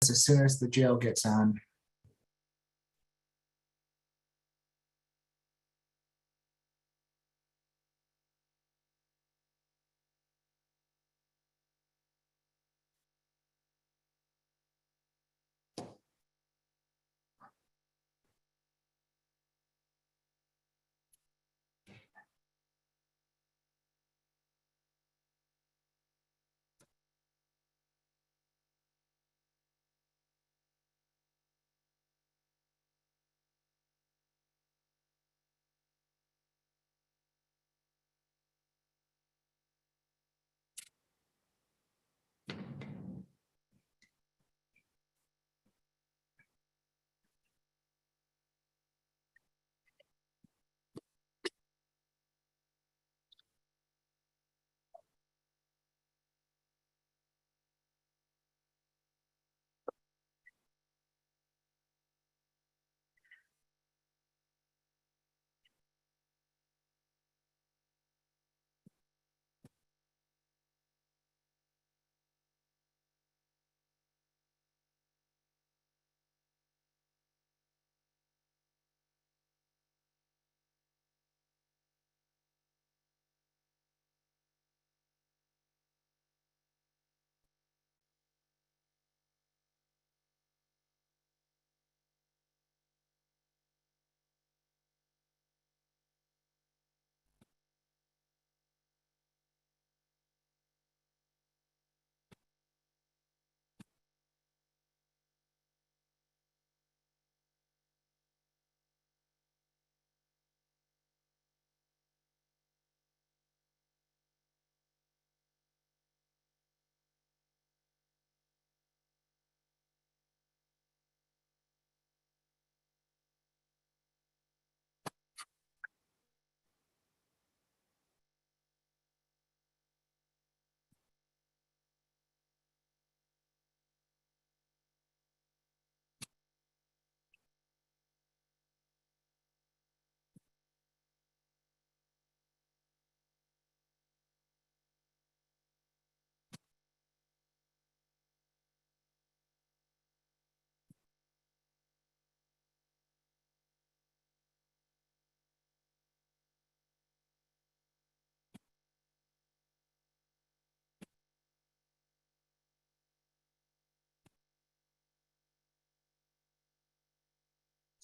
this as soon as the jail gets on.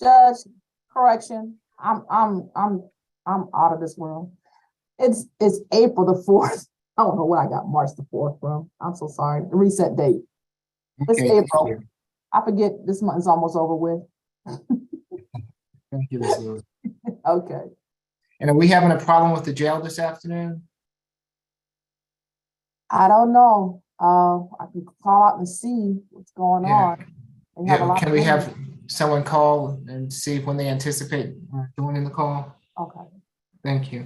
Judge, correction. I'm out of this world. It's April the 4th. I don't know where I got March the 4th from. I'm so sorry. The reset date. It's Okay, thank April. you. I forget this month is almost over with. Thank you, Ms. Lewis. Okay. And are we having a problem with the jail this afternoon? I don't know. I can call out and see what's going on. They have a lot Can of we things. have someone call and see when they anticipate joining the call? Okay. Thank you.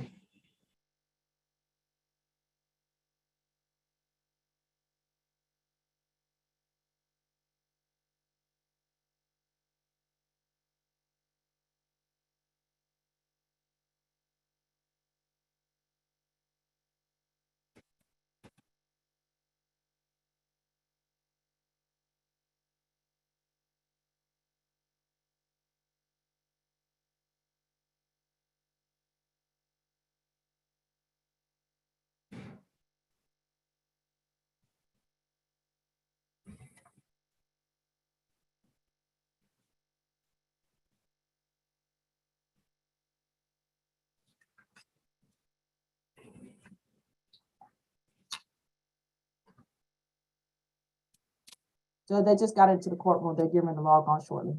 So they just got into the courtroom. They're giving the log on shortly.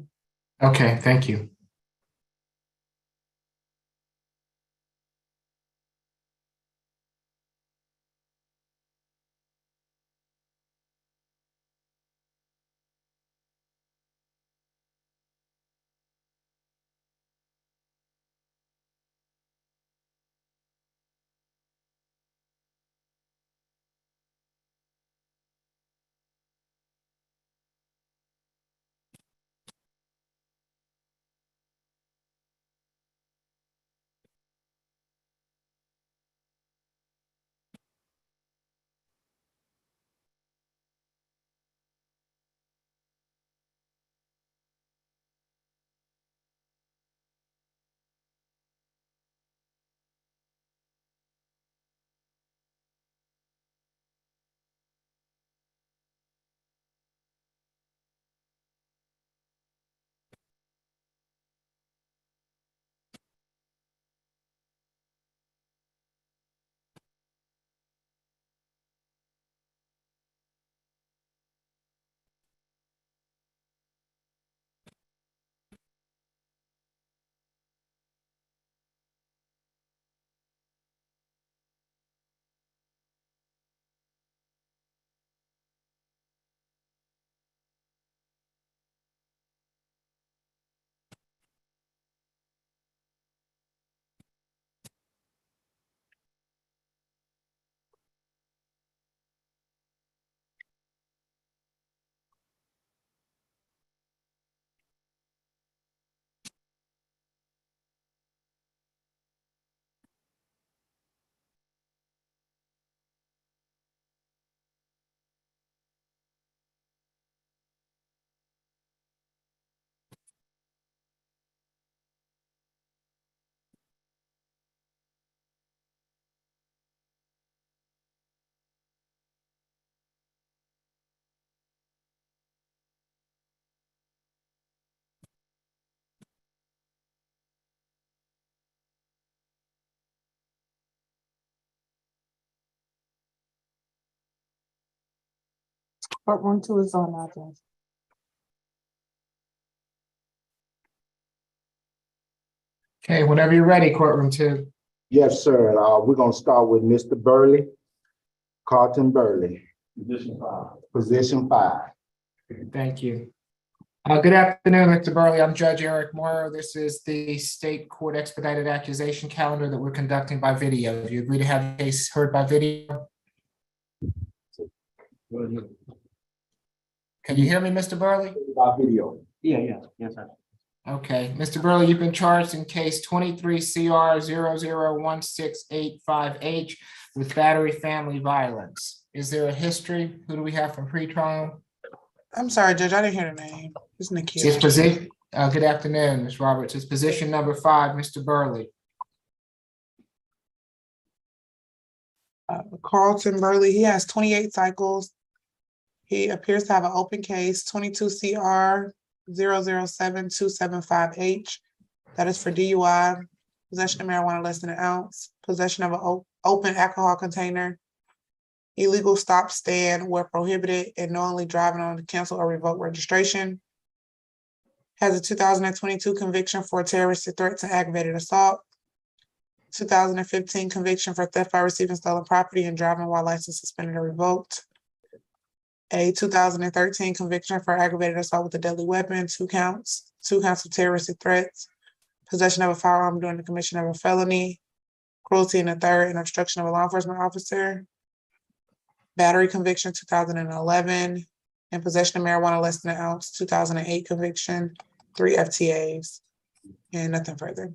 Okay, thank you. Courtroom 2 is on now, Judge. Okay, whenever you're ready, courtroom 2. Yes, sir. We're gonna start with Mr. Burley, Carlton Burley. Position 5. Thank you. Good afternoon, Mr. Burley. I'm Judge Eric Morrow. This is the state court expedited accusation calendar that we're conducting by video. Do you agree to have the case heard by video? Can you hear me, Mr. Burley? By video. Yes, sir. Okay, Mr. Burley, you've been charged in case 23 CR 0016885H with battery family violence. Is there a history? Who do we have from pretrial? I'm sorry, Judge, I didn't hear the name. It's Nikhil. His position. Good afternoon, Ms. Roberts. His position number 5, Mr. Burley. Carlton Burley, he has 28 cycles. He appears to have an open case, 22 CR 007-275H. That is for DUI, possession of marijuana less than an ounce, possession of an open alcohol container, illegal stop stand where prohibited, and knowingly driving on cancel or revoke registration. Has a 2022 conviction for terroristic threats and aggravated assault. 2015 conviction for theft by receiving stolen property and driving while license suspended or revoked. A 2013 conviction for aggravated assault with a deadly weapon, 2 counts of terroristic threats, possession of a firearm during the commission of a felony, cruelty in the third, and obstruction of a law enforcement officer. Battery conviction 2011, and possession of marijuana less than an ounce, 2008 conviction, 3 FTAs, and nothing further.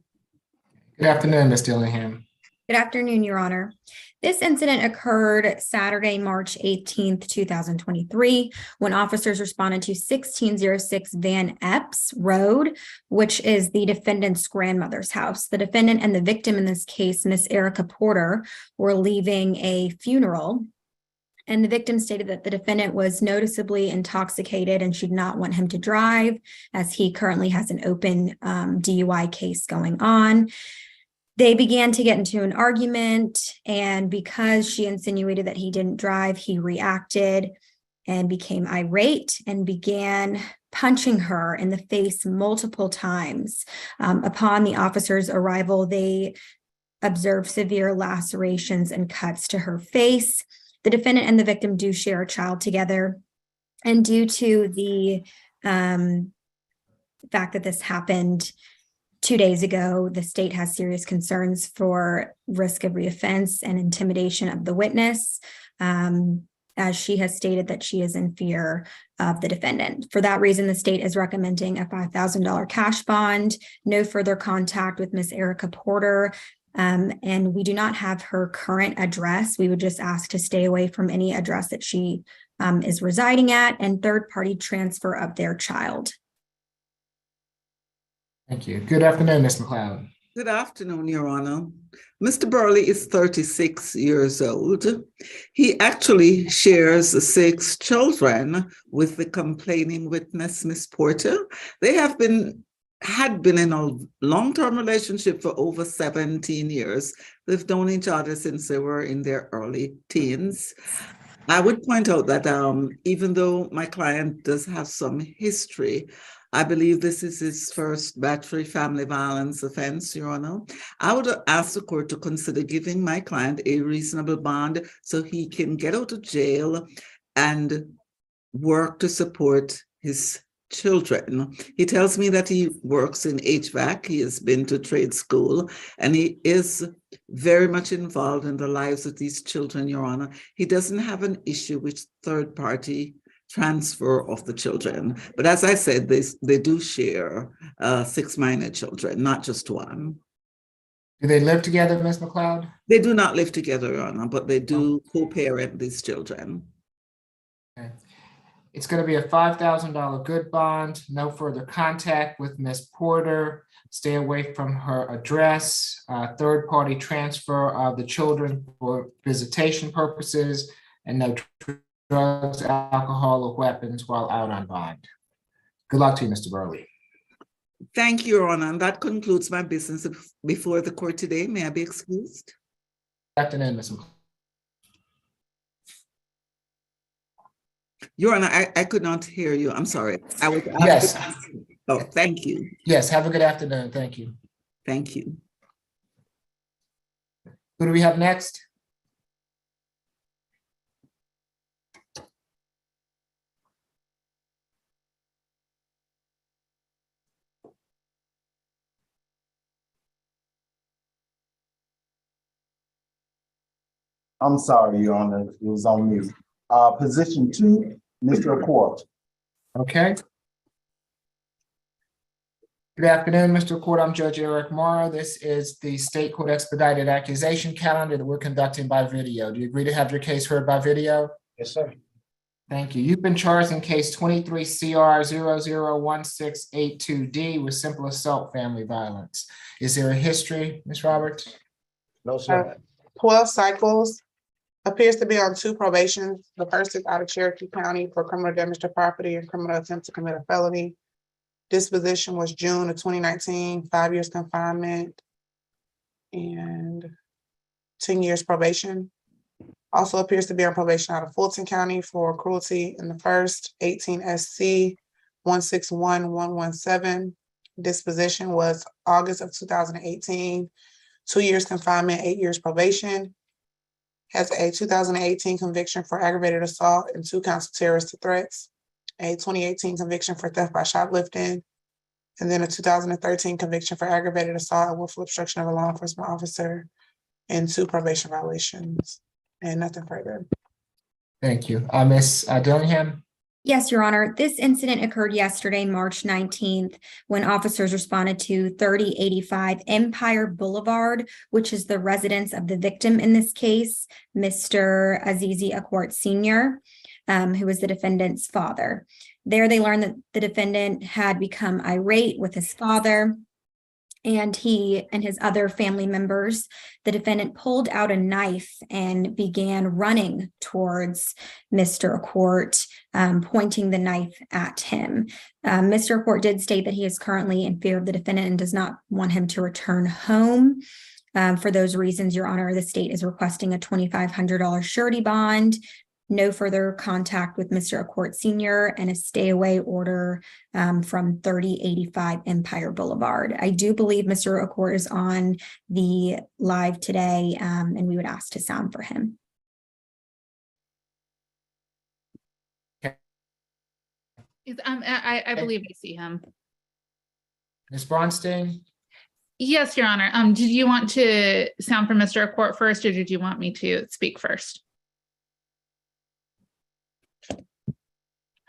Good afternoon, Ms. Dillingham. Good afternoon, Your Honor. This incident occurred Saturday, March 18th, 2023, when officers responded to 1606 Van Epps Road, which is the defendant's grandmother's house. The defendant and the victim in this case, Miss Erica Porter, were leaving a funeral, and the victim stated that the defendant was noticeably intoxicated and should not want him to drive, as he currently has an open DUI case going on. They began to get into an argument, and because she insinuated that he didn't drive, he reacted and became irate and began punching her in the face multiple times. Upon the officers' arrival, they observed severe lacerations and cuts to her face. The defendant and the victim do share a child together, and due to the fact that this happened 2 days ago, the state has serious concerns for risk of reoffense and intimidation of the witness, as she has stated that she is in fear of the defendant. For that reason, the state is recommending a $5,000 cash bond, no further contact with Miss Erica Porter, and we do not have her current address. We would just ask to stay away from any address that she is residing at, and third-party transfer of their child. Thank you. Good afternoon, Ms. McLeod. Good afternoon, Your Honor. Mr. Burley is 36 years old. He actually shares 6 children with the complaining witness, Miss Porter. They had been in a long-term relationship for over 17 years. They've known each other since they were in their early teens. I would point out that even though my client does have some history, I believe this is his first battery family violence offense, Your Honor. I would ask the court to consider giving my client a reasonable bond so he can get out of jail and work to support his children. He tells me that he works in HVAC. He has been to trade school, and he is very much involved in the lives of these children, Your Honor. He doesn't have an issue with third-party transfer of the children. But as I said, they do share 6 minor children, not just 1. Do they live together, Ms. McLeod? They do not live together, Your Honor, but they do co-parent these children. Okay. It's going to be a $5,000 good bond, no further contact with Ms. Porter, stay away from her address, third-party transfer of the children for visitation purposes, and no drugs, alcohol, or weapons while out on bond. Good luck to you, Mr. Burley. Thank you, Your Honor. And that concludes my business before the court today. May I be excused? Good afternoon, Ms. McLeod. Your Honor, I could not hear you. I'm sorry. I was Yes. asking. Oh, thank you. Yes, have a good afternoon. Thank you. Thank you. Who do we have next? I'm sorry, Your Honor, it was on me. Position 2, Mr. Accord. Okay. Good afternoon, Mr. Court. I'm Judge Eric Morrow. This is the State Court Expedited Accusation Calendar that we're conducting by video. Do you agree to have your case heard by video? Yes, sir. Thank you. You've been charged in case 23 CR 001682D with simple assault family violence. Is there a history, Ms. Roberts? No, sir. 12 cycles, appears to be on 2 probations. The first is out of Cherokee County for criminal damage to property and criminal attempt to commit a felony. Disposition was June of 2019, 5 years confinement and 10 years probation. Also appears to be on probation out of Fulton County for cruelty in the first, 18 SC 161117. Disposition was August of 2018, 2 years confinement, 8 years probation. Has a 2018 conviction for aggravated assault and 2 counts of terrorist threats. A 2018 conviction for theft by shoplifting, and then a 2013 conviction for aggravated assault and willful obstruction of a law enforcement officer, and 2 probation violations, and nothing further. Thank you. Ms. Dillingham? Yes, Your Honor. This incident occurred yesterday, March 19th, when officers responded to 3085 Empire Boulevard, which is the residence of the victim in this case, Mr. Azizi Akwart Sr., who was the defendant's father. There they learned that the defendant had become irate with his father, and he and his other family members. The defendant pulled out a knife and began running towards Mr. Akwart, pointing the knife at him. Mr. Akwart did state that he is currently in fear of the defendant and does not want him to return home. For those reasons, Your Honor, the state is requesting a $2,500 surety bond, no further contact with Mr. Akwart Sr., and a stay away order from 3085 Empire Boulevard. I do believe Mr. Akwart is on the live today, and we would ask to sound for him. I believe I see him. Ms. Bronstein? Yes, Your Honor. Did you want to sound for Mr. Akwart first, or did you want me to speak first?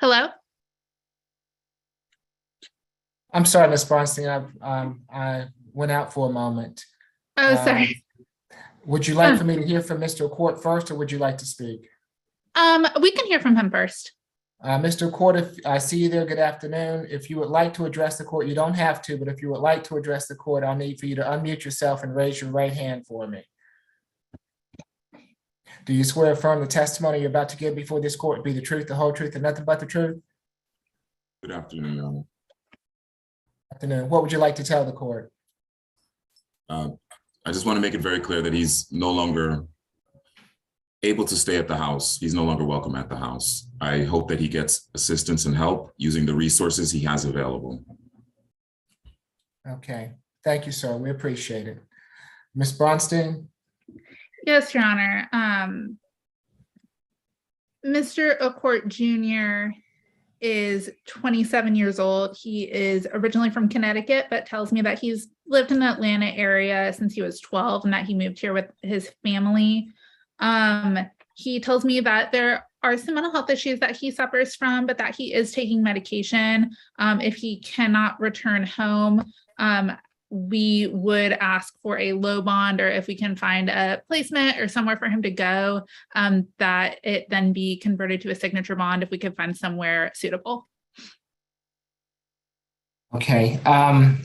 Hello? I'm sorry, Ms. Bronstein. I went out for a moment. Oh, sorry. Would you like for me to hear from Mr. Akwart first, or would you like to speak? We can hear from him first. Mr. Akwart, if I see you there, good afternoon. If you would like to address the court, you don't have to, but if you would like to address the court, I'll need for you to unmute yourself and raise your right hand for me. Do you swear or affirm the testimony you're about to give before this court be the truth, the whole truth, and nothing but the truth? Good afternoon, Your Honor. Afternoon. What would you like to tell the court? I just want to make it very clear that he's no longer able to stay at the house. He's no longer welcome at the house. I hope that he gets assistance and help using the resources he has available. Okay. Thank you, sir. We appreciate it. Ms. Bronstein? Yes, Your Honor. Mr. Akwart Jr. is 27 years old. He is originally from Connecticut, but tells me that he's lived in the Atlanta area since he was 12 and that he moved here with his family. He tells me that there are some mental health issues that he suffers from, but that he is taking medication. If he cannot return home, we would ask for a low bond, or if we can find a placement or somewhere for him to go, that it then be converted to a signature bond if we could find somewhere suitable. Okay.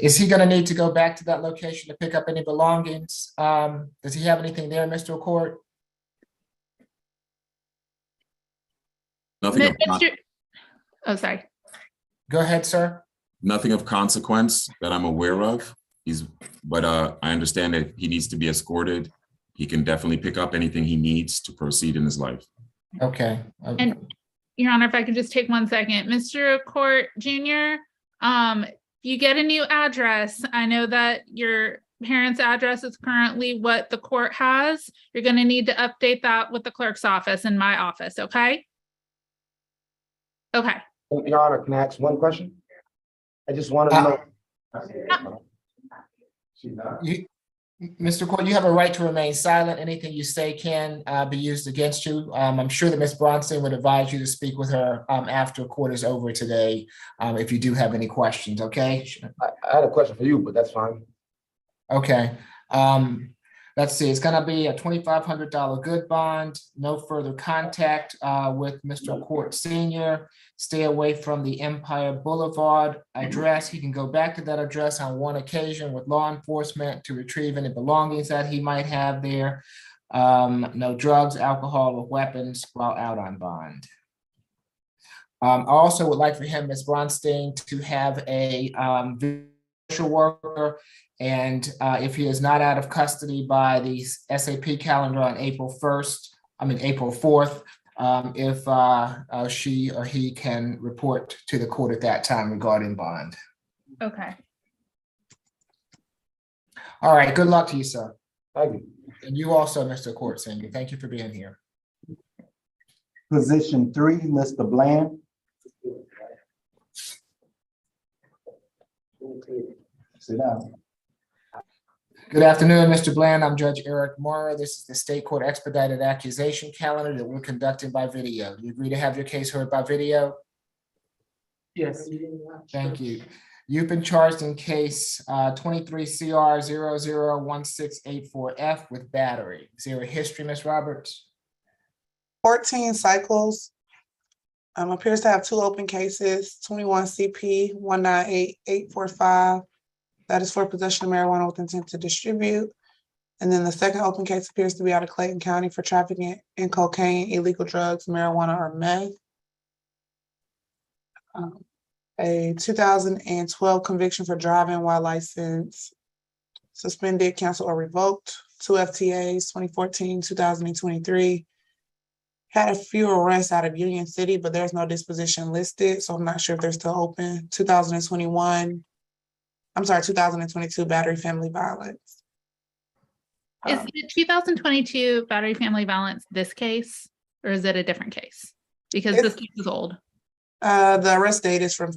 Is he going to need to go back to that location to pick up any belongings? Does he have anything there, Mr. Akwart? Nothing Oh, sorry. Go ahead, sir. nothing of consequence that I'm aware of. But I understand that he needs to be escorted. He can definitely pick up anything he needs to proceed in his life. Okay. And Your Honor, if I could just take 1 second. Mr. Court Jr., you get a new address. I know that your parents' address is currently what the court has. You're going to need to update that with the clerk's office in my office, okay? Okay. Your Honor, can I ask one question? I just want to know. Mr. Court, you have a right to remain silent. Anything you say can be used against you. I'm sure that Ms. Bronstein would advise you to speak with her after court is over today, if you do have any questions, okay? I had a question for you, but that's fine. Okay. Let's see, it's gonna be a $2,500 good bond, no further contact with Mr. Court Senior. Stay away from the Empire Boulevard address. He can go back to that address on one occasion with law enforcement to retrieve any belongings that he might have there. No drugs, alcohol, or weapons while out on bond. I also would like for him, Ms. Bronstein, to have a social worker. And if he is not out of custody by the SAP calendar on April 4th, if she or he can report to the court at that time regarding bond. Okay. All right, good luck to you, sir. Thank you. And you also, Mr. Court Senior. Thank you for being here. Position 3, Mr. Bland. Sit down. Good afternoon, Mr. Bland. I'm Judge Eric Mora. This is the State Court Expedited Accusation Calendar that we're conducting by video. Do you agree to have your case heard by video? Yes. Thank you. You've been charged in case 23 CR 001684F with battery. Is there a history, Ms. Roberts? 14 cycles. Appears to have 2 open cases, 21 CP 198845. That is for possession of marijuana with intent to distribute. And then the second open case appears to be out of Clayton County for trafficking in cocaine, illegal drugs, marijuana, or meth. A 2012 conviction for driving while license suspended, canceled, or revoked. 2 FTAs, 2014, 2023. Had a few arrests out of Union City, but there's no disposition listed, so I'm not sure if they're still open. 2022 battery family violence. Is the 2022 battery family violence this case, or is it a different case? Because this case is old. The arrest date is from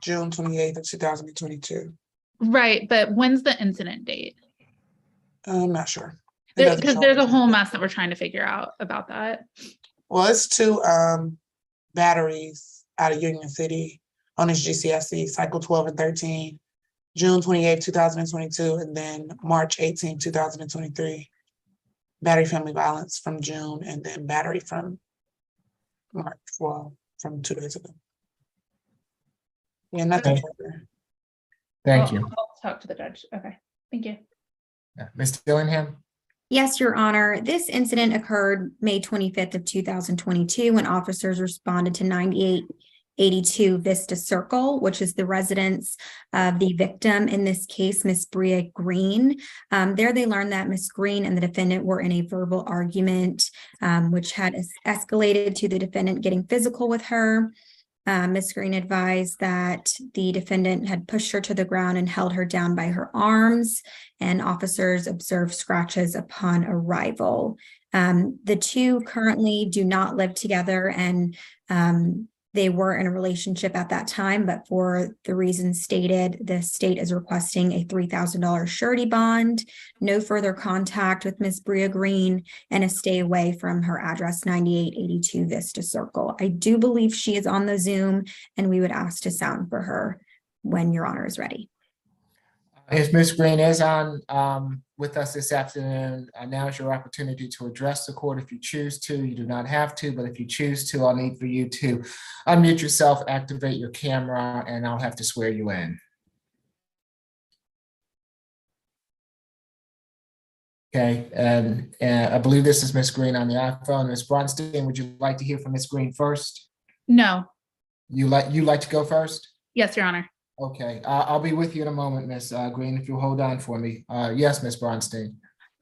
June 28th of 2022. Right, but when's the incident date? I'm not sure. Because there's a whole mess that we're trying to figure out about that. Well, it's 2 batteries out of Union City on his GCSE, cycle 12 and 13, June 28th, 2022, and then March 18th, 2023. Battery family violence from June, and then battery from March, well, from 2 days ago. Yeah, nothing further. Thank you. I'll talk to the judge. Okay, thank you. Mr. Dillingham? Yes, Your Honor. This incident occurred May 25th of 2022 when officers responded to 9882 Vista Circle, which is the residence of the victim, in this case, Miss Bria Green. There they learned that Miss Green and the defendant were in a verbal argument, which had escalated to the defendant getting physical with her. Miss Green advised that the defendant had pushed her to the ground and held her down by her arms, and officers observed scratches upon arrival. The 2 currently do not live together, and they were in a relationship at that time, but for the reasons stated, the state is requesting a $3,000 surety bond, no further contact with Miss Bria Green, and a stay away from her address, 9882 Vista Circle. I do believe she is on the Zoom, and we would ask to sound for her when Your Honor is ready. If Ms. Green is on with us this afternoon, now is your opportunity to address the court if you choose to. You do not have to, but if you choose to, I'll need for you to unmute yourself, activate your camera, and I'll have to swear you in. Okay, and I believe this is Ms. Green on the iPhone. Ms. Bronstein, would you like to hear from Ms. Green first? No. You like to go first? Yes, Your Honor. Okay, I'll be with you in a moment, Ms. Green, if you'll hold on for me. Yes, Ms. Bronstein.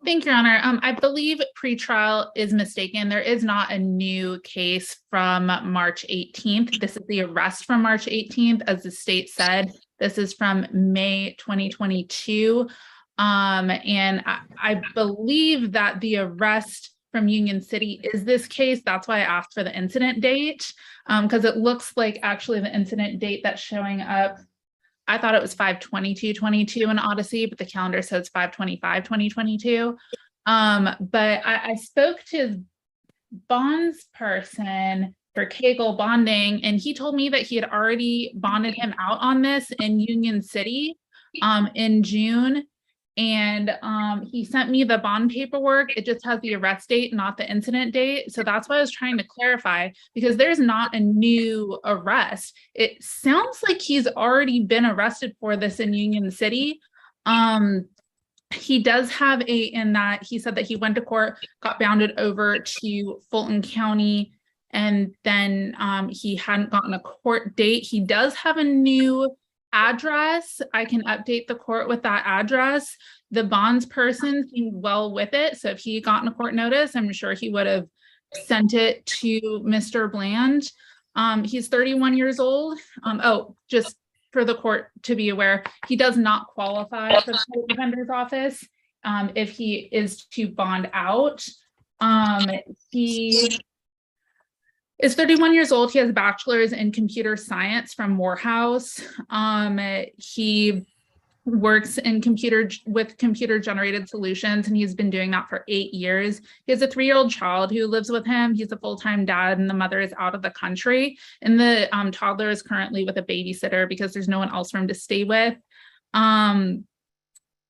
Thank you, Your Honor. I believe pretrial is mistaken. There is not a new case from March 18th. This is the arrest from March 18th. As the state said, this is from May 2022. And I believe that the arrest from Union City is this case. That's why I asked for the incident date, because it looks like actually the incident date that's showing up, I thought it was 5/22/22 in Odyssey, but the calendar says 5/25/2022. But I spoke to his bonds person for Kegel bonding, and he told me that he had already bonded him out on this in Union City in June. And he sent me the bond paperwork. It just has the arrest date, not the incident date. So that's why I was trying to clarify, because there's not a new arrest. It sounds like he's already been arrested for this in Union City. He does have in that he said that he went to court, got bounded over to Fulton County, and then he hadn't gotten a court date. He does have a new address. I can update the court with that address. The bonds person seemed well with it. So if he gotten a court notice, I'm sure he would have sent it to Mr. Bland. He's 31 years old. Just for the court to be aware, he does not qualify for the public defender's office if he is to bond out. He is 31 years old. He has a bachelor's in computer science from Morehouse. He works in computer generated solutions, and he's been doing that for 8 years. He has a 3-year-old child who lives with him. He's a full-time dad, and the mother is out of the country. And the toddler is currently with a babysitter because there's no one else for him to stay with. And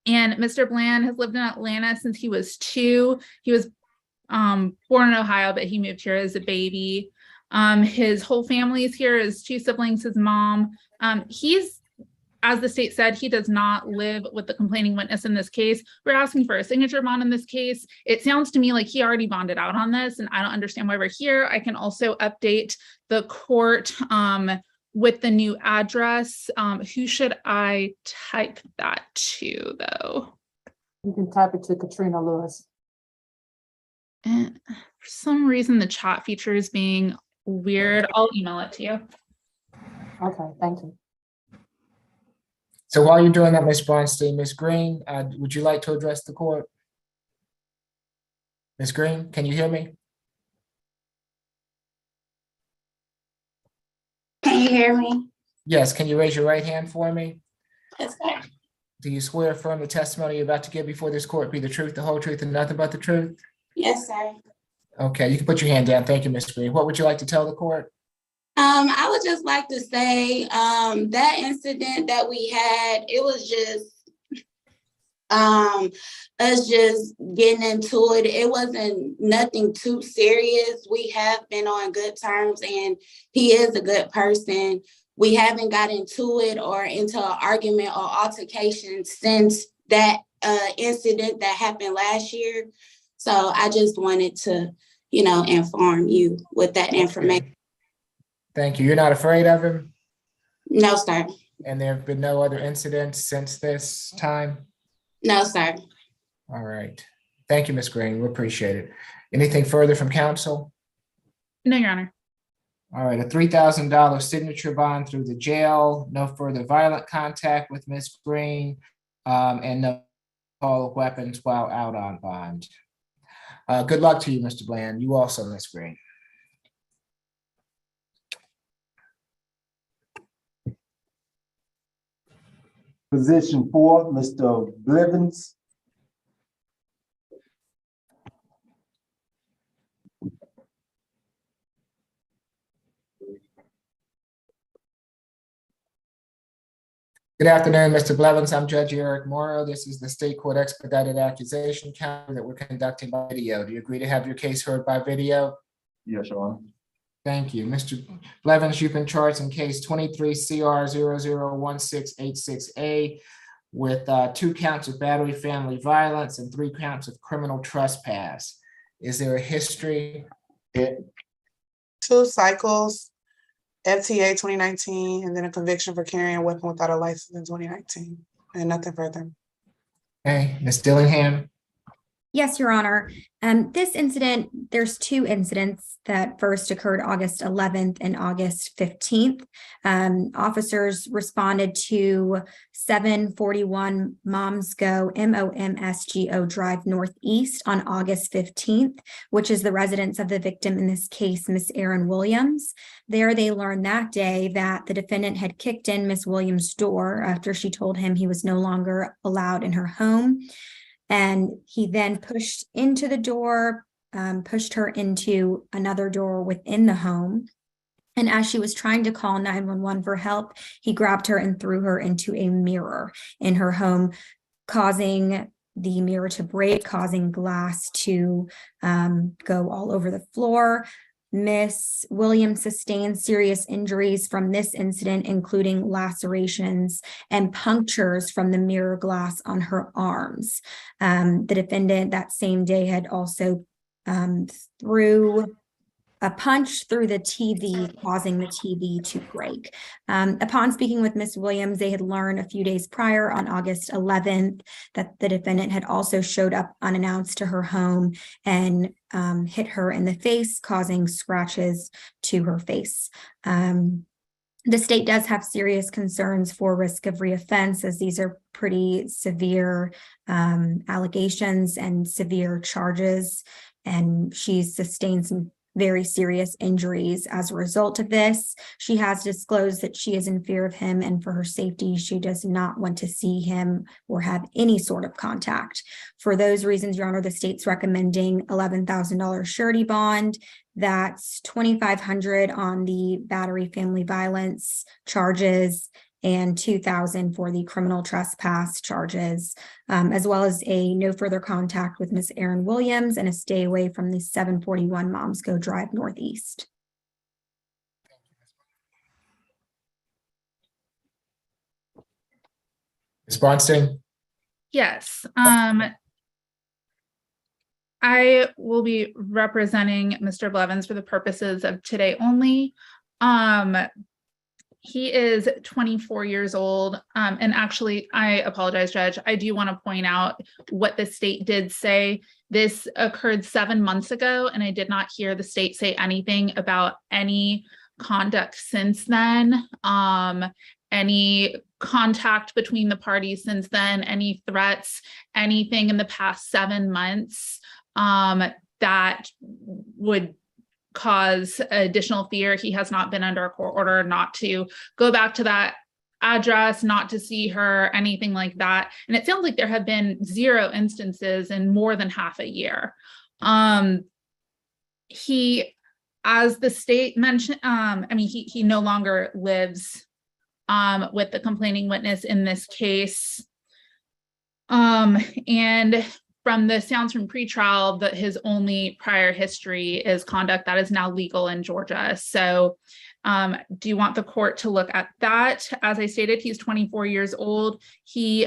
Mr. Bland has lived in Atlanta since he was 2. He was born in Ohio, but he moved here as a baby. His whole family is here, his 2 siblings, his mom. He's, as the state said, he does not live with the complaining witness in this case. We're asking for a signature bond in this case. It sounds to me like he already bonded out on this, and I don't understand why we're here. I can also update the court with the new address. Who should I type that to, though? You can type it to Katrina Lewis. And for some reason, the chat feature is being weird. I'll email it to you. Okay, thank you. So while you're doing that, Ms. Bronstein, Ms. Green, would you like to address the court? Ms. Green, can you hear me? Can you hear me? Yes, can you raise your right hand for me? Yes, sir. Do you swear affirm the testimony you're about to give before this court be the truth, the whole truth, and nothing but the truth? Yes, sir. Okay, you can put your hand down. Thank you, Ms. Green. What would you like to tell the court? I would just like to say that incident that we had, it was just us just getting into it. It wasn't nothing too serious. We have been on good terms, and he is a good person. We haven't got into it or into an argument or altercation since that incident that happened last year. So I just wanted to, inform you with that information. Thank you. You're not afraid of him? No, sir. And there have been no other incidents since this time? No, sir. All right. Thank you, Ms. Green. We appreciate it. Anything further from counsel? No, Your Honor. All right, a $3,000 signature bond through the jail, no further violent contact with Ms. Green, and no call of weapons while out on bond. Good luck to you, Mr. Bland. You also, Ms. Green. Position 4, Mr. Blevins. Good afternoon, Mr. Blevins. I'm Judge Eric Morrow. This is the State Court Expedited Accusation Count that we're conducting by video. Do you agree to have your case heard by video? Yes, Your Honor. Thank you. Mr. Blevins, you've been charged in case 23 CR 001686A with 2 counts of battery, family violence, and 3 counts of criminal trespass. Is there a history? 2 cycles, FTA 2019, and then a conviction for carrying a weapon without a license in 2019, and nothing further. Okay, Ms. Dillingham? Yes, Your Honor. This incident, there's two incidents that first occurred August 11th and August 15th. Officers responded to 741 Momsgo, MOMSGO Drive Northeast on August 15th, which is the residence of the victim in this case, Miss Erin Williams. There, they learned that day that the defendant had kicked in Miss Williams' door after she told him he was no longer allowed in her home. And he then pushed into the door, pushed her into another door within the home. And as she was trying to call 911 for help, he grabbed her and threw her into a mirror in her home, causing the mirror to break, causing glass to go all over the floor. Miss Williams sustained serious injuries from this incident, including lacerations and punctures from the mirror glass on her arms. The defendant that same day had also threw a punch through the TV, causing the TV to break. Upon speaking with Miss Williams, they had learned a few days prior on August 11th that the defendant had also showed up unannounced to her home and hit her in the face, causing scratches to her face. The state does have serious concerns for risk of reoffense, as these are pretty severe allegations and severe charges, and she's sustained some very serious injuries as a result of this. She has disclosed that she is in fear of him, and for her safety, she does not want to see him or have any sort of contact. For those reasons, Your Honor, the state's recommending $11,000 surety bond. That's $2,500 on the battery family violence charges and $2,000 for the criminal trespass charges, as well as a no further contact with Miss Erin Williams and a stay away from the 741 Momsgo Drive Northeast. Ms. Bronstein? Yes. I will be representing Mr. Blevins for the purposes of today only. He is 24 years old. And actually, I apologize, Judge. I do want to point out what the state did say. This occurred 7 months ago, and I did not hear the state say anything about any conduct since then, any contact between the parties since then, any threats, anything in the past 7 months that would cause additional fear. He has not been under a court order not to go back to that address, not to see her, anything like that. And it sounds like there have been 0 instances in more than half a year. He, as the state mentioned, he no longer lives with the complaining witness in this case. And from the sounds from pretrial, that his only prior history is conduct that is now legal in Georgia. So do you want the court to look at that? As I stated, he's 24 years old. He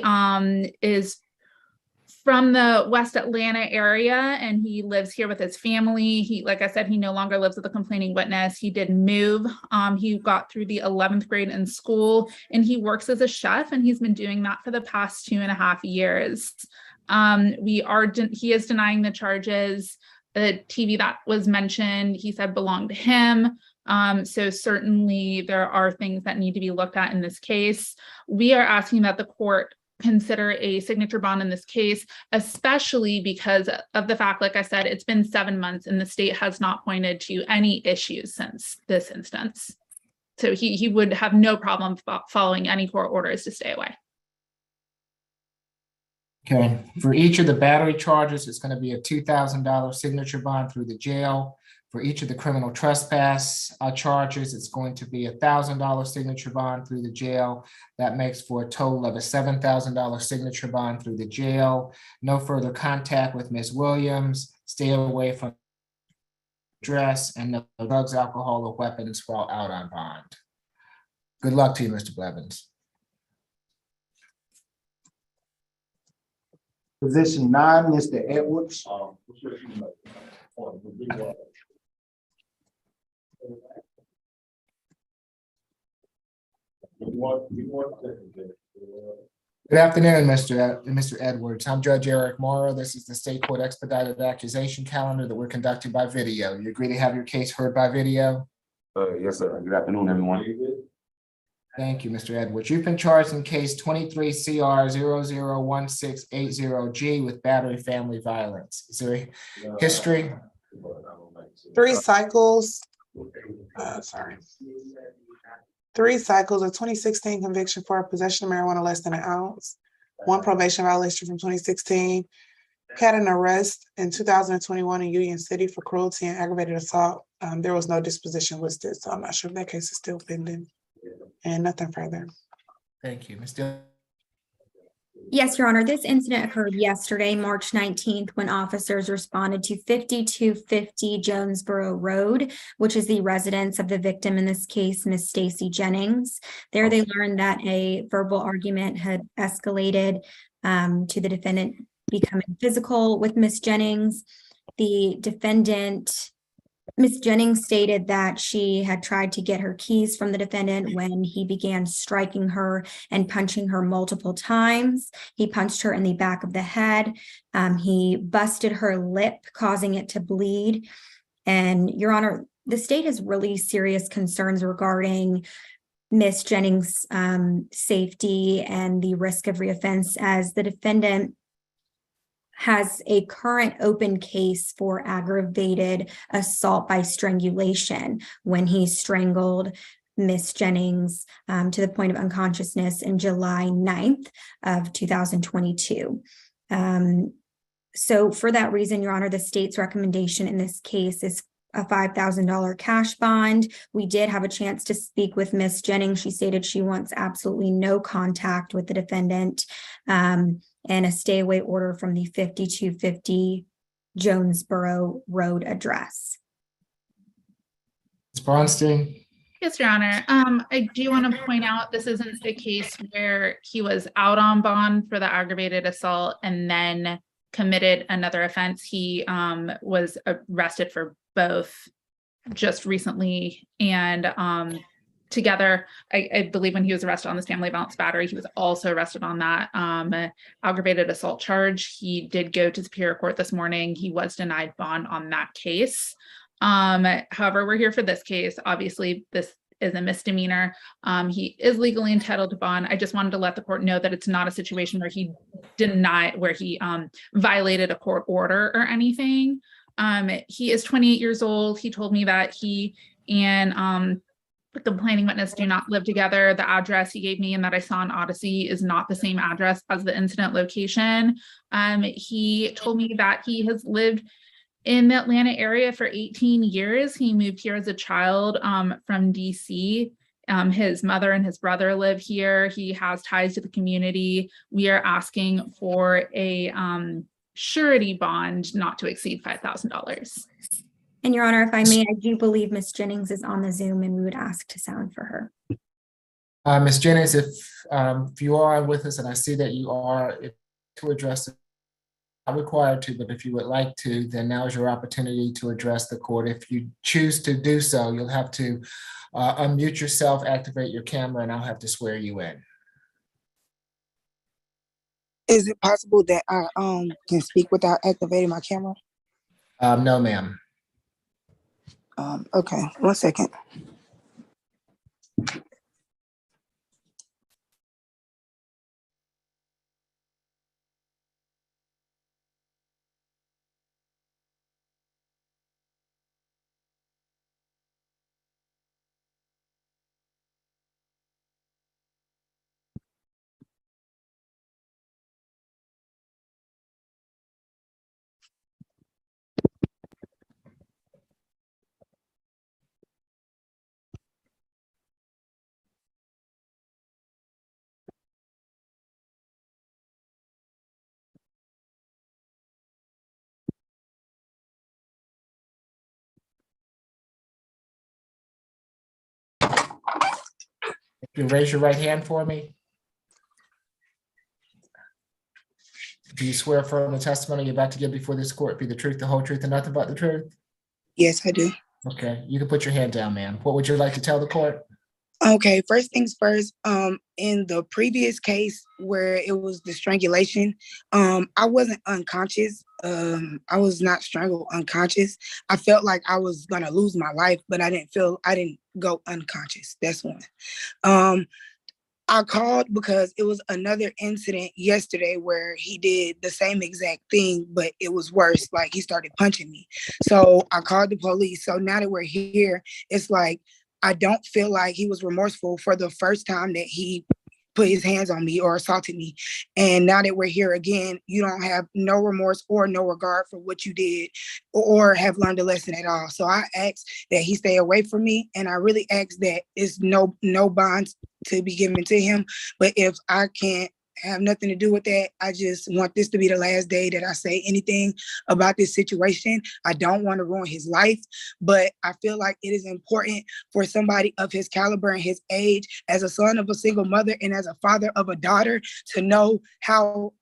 is from the West Atlanta area, and he lives here with his family. He, like I said, he no longer lives with the complaining witness. He did move. He got through the 11th grade in school, and he works as a chef, and he's been doing that for the past 2.5 years. He is denying the charges. The TV that was mentioned, he said belonged to him. So certainly there are things that need to be looked at in this case. We are asking that the court consider a signature bond in this case, especially because of the fact, like I said, it's been 7 months and the state has not pointed to any issues since this instance. So he would have no problem following any court orders to stay away. Okay, for each of the battery charges, it's going to be a $2,000 signature bond through the jail. For each of the criminal trespass charges, it's going to be a $1,000 signature bond through the jail. That makes for a total of a $7,000 signature bond through the jail. No further contact with Ms. Williams. Stay away from address, and no drugs, alcohol, or weapons while out on bond. Good luck to you, Mr. Blevins. Position 9, Mr. Edwards. Good afternoon, Mr. Edwards. I'm Judge Eric Morrow. This is the State Court Expedited Accusation Calendar that we're conducting by video. You agree to have your case heard by video? Yes, sir. Good afternoon, everyone. Thank you, Mr. Edwards. You've been charged in case 23 CR 001680G with battery family violence. Is there a history? 3 cycles. 3 cycles, a 2016 conviction for possession of marijuana less than an ounce, 1 probation violation from 2016, had an arrest in 2021 in Union City for cruelty and aggravated assault. There was no disposition listed, so I'm not sure if that case is still pending, and nothing further. Thank you, Mr. Yes, Your Honor, this incident occurred yesterday, March 19th, when officers responded to 5250 Jonesboro Road, which is the residence of the victim in this case, Miss Stacy Jennings. There they learned that a verbal argument had escalated to the defendant becoming physical with Miss Jennings. The defendant, Miss Jennings, stated that she had tried to get her keys from the defendant when he began striking her and punching her multiple times. He punched her in the back of the head. He busted her lip, causing it to bleed. And Your Honor, the state has really serious concerns regarding Miss Jennings' safety and the risk of reoffense, as the defendant has a current open case for aggravated assault by strangulation when he strangled Miss Jennings to the point of unconsciousness in July 9th of 2022. So for that reason, Your Honor, the state's recommendation in this case is a $5,000 cash bond. We did have a chance to speak with Miss Jennings. She stated she wants absolutely no contact with the defendant, and a stay away order from the 5250 Jonesboro Road address. Ms. Braunstein? Yes, Your Honor. I do want to point out this isn't a case where he was out on bond for the aggravated assault and then committed another offense. He was arrested for both just recently, and together, I believe when he was arrested on this family violence battery, he was also arrested on that aggravated assault charge. He did go to Superior Court this morning. He was denied bond on that case. However, we're here for this case. Obviously, this is a misdemeanor. He is legally entitled to bond. I just wanted to let the court know that it's not a situation where he violated a court order or anything. He is 28 years old. He told me that he and the complaining witness do not live together. The address he gave me and that I saw in Odyssey is not the same address as the incident location. He told me that he has lived in the Atlanta area for 18 years. He moved here as a child from DC. His mother and his brother live here. He has ties to the community. We are asking for a surety bond not to exceed $5,000. And Your Honor, if I may, I do believe Miss Jennings is on the Zoom and we would ask to sound for her. Ms. Jennings, if you are with us, and I see that you are, to address it, not required to, but if you would like to, then now is your opportunity to address the court. If you choose to do so, you'll have to unmute yourself, activate your camera, and I'll have to swear you in. Is it possible that I can speak without activating my camera? No, ma'am. Okay, 1 second. If you raise your right hand for me. Do you swear affirm the testimony you're about to give before this court be the truth, the whole truth, and nothing but the truth? Yes, I do. Okay, you can put your hand down, ma'am. What would you like to tell the court? Okay, first things first, in the previous case where it was the strangulation, I wasn't unconscious. I was not strangled unconscious. I felt like I was gonna lose my life, but I didn't go unconscious. That's one. Um, I called because it was another incident yesterday where he did the same exact thing, but it was worse. Like he started punching me. So I called the police. So now that we're here, it's like I don't feel like he was remorseful for the first time that he put his hands on me or assaulted me. And now that we're here again, you don't have no remorse or no regard for what you did or have learned a lesson at all. So I ask that he stay away from me. And I really ask that it's no bonds to be given to him. But if I can't have nothing to do with that, I just want this to be the last day that I say anything about this situation. I don't want to ruin his life, but I feel like it is important for somebody of his caliber and his age, as a son of a single mother and as a father of a daughter, to know how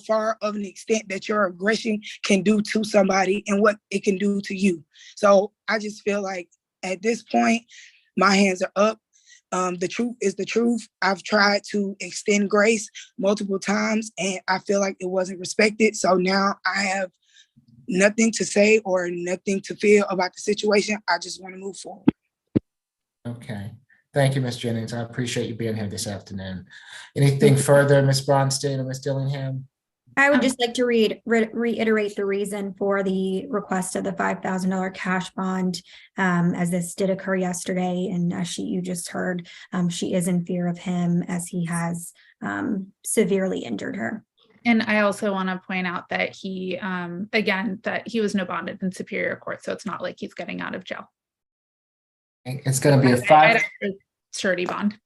far of an extent that your aggression can do to somebody and what it can do to you. So I just feel like at this point, my hands are up. The truth is the truth. I've tried to extend grace multiple times and I feel like it wasn't respected. So now I have nothing to say or nothing to feel about the situation. I just want to move forward. Okay. Thank you, Ms. Jennings. I appreciate you being here this afternoon. Anything further, Ms. Bronstein or Ms. Dillingham? I would just like to reiterate the reason for the request of the $5,000 cash bond, as this did occur yesterday. And as you just heard, she is in fear of him as he has severely injured her. And I also want to point out that he, again, that he was no bonded in Superior Court. So it's not like he's getting out of jail. It's going to be a surety bond.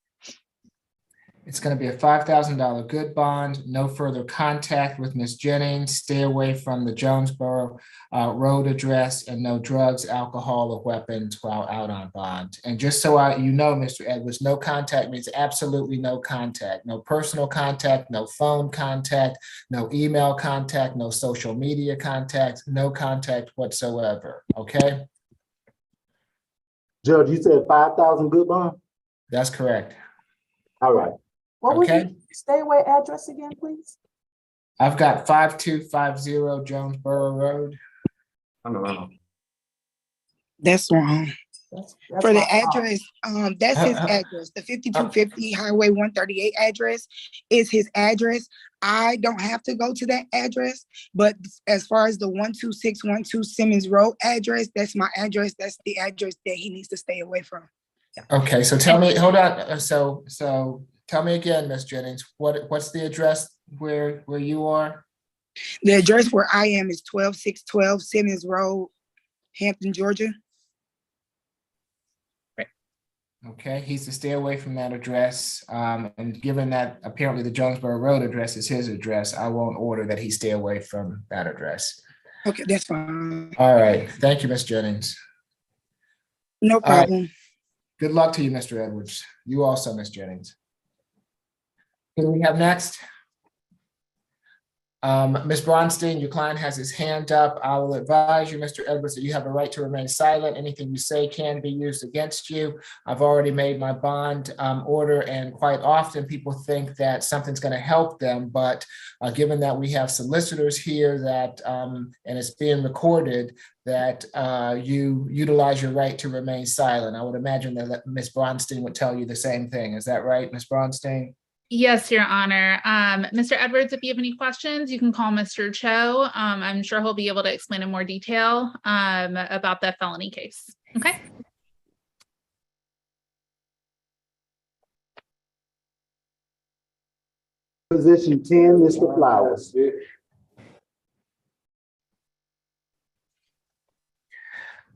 It's going to be a $5,000 good bond, no further contact with Ms. Jennings, stay away from the Jonesboro Road address, and no drugs, alcohol, or weapons while out on bond. And just so you know, Mr. Edwards, no contact means absolutely no contact, no personal contact, no phone contact, no email contact, no social media contact, no contact whatsoever, okay? Judge, you said 5,000 good bond? That's correct. All right. What was Okay. your stay away address again, please? I've got 5250 Jonesboro Road. That's wrong. That's For the my fault. address, that's his address. The 5250 Highway 138 address is his address. I don't have to go to that address, but as far as the 12612 Simmons Road address, that's my address. That's the address that he needs to stay away from. Okay, so tell me, hold on. So tell me again, Ms. Jennings, what's the address where you are? The address where I am is 12612 Simmons Road, Hampton, Georgia. Okay, he's to stay away from that address. And given that apparently the Jonesboro Road address is his address, I won't order that he stay away from that address. Okay, that's fine. All right, thank you, Ms. Jennings. No problem. Right. Good luck to you, Mr. Edwards. You also, Ms. Jennings. Who do we have next? Ms. Bronstein, your client has his hand up. I will advise you, Mr. Edwards, that you have a right to remain silent. Anything you say can be used against you. I've already made my bond order, and quite often people think that something's going to help them, but given that we have solicitors here that, and it's being recorded, that you utilize your right to remain silent. I would imagine that Ms. Bronstein would tell you the same thing. Is that right, Ms. Bronstein? Yes, Your Honor. Mr. Edwards, if you have any questions, you can call Mr. Cho. I'm sure he'll be able to explain in more detail about that felony case. Okay. Position 10, Mr. Flowers.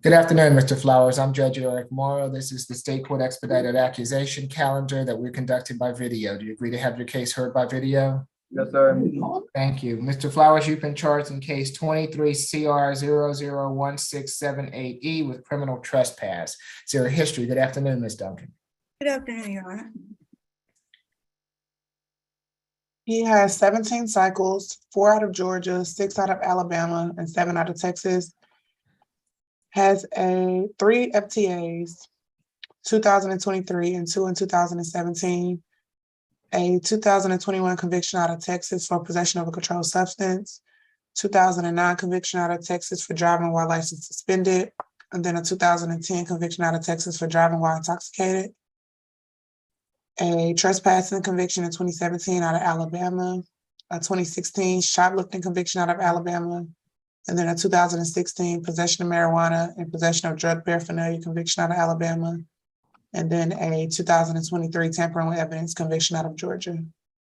Good afternoon, Mr. Flowers. I'm Judge Eric Morrow. This is the State Court Expedited Accusation calendar that we're conducting by video. Do you agree to have your case heard by video? Yes, sir. Thank you. Mr. Flowers, you've been charged in case 23 CR 001678E with criminal trespass. Is there a history? Good afternoon, Ms. Duncan. Good afternoon, Your Honor. He has 17 cycles, 4 out of Georgia, 6 out of Alabama, and 7 out of Texas. Has 3 FTAs, 2023, and 2 in 2017. A 2021 conviction out of Texas for possession of a controlled substance. 2009 conviction out of Texas for driving while license suspended. And then a 2010 conviction out of Texas for driving while intoxicated. A trespassing conviction in 2017 out of Alabama. A 2016 shoplifting conviction out of Alabama. And then a 2016 possession of marijuana and possession of drug paraphernalia conviction out of Alabama. And then a 2023 tampering with evidence conviction out of Georgia,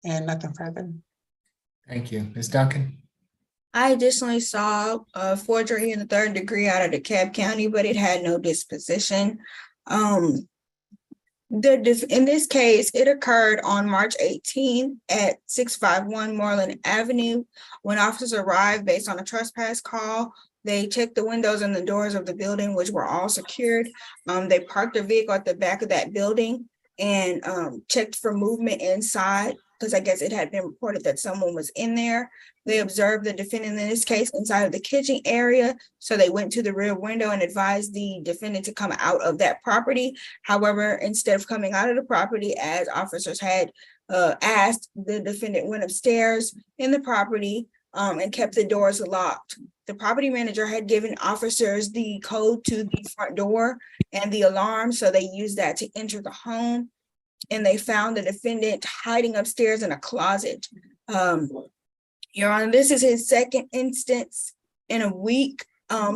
and nothing further. Thank you. Ms. Duncan? I additionally saw a forgery in the 3rd degree out of DeKalb County, but it had no disposition. In this case, it occurred on March 18 at 651 Moreland Avenue. When officers arrived based on a trespass call, they checked the windows and the doors of the building, which were all secured. They parked their vehicle at the back of that building and checked for movement inside, because I guess it had been reported that someone was in there. They observed the defendant in this case inside of the kitchen area. So they went to the rear window and advised the defendant to come out of that property. However, instead of coming out of the property as officers had asked, the defendant went upstairs in the property and kept the doors locked. The property manager had given officers the code to the front door and the alarm, so they used that to enter the home. And they found the defendant hiding upstairs in a closet. Your Honor, this is his 2nd instance in a week.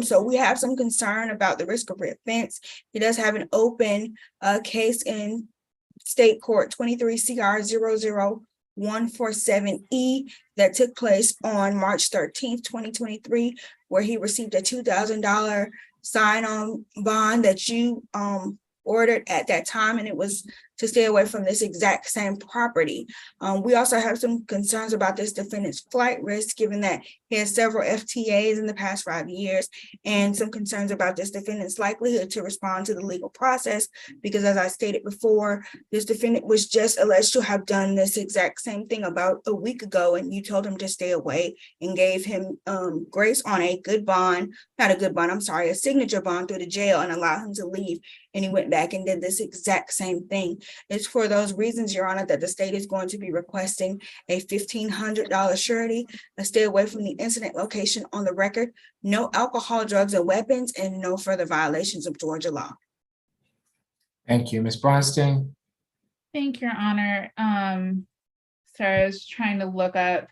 So we have some concern about the risk of reoffense. He does have an open case in state court 23 CR 00147E that took place on March 13th, 2023, where he received a $2,000 sign-on bond that you ordered at that time, and it was to stay away from this exact same property. We also have some concerns about this defendant's flight risk, given that he has several FTAs in the past 5 years, and some concerns about this defendant's likelihood to respond to the legal process, because as I stated before, this defendant was just alleged to have done this exact same thing about a week ago, and you told him to stay away and gave him grace on a signature bond through the jail and allowed him to leave. And he went back and did this exact same thing. It's for those reasons, Your Honor, that the state is going to be requesting a $1,500 surety, a stay away from the incident location on the record, no alcohol, drugs, or weapons, and no further violations of Georgia law. Thank you. Ms. Bronstein? Thank you, Your Honor. Sorry, I was trying to look up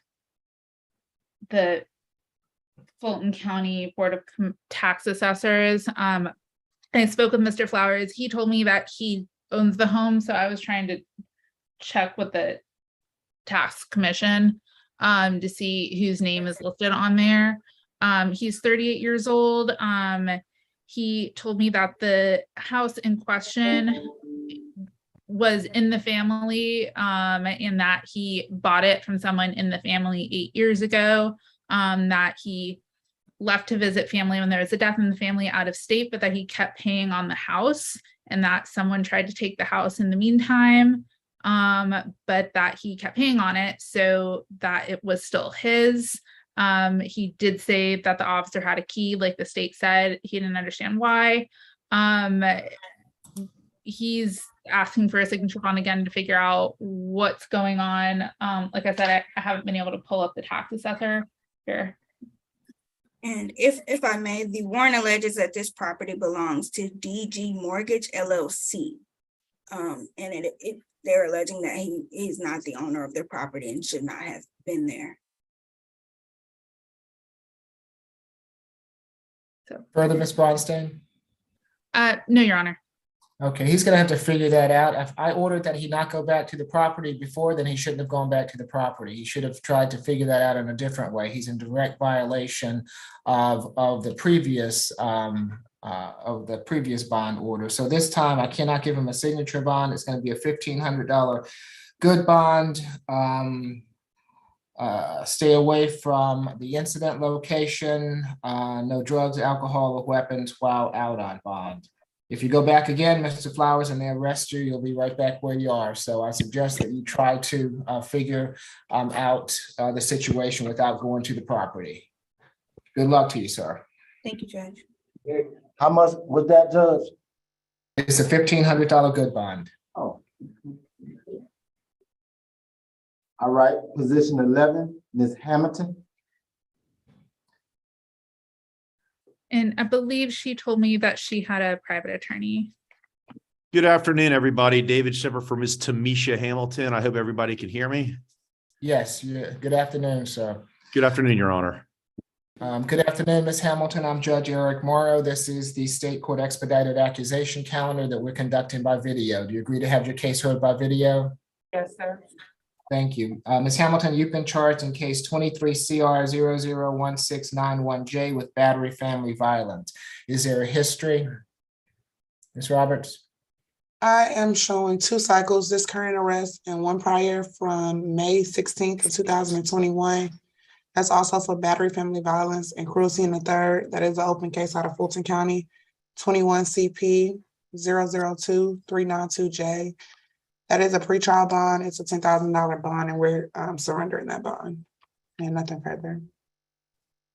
the Fulton County Board of Tax Assessors. I spoke with Mr. Flowers. He told me that he owns the home, so I was trying to check with the tax commission to see whose name is listed on there. He's 38 years old. He told me that the house in question was in the family, and that he bought it from someone in the family 8 years ago, that he left to visit family when there was a death in the family out of state, but that he kept paying on the house, and that someone tried to take the house in the meantime, but that he kept paying on it, so that it was still his. He did say that the officer had a key, like the state said. He didn't understand why. He's asking for a signature bond again to figure out what's going on. Like I said, I haven't been able to pull up the tax assessor here. And if I may, the warrant alleges that this property belongs to DG Mortgage LLC. And they're alleging that he's not the owner of their property and should not have been there. So further, Ms. Bronstein? No, Your Honor. Okay, he's gonna have to figure that out. If I ordered that he not go back to the property before, then he shouldn't have gone back to the property. He should have tried to figure that out in a different way. He's in direct violation of the previous bond order. So this time I cannot give him a signature bond. It's going to be a $1,500 good bond. Stay away from the incident location. No drugs, alcohol, or weapons while out on bond. If you go back again, Mr. Flowers, and they arrest you, you'll be right back where you are. So I suggest that you try to figure out the situation without going to the property. Good luck to you, sir. Thank you, Judge. How much was that, Judge? It's a $1,500 good bond. Oh. All right, position 11, Ms. Hamilton. And I believe she told me that she had a private attorney. Good afternoon, everybody. David Shepard for Ms. Tamisha Hamilton. I hope everybody can hear me. Yes, yeah. Good afternoon, sir. Good afternoon, Your Honor. Good afternoon, Ms. Hamilton. I'm Judge Eric Morrow. This is the state court expedited accusation calendar that we're conducting by video. Do you agree to have your case heard by video? Yes, sir. Thank you. Ms. Hamilton, you've been charged in case 23 CR 001691J with battery family violence. Is there a history? Ms. Roberts? I am showing 2 cycles, this current arrest and 1 prior from May 16th of 2021. That's also for battery family violence and cruelty in the third. That is an open case out of Fulton County, 21 CP 002392J. That is a pretrial bond. It's a $10,000 bond, and we're surrendering that bond and nothing further.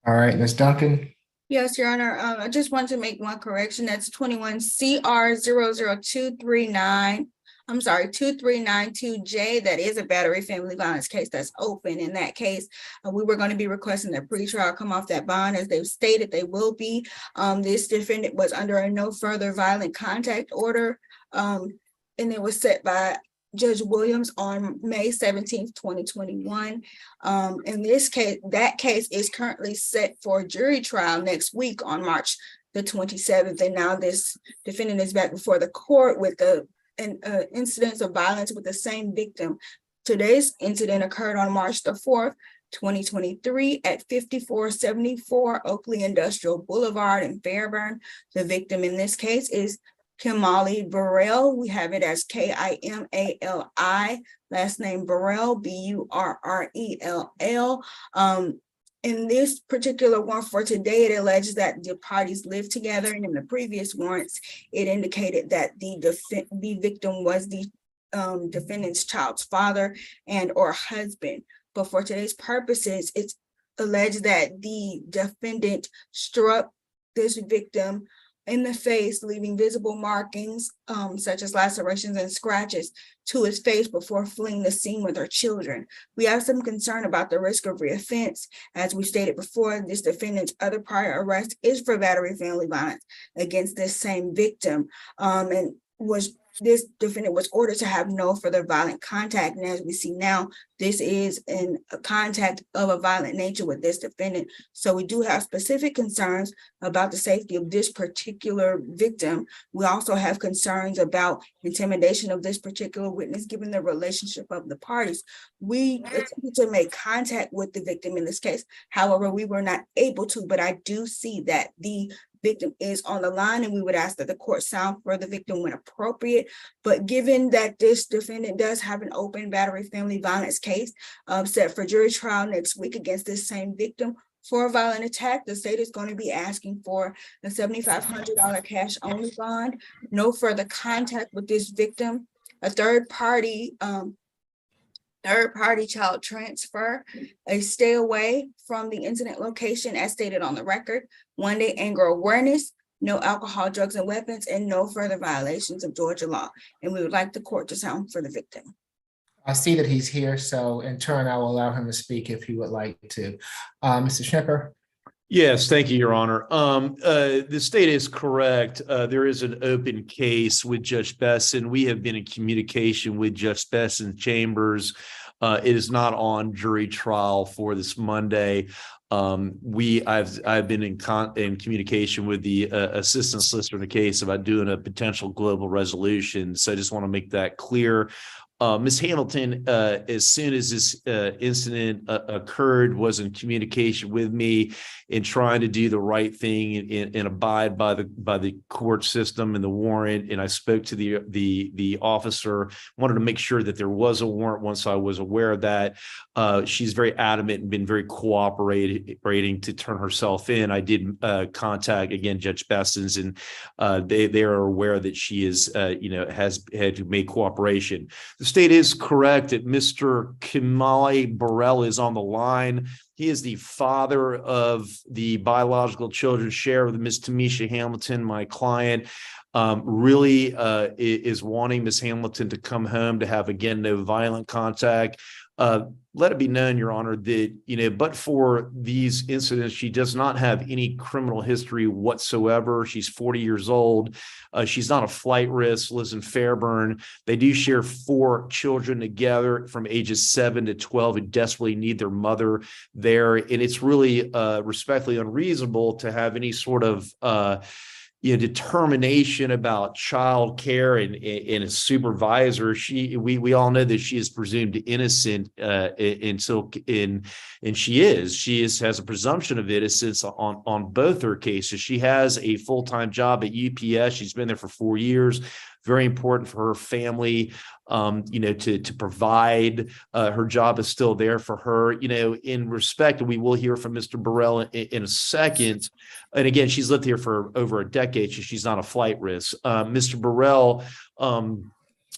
All right, Ms. Duncan? Yes, Your Honor. I just want to make one correction. That's 21 CR 00239. I'm sorry, 2392J. That is a battery family violence case that's open. In that case, we were going to be requesting that pretrial come off that bond, as they've stated they will be. This defendant was under a no further violent contact order, and it was set by Judge Williams on May 17th, 2021. In this case, that case is currently set for jury trial next week on March the 27th. And now this defendant is back before the court with an incidents of violence with the same victim. Today's incident occurred on March the 4th, 2023 at 5474 Oakley Industrial Boulevard in Fairburn. The victim in this case is Kimali Burrell. We have it as Kimali, last name Burrell, Burrell. In this particular one for today, it alleges that the parties lived together, and in the previous warrants, it indicated that the victim was the defendant's child's father and or husband. But for today's purposes, it's alleged that the defendant struck this victim in the face, leaving visible markings such as lacerations and scratches to his face before fleeing the scene with her children. We have some concern about the risk of reoffense. As we stated before, this defendant's other prior arrest is for battery family violence against this same victim, and this defendant was ordered to have no further violent contact. And as we see now, this is a contact of a violent nature with this defendant. So we do have specific concerns about the safety of this particular victim. We also have concerns about intimidation of this particular witness, given the relationship of the parties. We attempted to make contact with the victim in this case. However, we were not able to, but I do see that the victim is on the line, and we would ask that the court sound for the victim when appropriate. But given that this defendant does have an open battery family violence case set for jury trial next week against this same victim for a violent attack, the state is going to be asking for a $7,500 cash only bond, no further contact with this victim, a third party child transfer, a stay away from the incident location as stated on the record, 1-day anger awareness, no alcohol, drugs, and weapons, and no further violations of Georgia law. And we would like the court to sound for the victim. I see that he's here, so in turn, I will allow him to speak if he would like to. Mr. Schnipper? Yes, thank you, Your Honor. The state is correct. There is an open case with Judge Besson. We have been in communication with Judge Besson's chambers. It is not on jury trial for this Monday. I've been in communication with the assistant solicitor in the case about doing a potential global resolution. So I just want to make that clear. Ms. Hamilton, as soon as this incident occurred, was in communication with me in trying to do the right thing and abide by the court system and the warrant. And I spoke to the officer, wanted to make sure that there was a warrant once I was aware of that. She's very adamant and been very cooperating to turn herself in. I did contact again Judge Besson's, and they are aware that she is has had to make cooperation. The state is correct that Mr. Kimali Burrell is on the line. He is the father of the biological children share with Ms. Tamisha Hamilton, my client. really is wanting Ms. Hamilton to come home to have, again, no violent contact. Let it be known, Your Honor, that, but for these incidents, she does not have any criminal history whatsoever. She's 40 years old. She's not a flight risk, lives in Fairburn. They do share 4 children together from ages 7 to 12 who desperately need their mother there. And it's really respectfully unreasonable to have any sort of determination about child care and a supervisor. We all know that she is presumed innocent and she has a presumption of innocence on both her cases. She has a full-time job at UPS. She's been there for 4 years. Very important for her family, to provide. Her job is still there for her, in respect. And we will hear from Mr. Burrell in a second. And again, she's lived here for over a decade, so she's not a flight risk. Mr. Burrell,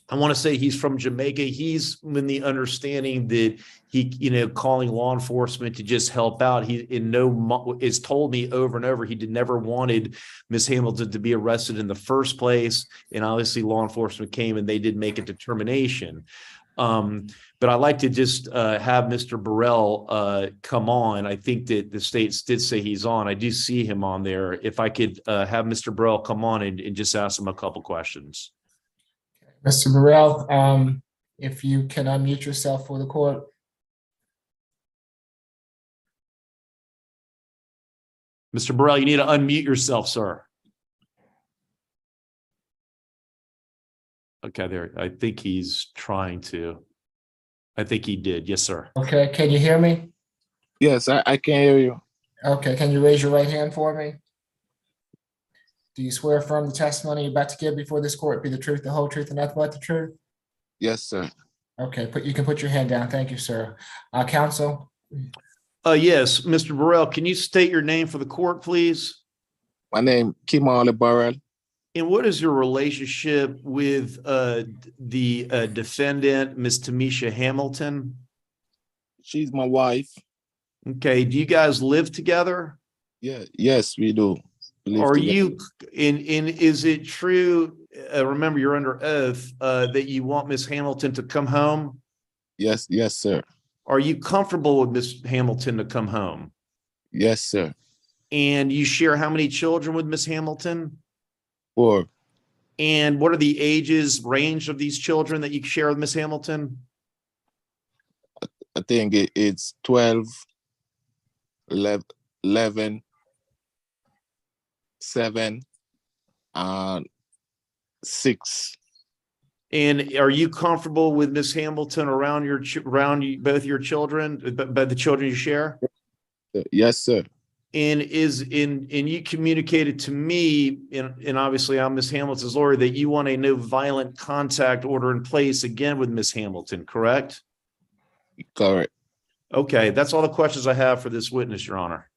I want to say he's from Jamaica. He's in the understanding that he, calling law enforcement to just help out. He is told me over and over, he never wanted Miss Hamilton to be arrested in the first place. And obviously law enforcement came and they did make a determination. But I'd like to just have Mr. Burrell come on. I think that the states did say he's on. I do see him on there. If I could have Mr. Burrell come on and just ask him a couple questions. Mr. Burrell, if you can unmute yourself for the court. Mr. Burrell, you need to unmute yourself, sir. Okay, there. I think he's trying to. I think he did. Yes, sir. Okay, can you hear me? Yes, I can hear you. Okay, can you raise your right hand for me? Do you swear affirm the testimony you're about to give before this court be the truth, the whole truth, and nothing but the truth? Yes, sir. Okay, you can put your hand down. Thank you, sir. Counsel? Yes, Mr. Burrell, can you state your name for the court, please? My name Kimali Burrell. And what is your relationship with the defendant, Ms. Tamisha Hamilton? She's my wife. Okay, do you guys live together? Yeah, yes, we do. Are you is it true, remember you're under oath, that you want Miss Hamilton to come home? Yes, sir. Are you comfortable with Miss Hamilton to come home? Yes, sir. And you share how many children with Miss Hamilton? 4. And what are the ages range of these children that you share with Miss Hamilton? I think it's 12, 11, 7, and 6. And are you comfortable with Miss Hamilton around both your children, but the children you share? Yes, sir. And you communicated to me, and obviously I'm Miss Hamilton's lawyer, that you want a no violent contact order in place again with Miss Hamilton, correct? Correct. Okay, that's all the questions I have for this witness, Your Honor.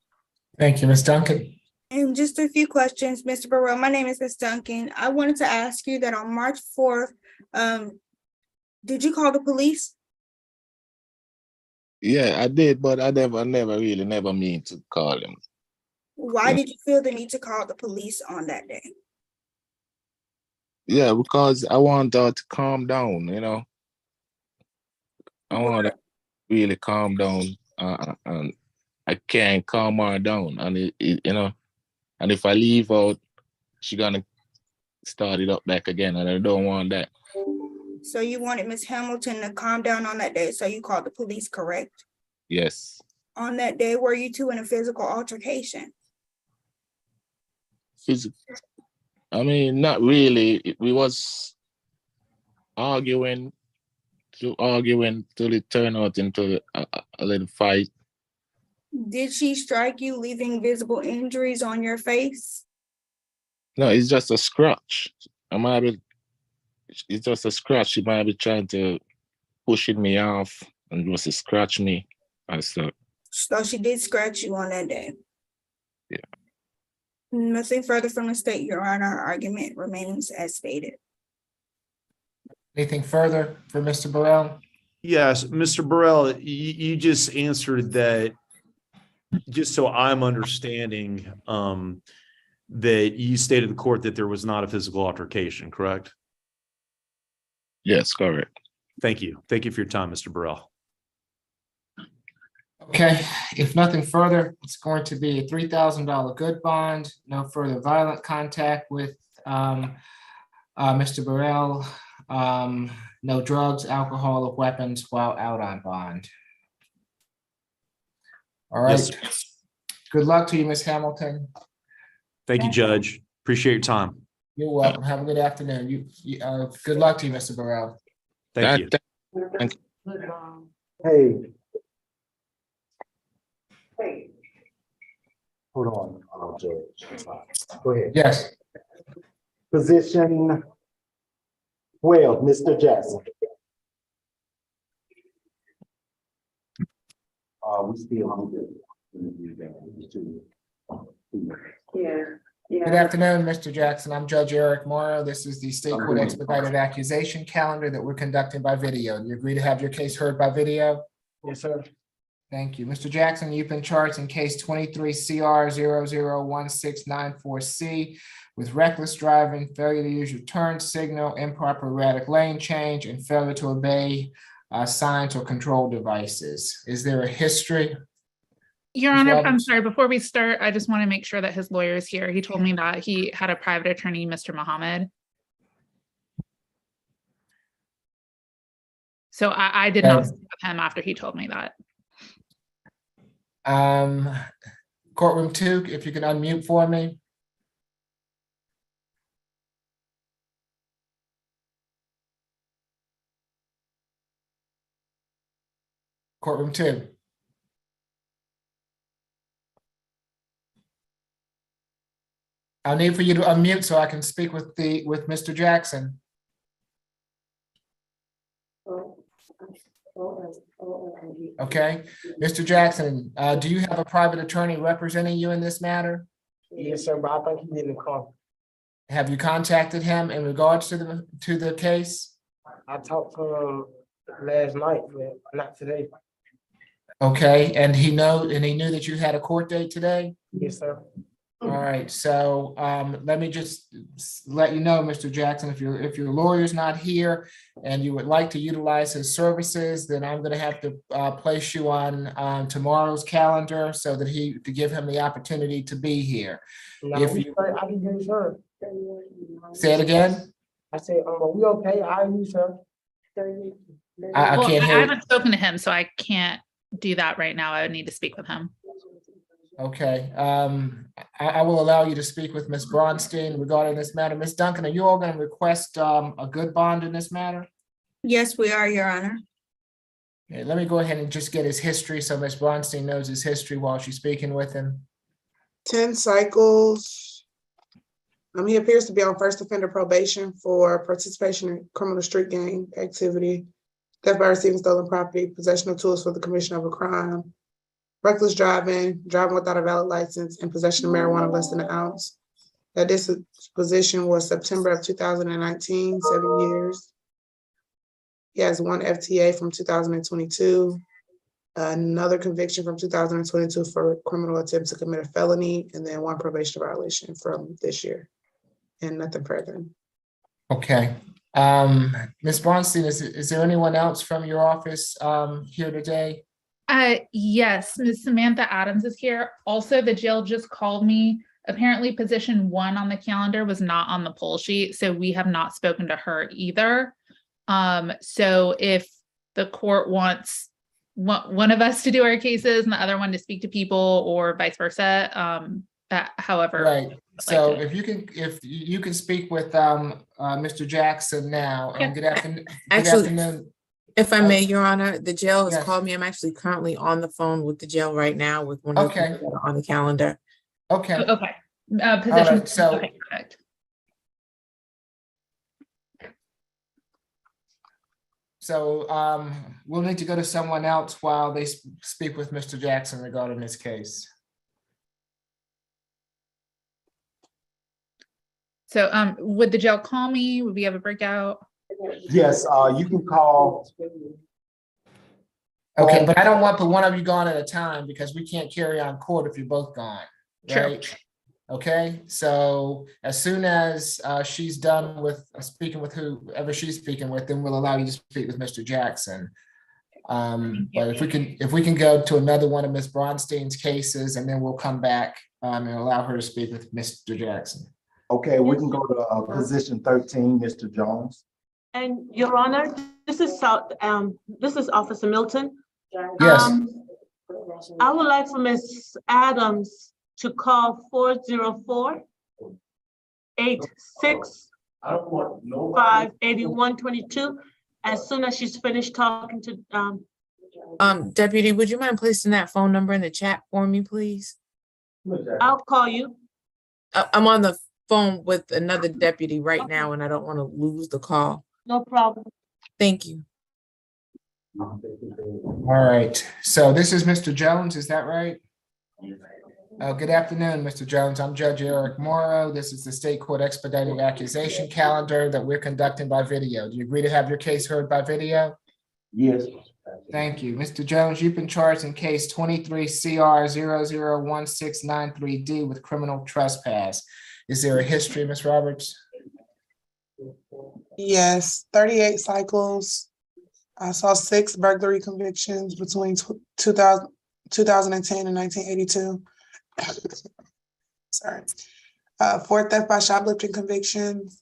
Thank you, Ms. Duncan. And just a few questions, Mr. Burrell. My name is Ms. Duncan. I wanted to ask you that on March 4th, did you call the police? Yeah, I did, but I never mean to call him. Why did you feel the need to call the police on that day? Yeah, because I want her to calm down, I want her to really calm down, and I can't calm her down, and and if I leave out, she's gonna start it up back again, and I don't want that. So you wanted Miss Hamilton to calm down on that day, so you called the police, correct? Yes. On that day, were you two in a physical altercation? I mean, not really. We was arguing till it turned out into a little fight. Did she strike you, leaving visible injuries on your face? No, it's just a scratch. It's just a scratch. She might be trying to pushing me off and just scratch me and stuff. So she did scratch you on that day? Yeah. Nothing further from the state, Your Honor. Our argument remains as stated. Anything further for Mr. Burrell? Yes, Mr. Burrell, you just answered that. Just so I'm understanding, that you stated to the court that there was not a physical altercation, correct? Yes, correct. Thank you. Thank you for your time, Mr. Burrell. Okay, if nothing further, it's going to be a $3,000 good bond, no further violent contact with Mr. Burrell, no drugs, alcohol, or weapons while out on bond. All right. Yes. Good luck to you, Ms. Hamilton. Thank you, Judge. Appreciate your time. You're welcome. Have a good afternoon. Good luck to you, Mr. Burrell. Thank you. Hey. Hold on, Judge. Go ahead. Yes. Position 12, Mr. Jackson. We still Good afternoon, Mr. Jackson. I'm Judge Eric Morrow. This is the State Court Expedited Accusation Calendar that we're conducting by video. Do you agree to have your case heard by video? Yes, sir. Thank you. Mr. Jackson, you've been charged in case 23 CR 001694C with reckless driving, failure to use your turn signal, improper erratic lane change, and failure to obey signs or control devices. Is there a history? Your Honor, I'm sorry, before we start, I just want to make sure that his lawyer is here. He told me that he had a private attorney, Mr. Muhammad. So I did not speak with him after he told me that. Courtroom 2, if you can unmute for me. Courtroom 2. I'll need for you to unmute so I can speak with Mr. Jackson. Okay, Mr. Jackson, do you have a private attorney representing you in this matter? Yes, sir, but I think he didn't call. Have you contacted him in regards to the case? I talked to him last night, but not today. Okay, and he knew that you had a court date today? Yes, sir. All right, so let me just let you know, Mr. Jackson, if your lawyer's not here and you would like to utilize his services, then I'm going to have to place you on tomorrow's calendar so that to give him the opportunity to be here. No, If you I can use her. say it again, I said, we okay? I use her. I Well, can't I hear. haven't spoken to him, so I can't do that right now. I would need to speak with him. Okay, I will allow you to speak with Ms. Bronstein regarding this matter. Ms. Duncan, are you all going to request a good bond in this matter? Yes, we are, Your Honor. Okay, let me go ahead and just get his history so Ms. Bronstein knows his history while she's speaking with him. 10 cycles. He appears to be on first offender probation for participation in criminal street gang activity, theft by receiving stolen property, possession of tools for the commission of a crime, reckless driving, driving without a valid license, and possession of marijuana less than an ounce. That disposition was September of 2019, 7 years. He has 1 FTA from 2022, another conviction from 2022 for criminal attempt to commit a felony, and then 1 probation violation from this year, and nothing further. Okay. Ms. Bronstein, is there anyone else from your office here today? Yes, Ms. Samantha Adams is here. Also, the jail just called me. Apparently, position 1 on the calendar was not on the poll sheet, so we have not spoken to her either. So if the court wants one of us to do our cases and the other one to speak to people, or vice versa, however. Right. So if you can speak with Mr. Jackson now, and good afternoon. Actually, if I may, Your Honor, the jail has called me. I'm actually currently on the phone with the jail right now with one of the people on the calendar. Okay. Okay. Position. Right, so okay, correct. So we'll need to go to someone else while they speak with Mr. Jackson regarding this case. So would the jail call me? Would we have a breakout? Yes, you can call. Okay, but I don't want one of you gone at a time because we can't carry on court if you're both gone. Sure. Right? Okay, so as soon as she's done with speaking with whoever she's speaking with, then we'll allow you to speak with Mr. Jackson. But if we can go to another one of Ms. Bronstein's cases, and then we'll come back and allow her to speak with Mr. Jackson. Okay, we can go to position 13, Mr. Jones. And Your Honor, this is Officer Milton. Yes. I would like for Ms. Adams to call 404-86-581-22 as soon as she's finished talking to Deputy, would you mind placing that phone number in the chat for me, please? I'll call you. I'm on the phone with another deputy right now, and I don't want to lose the call. No problem. Thank you. All right, so this is Mr. Jones, is that right? Good afternoon, Mr. Jones. I'm Judge Eric Morrow. This is the State Court Expedited Accusation Calendar that we're conducting by video. Do you agree to have your case heard by video? Yes. Thank you. Mr. Jones, you've been charged in case 23 CR 001693D with criminal trespass. Is there a history, Ms. Roberts? Yes, 38 cycles. I saw 6 burglary convictions between 2010 and 1982. Sorry. 4 theft by shoplifting convictions.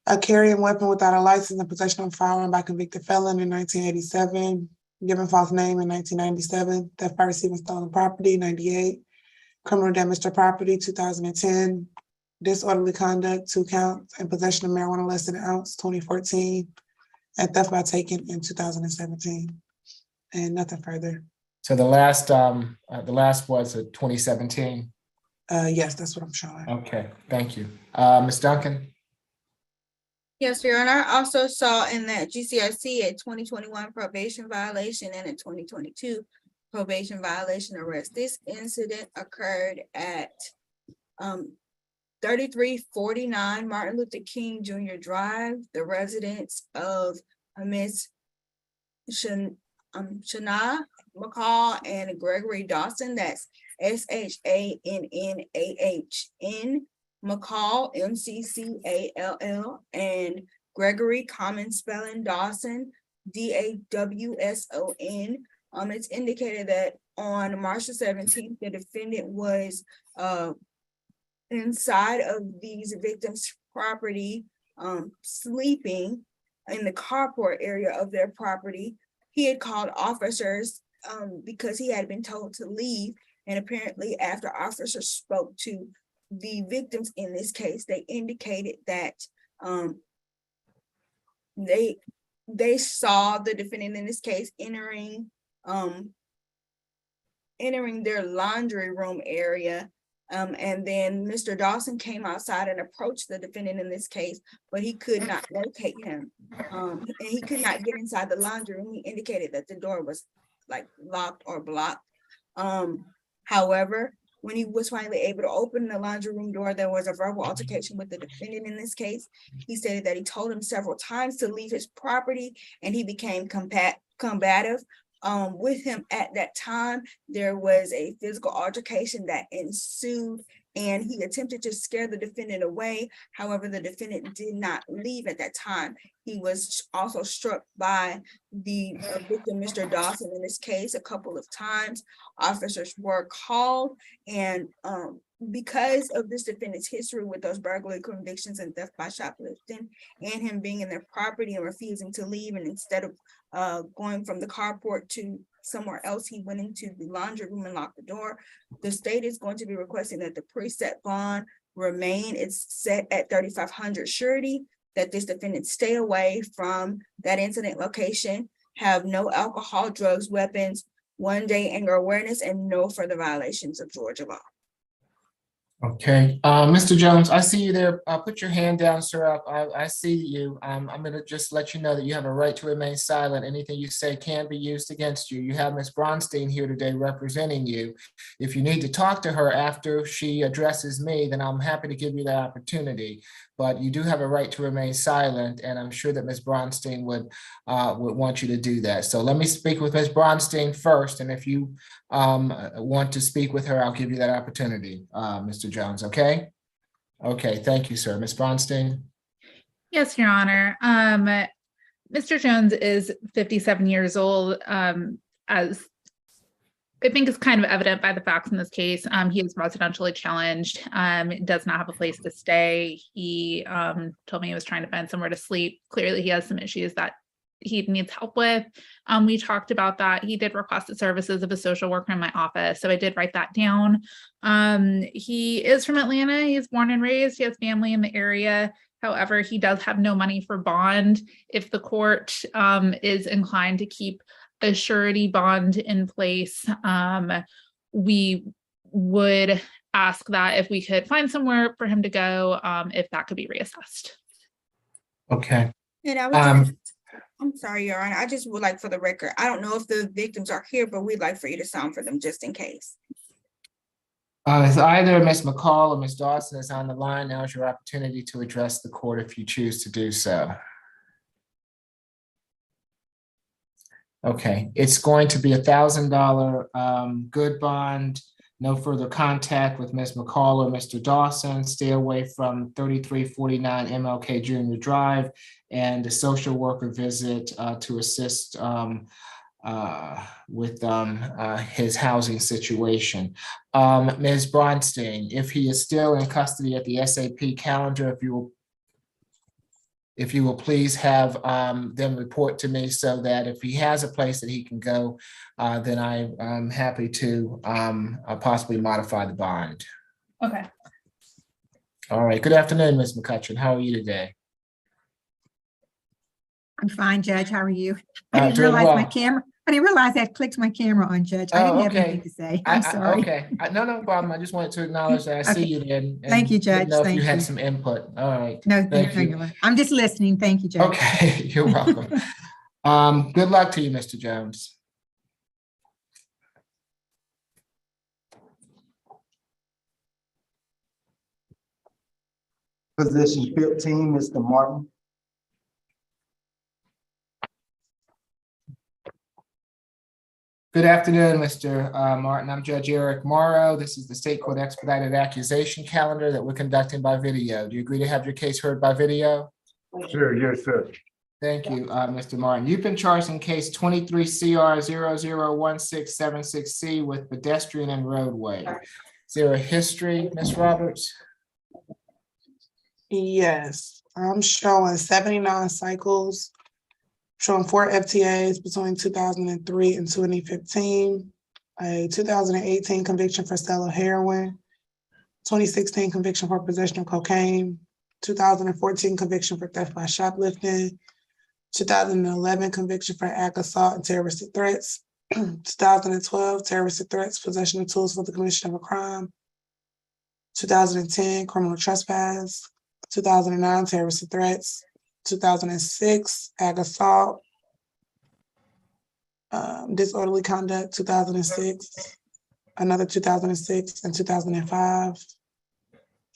A carrying weapon without a license and possession of a firearm by convicted felon in 1987. Given false name in 1997. Theft by receiving stolen property, 98. Criminal damage to property, 2010. Disorderly conduct, 2 counts, and possession of marijuana less than an ounce, 2014. And theft by taking in 2017. And nothing further. So the last was 2017. Yes, that's what I'm showing. Okay, thank you. Ms. Duncan? Yes, Your Honor. I also saw in that GCIC a 2021 probation violation and a 2022 probation violation arrest. This incident occurred at 3349 Martin Luther King Jr. Drive, the residence of Miss Shana McCall and Gregory Dawson. That's SHANNAHN McCall, MCCALL, and Gregory, common spelling, Dawson, DAWSON. It's indicated that on March the 17th, the defendant was inside of these victims' property, sleeping in the carport area of their property. He had called officers because he had been told to leave, and apparently after officers spoke to the victims in this case, they indicated that they saw the defendant in this case entering their laundry room area. And then Mr. Dawson came outside and approached the defendant in this case, but he could not locate him. And he could not get inside the laundry room. He indicated that the door was like locked or blocked. However, when he was finally able to open the laundry room door, there was a verbal altercation with the defendant in this case. He stated that he told him several times to leave his property, and he became combative with him at that time. There was a physical altercation that ensued, and he attempted to scare the defendant away. However, the defendant did not leave at that time. He was also struck by the victim, Mr. Dawson, in this case, a couple of times. Officers were called, and because of this defendant's history with those burglary convictions and theft by shoplifting, and him being in their property and refusing to leave, and instead of going from the carport to somewhere else, he went into the laundry room and locked the door. The state is going to be requesting that the preset bond remain. It's set at 3,500 surety, that this defendant stay away from that incident location, have no alcohol, drugs, weapons, 1-day anger awareness, and no further violations of Georgia law. Okay, Mr. Jones, I see you there. Put your hand down, sir. I see you. I'm going to just let you know that you have a right to remain silent. Anything you say can be used against you. You have Ms. Bronstein here today representing you. If you need to talk to her after she addresses me, then I'm happy to give you that opportunity. But you do have a right to remain silent, and I'm sure that Ms. Bronstein would want you to do that. So let me speak with Ms. Bronstein first, and if you want to speak with her, I'll give you that opportunity, Mr. Jones, okay? Okay, thank you, sir. Ms. Bronstein? Yes, Your Honor. Mr. Jones is 57 years old. As I think is kind of evident by the facts in this case. He is residentially challenged, does not have a place to stay. He told me he was trying to find somewhere to sleep. Clearly, he has some issues that he needs help with. We talked about that. He did request the services of a social worker in my office, so I did write that down. He is from Atlanta. He's born and raised. He has family in the area. However, he does have no money for bond. If the court is inclined to keep a surety bond in place, we would ask that if we could find somewhere for him to go, if that could be reassessed. Okay. And I was I'm sorry, Your Honor. I just would like for the record, I don't know if the victims are here, but we'd like for you to sound for them just in case. If either Ms. McCall or Ms. Dawson is on the line, now is your opportunity to address the court if you choose to do so. Okay, it's going to be $1,000 good bond, no further contact with Ms. McCall or Mr. Dawson, stay away from 3349 MLK Junior Drive, and a social worker visit to assist with his housing situation. Ms. Bronstein, if he is still in custody at the SAP calendar, if you will please have them report to me so that if he has a place that he can go, then I'm happy to possibly modify the bond. Okay. All right. Good afternoon, Ms. McCutcheon. How are you today? I'm fine, Judge. How are you? Doing I didn't realize my well. camera. I didn't realize that clicked my camera on, Judge. I didn't have anything to say. I'm sorry. Okay. No problem. I just wanted to acknowledge that I see you there. And thank you, Judge. didn't know if Thank you had you. some input. All right. No, thank you. I'm just listening. Thank you, Judge. Okay, you're welcome. Good luck to you, Mr. Jones. Position 15, Mr. Martin. Good afternoon, Mr. Martin. I'm Judge Eric Morrow. This is the State Court Expedited Accusation Calendar that we're conducting by video. Do you agree to have your case heard by video? Sure, yes, sir. Thank you, Mr. Martin. You've been charged in case 23 CR 001676C with pedestrian and roadway. Is there a history, Ms. Roberts? Yes, I'm showing 79 cycles, showing 4 FTAs between 2003 and 2015, a 2018 conviction for sale of heroin, 2016 conviction for possession of cocaine, 2014 conviction for theft by shoplifting, 2011 conviction for act assault and terroristic threats, 2012 terroristic threats, possession of tools for the commission of a crime, 2010 criminal trespass, 2009 terroristic threats, 2006 ag assault, disorderly conduct, 2006, another 2006 and 2005.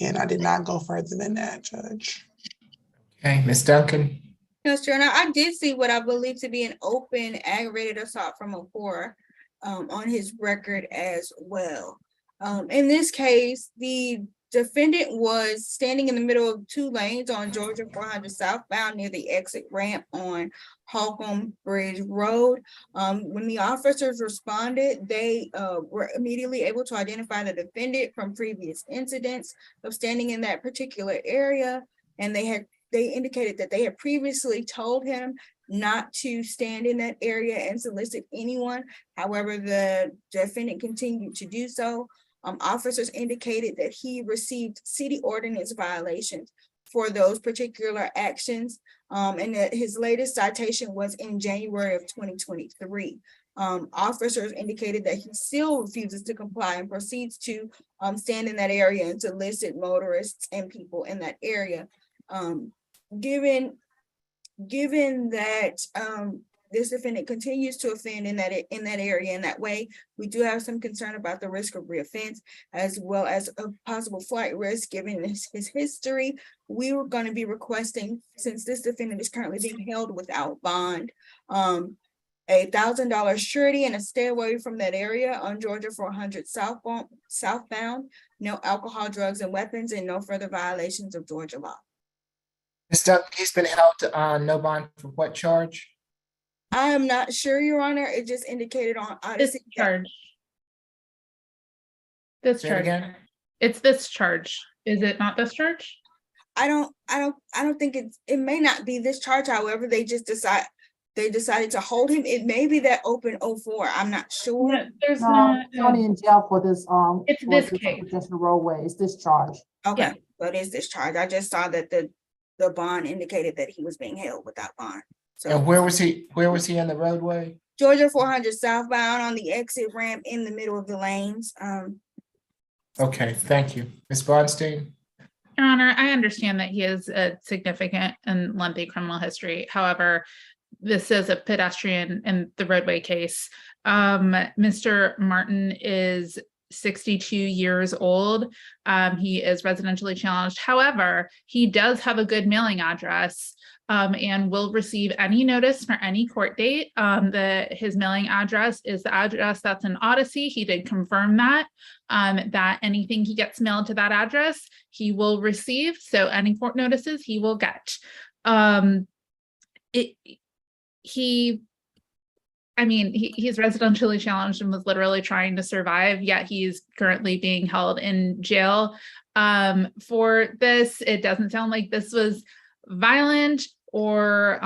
And I did not go further than that, Judge. Okay, Ms. Duncan. Yes, Your Honor, I did see what I believe to be an open aggravated assault from a 4 on his record as well. In this case, the defendant was standing in the middle of 2 lanes on Georgia 400 southbound near the exit ramp on Holcomb Bridge Road. When the officers responded, they were immediately able to identify the defendant from previous incidents of standing in that particular area. And they indicated that they had previously told him not to stand in that area and solicit anyone. However, the defendant continued to do so. Officers indicated that he received city ordinance violations for those particular actions, and that his latest citation was in January of 2023. Officers indicated that he still refuses to comply and proceeds to stand in that area and solicit motorists and people in that area. Given that this defendant continues to offend in that area in that way, we do have some concern about the risk of reoffense, as well as a possible flight risk given his history. We were going to be requesting, since this defendant is currently being held without bond, $1,000 surety and a stay away from that area on Georgia 400 southbound, no alcohol, drugs, and weapons, and no further violations of Georgia law. He's been held on no bond for what charge? I am not sure, Your Honor. It just indicated on This charge. This Say it charge. again? It's this charge. Is it not this charge? I don't think it may not be this charge. However, they decided to hold him. It may be that open 04. I'm not sure. No, there's No, not. he's only in jail for this, It's for this this case. congestion roadway. It's discharge. Okay, so it is discharge. I just saw that the bond indicated that he was being held without bond. So And where was he in the roadway? Georgia 400 southbound on the exit ramp in the middle of the lanes. Okay, thank you. Ms. Bonstein? Your Honor, I understand that he has a significant and lengthy criminal history. However, this is a pedestrian in the roadway case. Mr. Martin is 62 years old. He is residentially challenged. However, he does have a good mailing address and will receive any notice for any court date. His mailing address is the address that's in Odyssey. He did confirm that anything he gets mailed to that address, he will receive. So any court notices he will get. He's residentially challenged and was literally trying to survive, yet he's currently being held in jail for this. It doesn't sound like this was violent or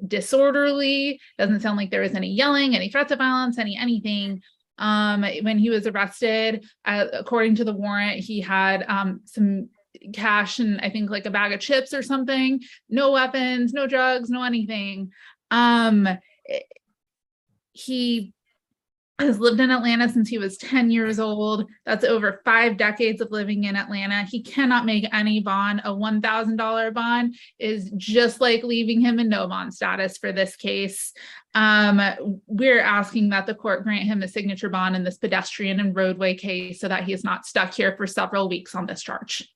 disorderly. Doesn't sound like there was any yelling, any threats of violence, anything. When he was arrested, according to the warrant, he had some cash and I think like a bag of chips or something. No weapons, no drugs, no anything. He has lived in Atlanta since he was 10 years old. That's over 5 decades of living in Atlanta. He cannot make any bond. A $1,000 bond is just like leaving him in no bond status for this case. We're asking that the court grant him a signature bond in this pedestrian and roadway case so that he is not stuck here for several weeks on this charge.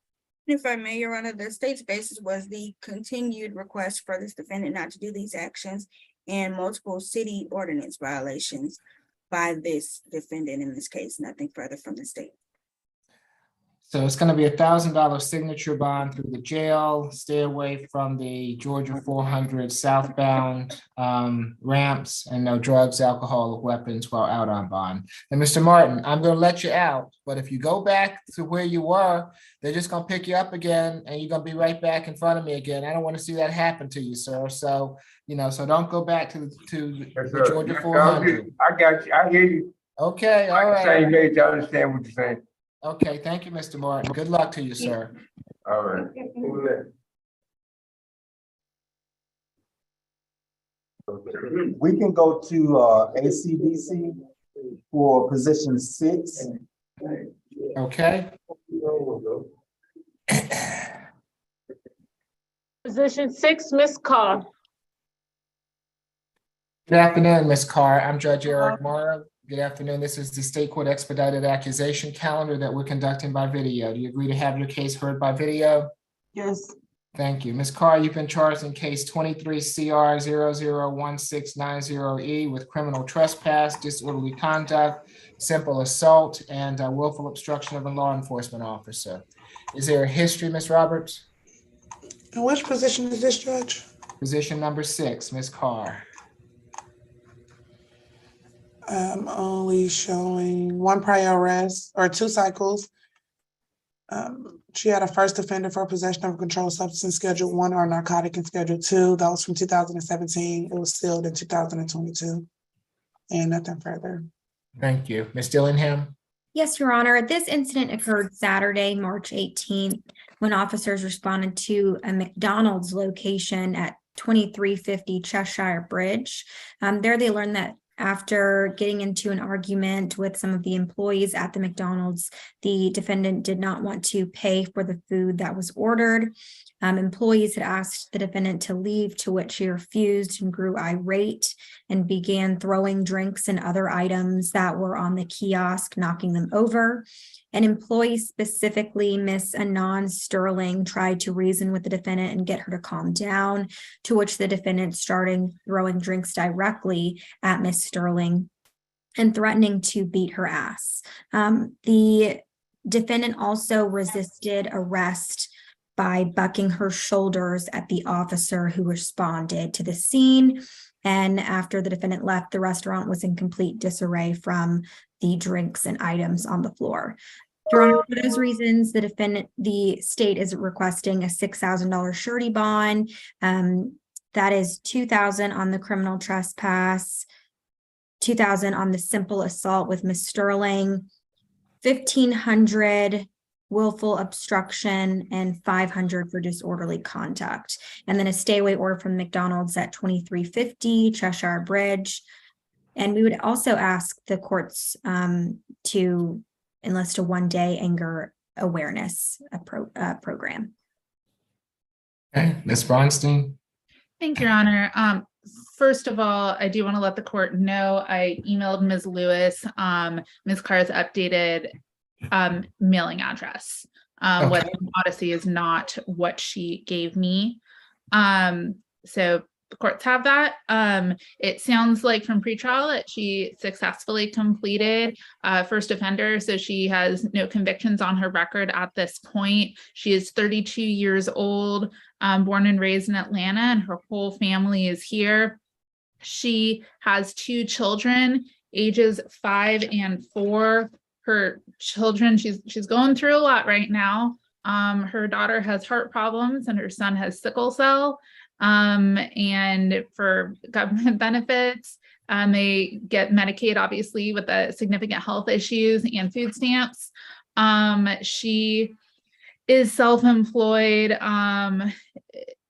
If I may, Your Honor, the state's basis was the continued request for this defendant not to do these actions and multiple city ordinance violations by this defendant in this case, nothing further from the state. So it's going to be $1,000 signature bond through the jail, stay away from the Georgia 400 southbound ramps, and no drugs, alcohol, or weapons while out on bond. And Mr. Martin, I'm going to let you out, but if you go back to where you were, they're just going to pick you up again, and you're going to be right back in front of me again. I don't want to see that happen to you, sir. So, so don't go back to the Georgia 400. I got you. I hear you. Okay, all right. Same age, I understand what you're saying. Okay, thank you, Mr. Martin. Good luck to you, sir. All right. We can go to ACDC for position 6. Okay. Position 6, Ms. Carr. Good afternoon, Ms. Carr. I'm Judge Eric Morrow. Good afternoon. This is the State Court Expedited Accusation Calendar that we're conducting by video. Do you agree to have your case heard by video? Yes. Thank you. Ms. Carr, you've been charged in case 23 CR 001690E with criminal trespass, disorderly conduct, simple assault, and willful obstruction of a law enforcement officer. Is there a history, Ms. Roberts? And which position is this, Judge? Position number 6, Ms. Carr. I'm only showing 1 prior arrest or 2 cycles. She had a first offender for possession of a controlled substance, Schedule 1, or narcotic in Schedule 2. That was from 2017. It was sealed in 2022. And nothing further. Thank you. Ms. Dillingham? Yes, Your Honor. This incident occurred Saturday, March 18th, when officers responded to a McDonald's location at 2350 Cheshire Bridge. There they learned that after getting into an argument with some of the employees at the McDonald's, the defendant did not want to pay for the food that was ordered. Employees had asked the defendant to leave, to which she refused and grew irate and began throwing drinks and other items that were on the kiosk, knocking them over. An employee, specifically Miss Anon Sterling, tried to reason with the defendant and get her to calm down, to which the defendant started throwing drinks directly at Miss Sterling and threatening to beat her ass. The defendant also resisted arrest by bucking her shoulders at the officer who responded to the scene. And after the defendant left, the restaurant was in complete disarray from the drinks and items on the floor. Your Honor, for those reasons, the state is requesting a $6,000 surety bond. That is $2,000 on the criminal trespass, $2,000 on the simple assault with Miss Sterling, $1,500 willful obstruction, and $500 for disorderly conduct. And then a stay away order from McDonald's at 2350 Cheshire Bridge. And we would also ask the courts to enlist a one-day anger awareness program. Okay, Ms. Bronstein. Thank you, Your Honor. First of all, I do want to let the court know I emailed Ms. Lewis, Ms. Carr's updated mailing address. What Odyssey is not what she gave me. So the courts have that. It sounds like from pretrial that she successfully completed first offender, so she has no convictions on her record at this point. She is 32 years old, born and raised in Atlanta, and her whole family is here. She has 2 children, ages 5 and 4. Her children, she's going through a lot right now. Her daughter has heart problems and her son has sickle cell. And for government benefits, they get Medicaid, obviously, with the significant health issues and food stamps. She is self-employed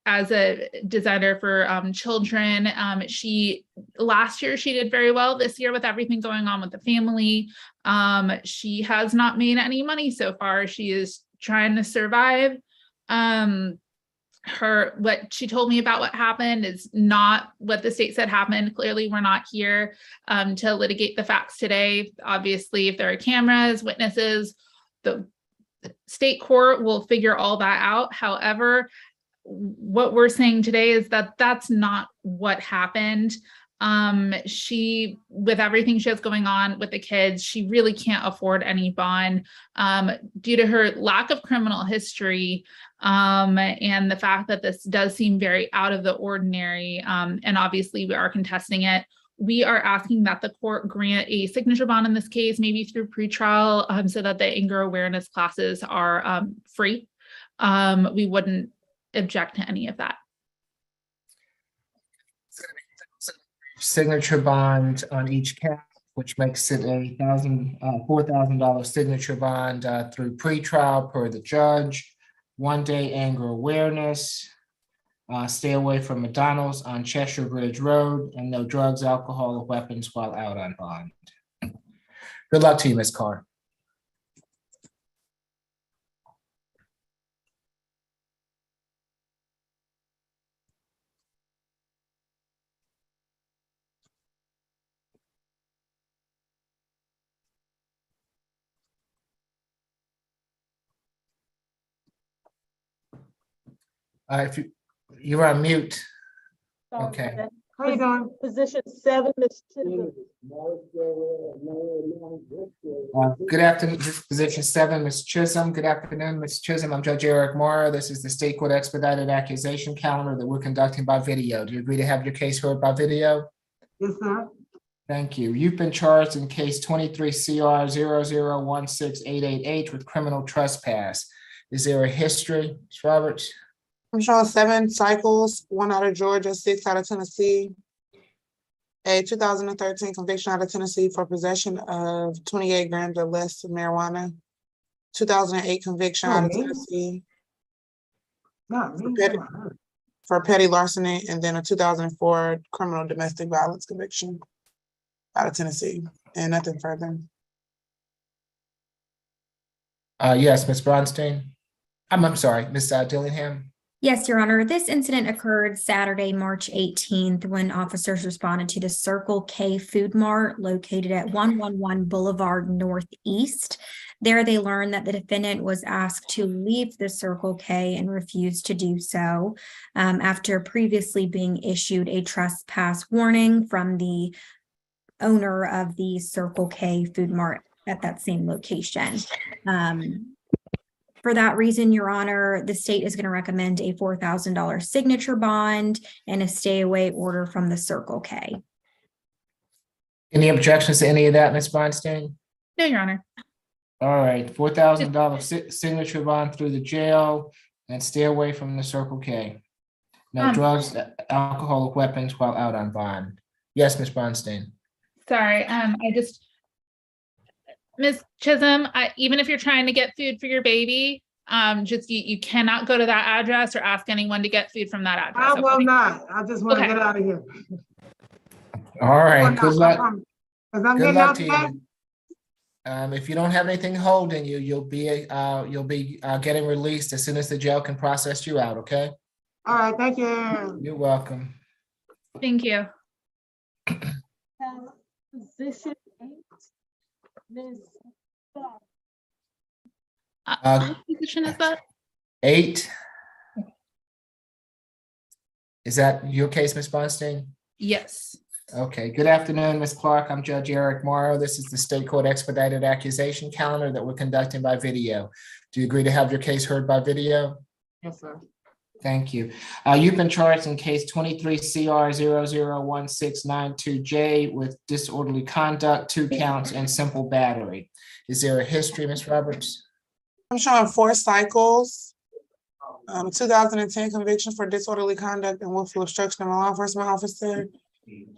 as a designer for children. Last year she did very well. This year, with everything going on with the family, she has not made any money so far. She is trying to survive. What she told me about what happened is not what the state said happened. Clearly, we're not here to litigate the facts today. Obviously, if there are cameras, witnesses, the state court will figure all that out. However, what we're saying today is that that's not what happened. She, with everything she has going on with the kids, she really can't afford any bond due to her lack of criminal history and the fact that this does seem very out of the ordinary. And obviously we are contesting it. We are asking that the court grant a signature bond in this case, maybe through pretrial, so that the anger awareness classes are free. We wouldn't object to any of that. Signature bond on each count, which makes it a $4,000 signature bond through pretrial per the judge. One-day anger awareness. Stay away from McDonald's on Cheshire Bridge Road, and no drugs, alcohol, or weapons while out on bond. Good luck to you, Ms. Carr. If you're on mute. Okay. How you doing? Position 7, Ms. Chisholm. Good afternoon, this is position 7, Ms. Chisholm. Good afternoon, Ms. Chisholm. I'm Judge Eric Morrow. This is the state court expedited accusation calendar that we're conducting by video. Do you agree to have your case heard by video? Yes, sir. Thank you. You've been charged in case 23 CR 0016888 with criminal trespass. Is there a history, Ms. Roberts? I'm showing 7 cycles, 1 out of Georgia, 6 out of Tennessee. A 2013 conviction out of Tennessee for possession of 28 grams or less of marijuana. 2008 conviction out of Tennessee for petty larceny, and then a 2004 criminal domestic violence conviction out of Tennessee, and nothing further. Yes, Ms. Bronstein. I'm sorry, Ms. Dillingham. Yes, Your Honor. This incident occurred Saturday, March 18th, when officers responded to the Circle K Food Mart located at 111 Boulevard Northeast. There, they learned that the defendant was asked to leave the Circle K and refused to do so after previously being issued a trespass warning from the owner of the Circle K Food Mart at that same location. For that reason, Your Honor, the state is going to recommend a $4,000 signature bond and a stay away order from the Circle K. Any objections to any of that, Ms. Bonstein? No, Your Honor. All right, $4,000 signature bond through the jail and stay away from the Circle K. No drugs, alcoholic weapons while out on bond. Yes, Ms. Bonstein. Sorry, Ms. Chisholm, even if you're trying to get food for your baby, just you cannot go to that address or ask anyone to get food from that address. I will not. I just want to get out of here. All right, good luck. Because I'm Good getting luck out to back. you. If you don't have anything holding you, you'll be getting released as soon as the jail can process you out, okay? All right, thank you. You're welcome. Thank you. Position 8, Ms. What position is that? 8. Is that your case, Ms. Bonstein? Yes. Okay, good afternoon, Ms. Clark. I'm Judge Eric Morrow. This is the State Court Expedited Accusation Calendar that we're conducting by video. Do you agree to have your case heard by video? Yes, sir. Thank you. You've been charged in case 23 CR 001692J with disorderly conduct, 2 counts, and simple battery. Is there a history, Ms. Roberts? I'm showing 4 cycles. 2010 conviction for disorderly conduct and willful obstruction of a law enforcement officer.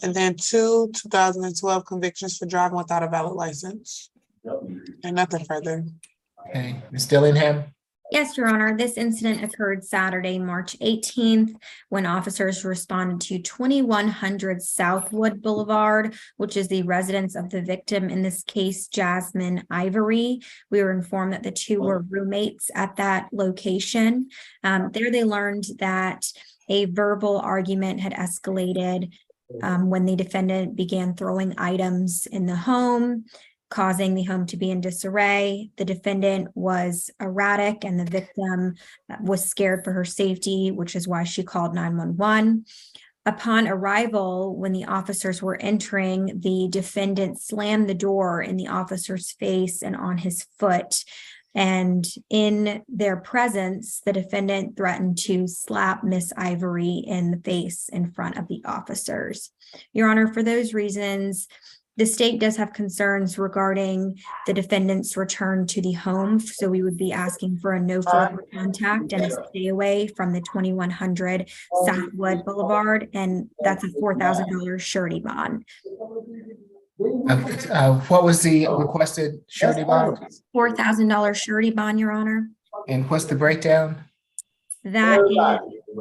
And then 2 2012 convictions for driving without a valid license. And nothing further. Okay, Ms. Dillingham? Yes, Your Honor. This incident occurred Saturday, March 18th, when officers responded to 2100 Southwood Boulevard, which is the residence of the victim, in this case, Jasmine Ivory. We were informed that the 2 were roommates at that location. There they learned that a verbal argument had escalated when the defendant began throwing items in the home, causing the home to be in disarray. The defendant was erratic and the victim was scared for her safety, which is why she called 911. Upon arrival, when the officers were entering, the defendant slammed the door in the officer's face and on his foot. And in their presence, the defendant threatened to slap Miss Ivory in the face in front of the officers. Your Honor, for those reasons, the state does have concerns regarding the defendant's return to the home. So we would be asking for a no further contact and a stay away from the 2100 Southwood Boulevard. And that's a $4,000 surety bond. What was the requested surety bond? $4,000 surety bond, Your Honor. And what's the breakdown? That is,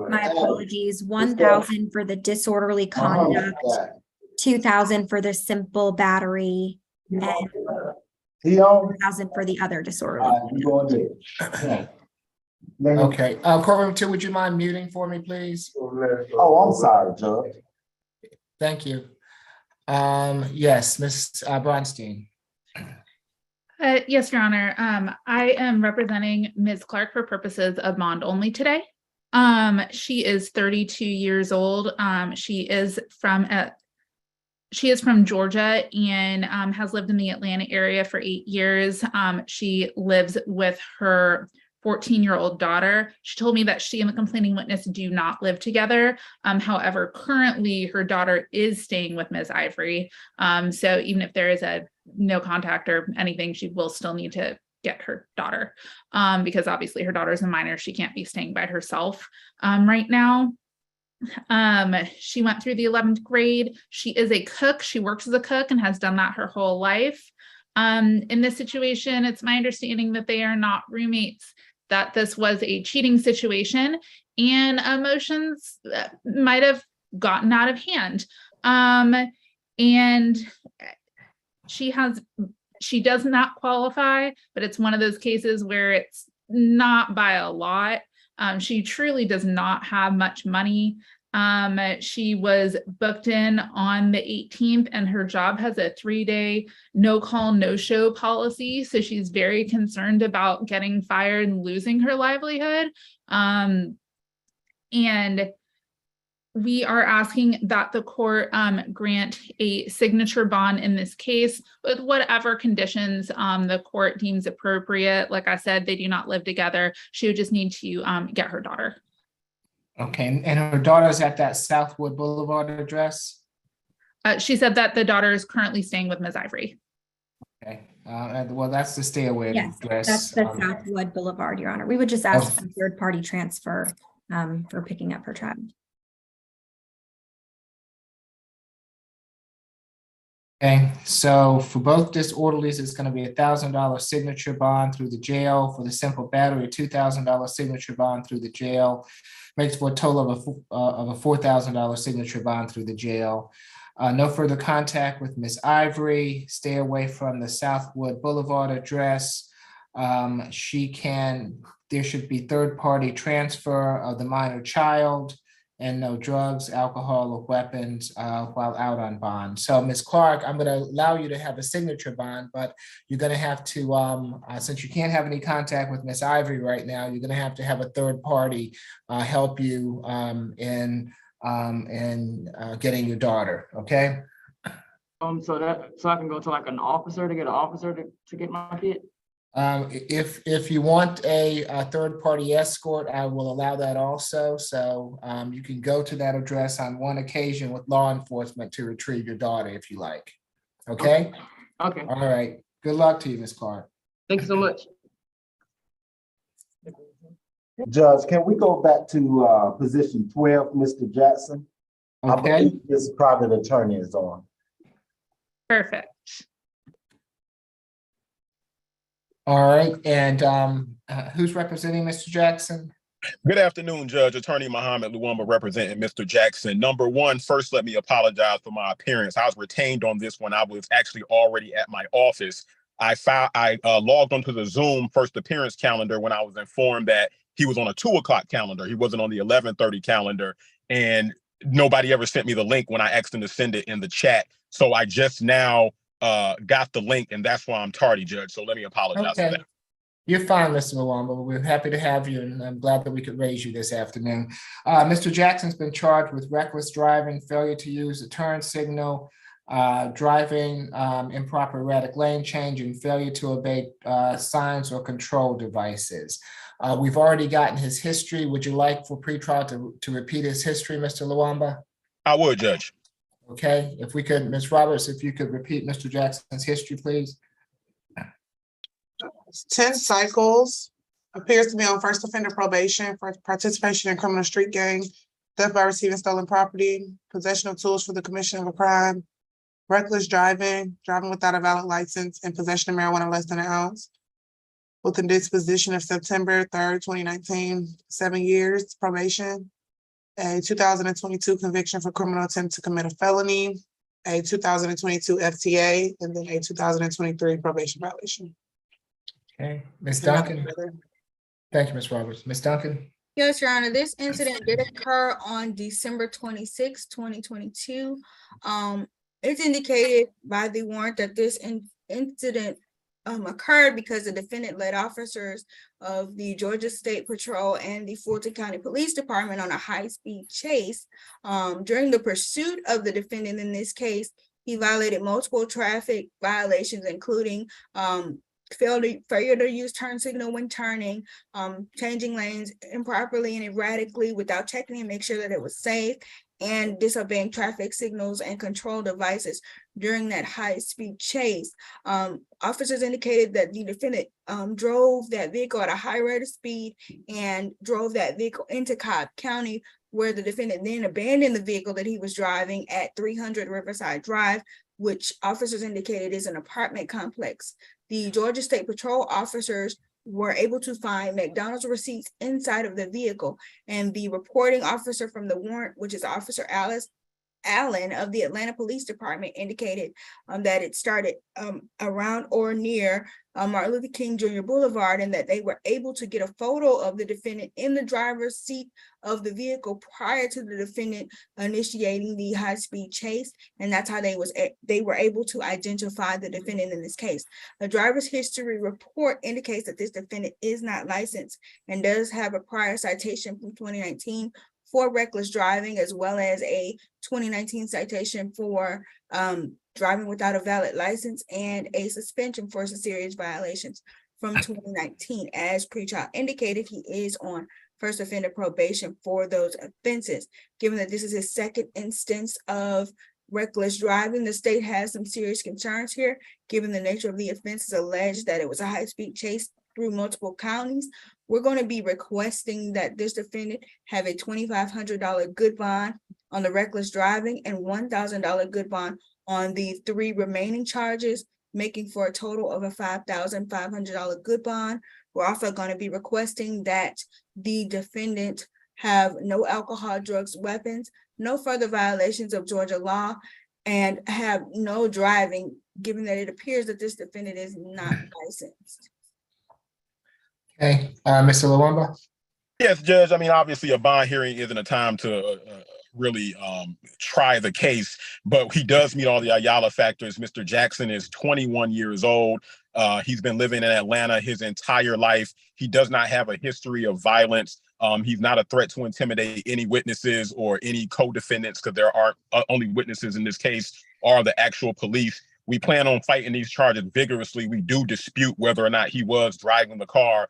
my apologies, 1,000 for the disorderly conduct, 2,000 for the simple battery, and 1,000 for the other disorderly. Okay, courtroom 2, would you mind muting for me, please? Oh, I'm sorry, Judge. Thank you. Yes, Ms. Bronstein. Yes, Your Honor. I am representing Ms. Clark for purposes of bond only today. She is 32 years old. She is from Georgia and has lived in the Atlanta area for 8 years. She lives with her 14-year-old daughter. She told me that she and the complaining witness do not live together. However, currently her daughter is staying with Ms. Ivory. So even if there is a no contact or anything, she will still need to get her daughter because obviously her daughter is a minor. She can't be staying by herself right now. She went through the 11th grade. She is a cook. She works as a cook and has done that her whole life. In this situation, it's my understanding that they are not roommates, that this was a cheating situation and emotions might have gotten out of hand. And she does not qualify, but it's one of those cases where it's not by a lot. She truly does not have much money. She was booked in on the 18th and her job has a 3-day no call, no show policy. So she's very concerned about getting fired and losing her livelihood. And we are asking that the court grant a signature bond in this case with whatever conditions the court deems appropriate. Like I said, they do not live together. She would just need to get her daughter. Okay, and her daughter's at that Southwood Boulevard address? She said that the daughter is currently staying with Ms. Ivory. Okay, well, that's the stay away Yes, address. that's the Southwood Boulevard, Your Honor. We would just ask for third-party transfer for picking up her child. Okay, so for both disorderlies, it's going to be $1,000 signature bond through the jail. For the simple battery, $2,000 signature bond through the jail. Makes for a total of a $4,000 signature bond through the jail. No further contact with Ms. Ivory. Stay away from the Southwood Boulevard address. There should be third-party transfer of the minor child, and no drugs, alcohol, or weapons while out on bond. So Ms. Clark, I'm gonna allow you to have a signature bond, but you're gonna have to, since you can't have any contact with Ms. Ivory right now, you're gonna have to have a third party help you in getting your daughter, okay? So I can go to like an officer to get an officer to get my kid? If you want a third-party escort, I will allow that also. So you can go to that address on one occasion with law enforcement to retrieve your daughter if you like. Okay? Okay. All right. Good luck to you, Ms. Carr. Thank you so much. Judge, can we go back to position 12, Mr. Jackson? I Okay. believe this private attorney is on. Perfect. All right. And who's representing Mr. Jackson? Good afternoon, Judge. Attorney Muhammad Luwamba representing Mr. Jackson. Number one, first, let me apologize for my appearance. I was retained on this one. I was actually already at my office. I logged onto the Zoom first appearance calendar when I was informed that he was on a 2 o'clock calendar. He wasn't on the 11:30 calendar. And nobody ever sent me the link when I asked them to send it in the chat. So I just now got the link, and that's why I'm tardy, Judge. So let me apologize for that. You're fine, Mr. Luwamba. We're happy to have you, and I'm glad that we could raise you this afternoon. Mr. Jackson's been charged with reckless driving, failure to use the turn signal, driving improper erratic lane change, and failure to obey signs or control devices. We've already gotten his history. Would you like for pretrial to repeat his history, Mr. Luwamba? I would, Judge. Okay, if we could, Ms. Roberts, if you could repeat Mr. Jackson's history, please. 10 cycles, appears to be on first offender probation for participation in criminal street gang, theft by receiving stolen property, possession of tools for the commission of a crime, reckless driving, driving without a valid license, and possession of marijuana less than an ounce. With a disposition of September 3rd, 2019, 7 years probation, a 2022 conviction for criminal attempt to commit a felony, a 2022 FTA, and then a 2023 probation violation. Okay, Ms. Duncan. Thank you, Ms. Roberts. Ms. Duncan. Yes, Your Honor, this incident did occur on December 26, 2022. It's indicated by the warrant that this incident occurred because the defendant led officers of the Georgia State Patrol and the Fulton County Police Department on a high-speed chase. During the pursuit of the defendant in this case, he violated multiple traffic violations, including failure to use turn signal when turning, changing lanes improperly and erratically without checking and make sure that it was safe, and disobeying traffic signals and control devices during that high-speed chase. Officers indicated that the defendant drove that vehicle at a high rate of speed and drove that vehicle into Cobb County, where the defendant then abandoned the vehicle that he was driving at 300 Riverside Drive, which officers indicated is an apartment complex. The Georgia State Patrol officers were able to find McDonald's receipts inside of the vehicle, and the reporting officer from the warrant, which is Officer Alice, Allen of the Atlanta Police Department indicated that it started around or near Martin Luther King Jr. Boulevard, and that they were able to get a photo of the defendant in the driver's seat of the vehicle prior to the defendant initiating the high-speed chase, and that's how they were able to identify the defendant in this case. The driver's history report indicates that this defendant is not licensed and does have a prior citation from 2019 for reckless driving, as well as a 2019 citation for driving without a valid license and a suspension for some serious violations from 2019. As pretrial indicated, he is on first offender probation for those offenses. Given that this is his second instance of reckless driving, the state has some serious concerns here, given the nature of the offenses alleged, that it was a high-speed chase through multiple counties. We're going to be requesting that this defendant have a $2,500 good bond on the reckless driving and $1,000 good bond on the 3 remaining charges, making for a total of a $5,500 good bond. We're also going to be requesting that the defendant have no alcohol, drugs, weapons, no further violations of Georgia law, and have no driving, given that it appears that this defendant is not licensed. Okay, Mr. Luamba? Yes, Judge. I mean, obviously, a bond hearing isn't a time to really try the case, but he does meet all the Ayala factors. Mr. Jackson is 21 years old. He's been living in Atlanta his entire life. He does not have a history of violence. He's not a threat to intimidate any witnesses or any co-defendants, because there aren't only witnesses in this case are the actual police. We plan on fighting these charges vigorously. We do dispute whether or not he was driving the car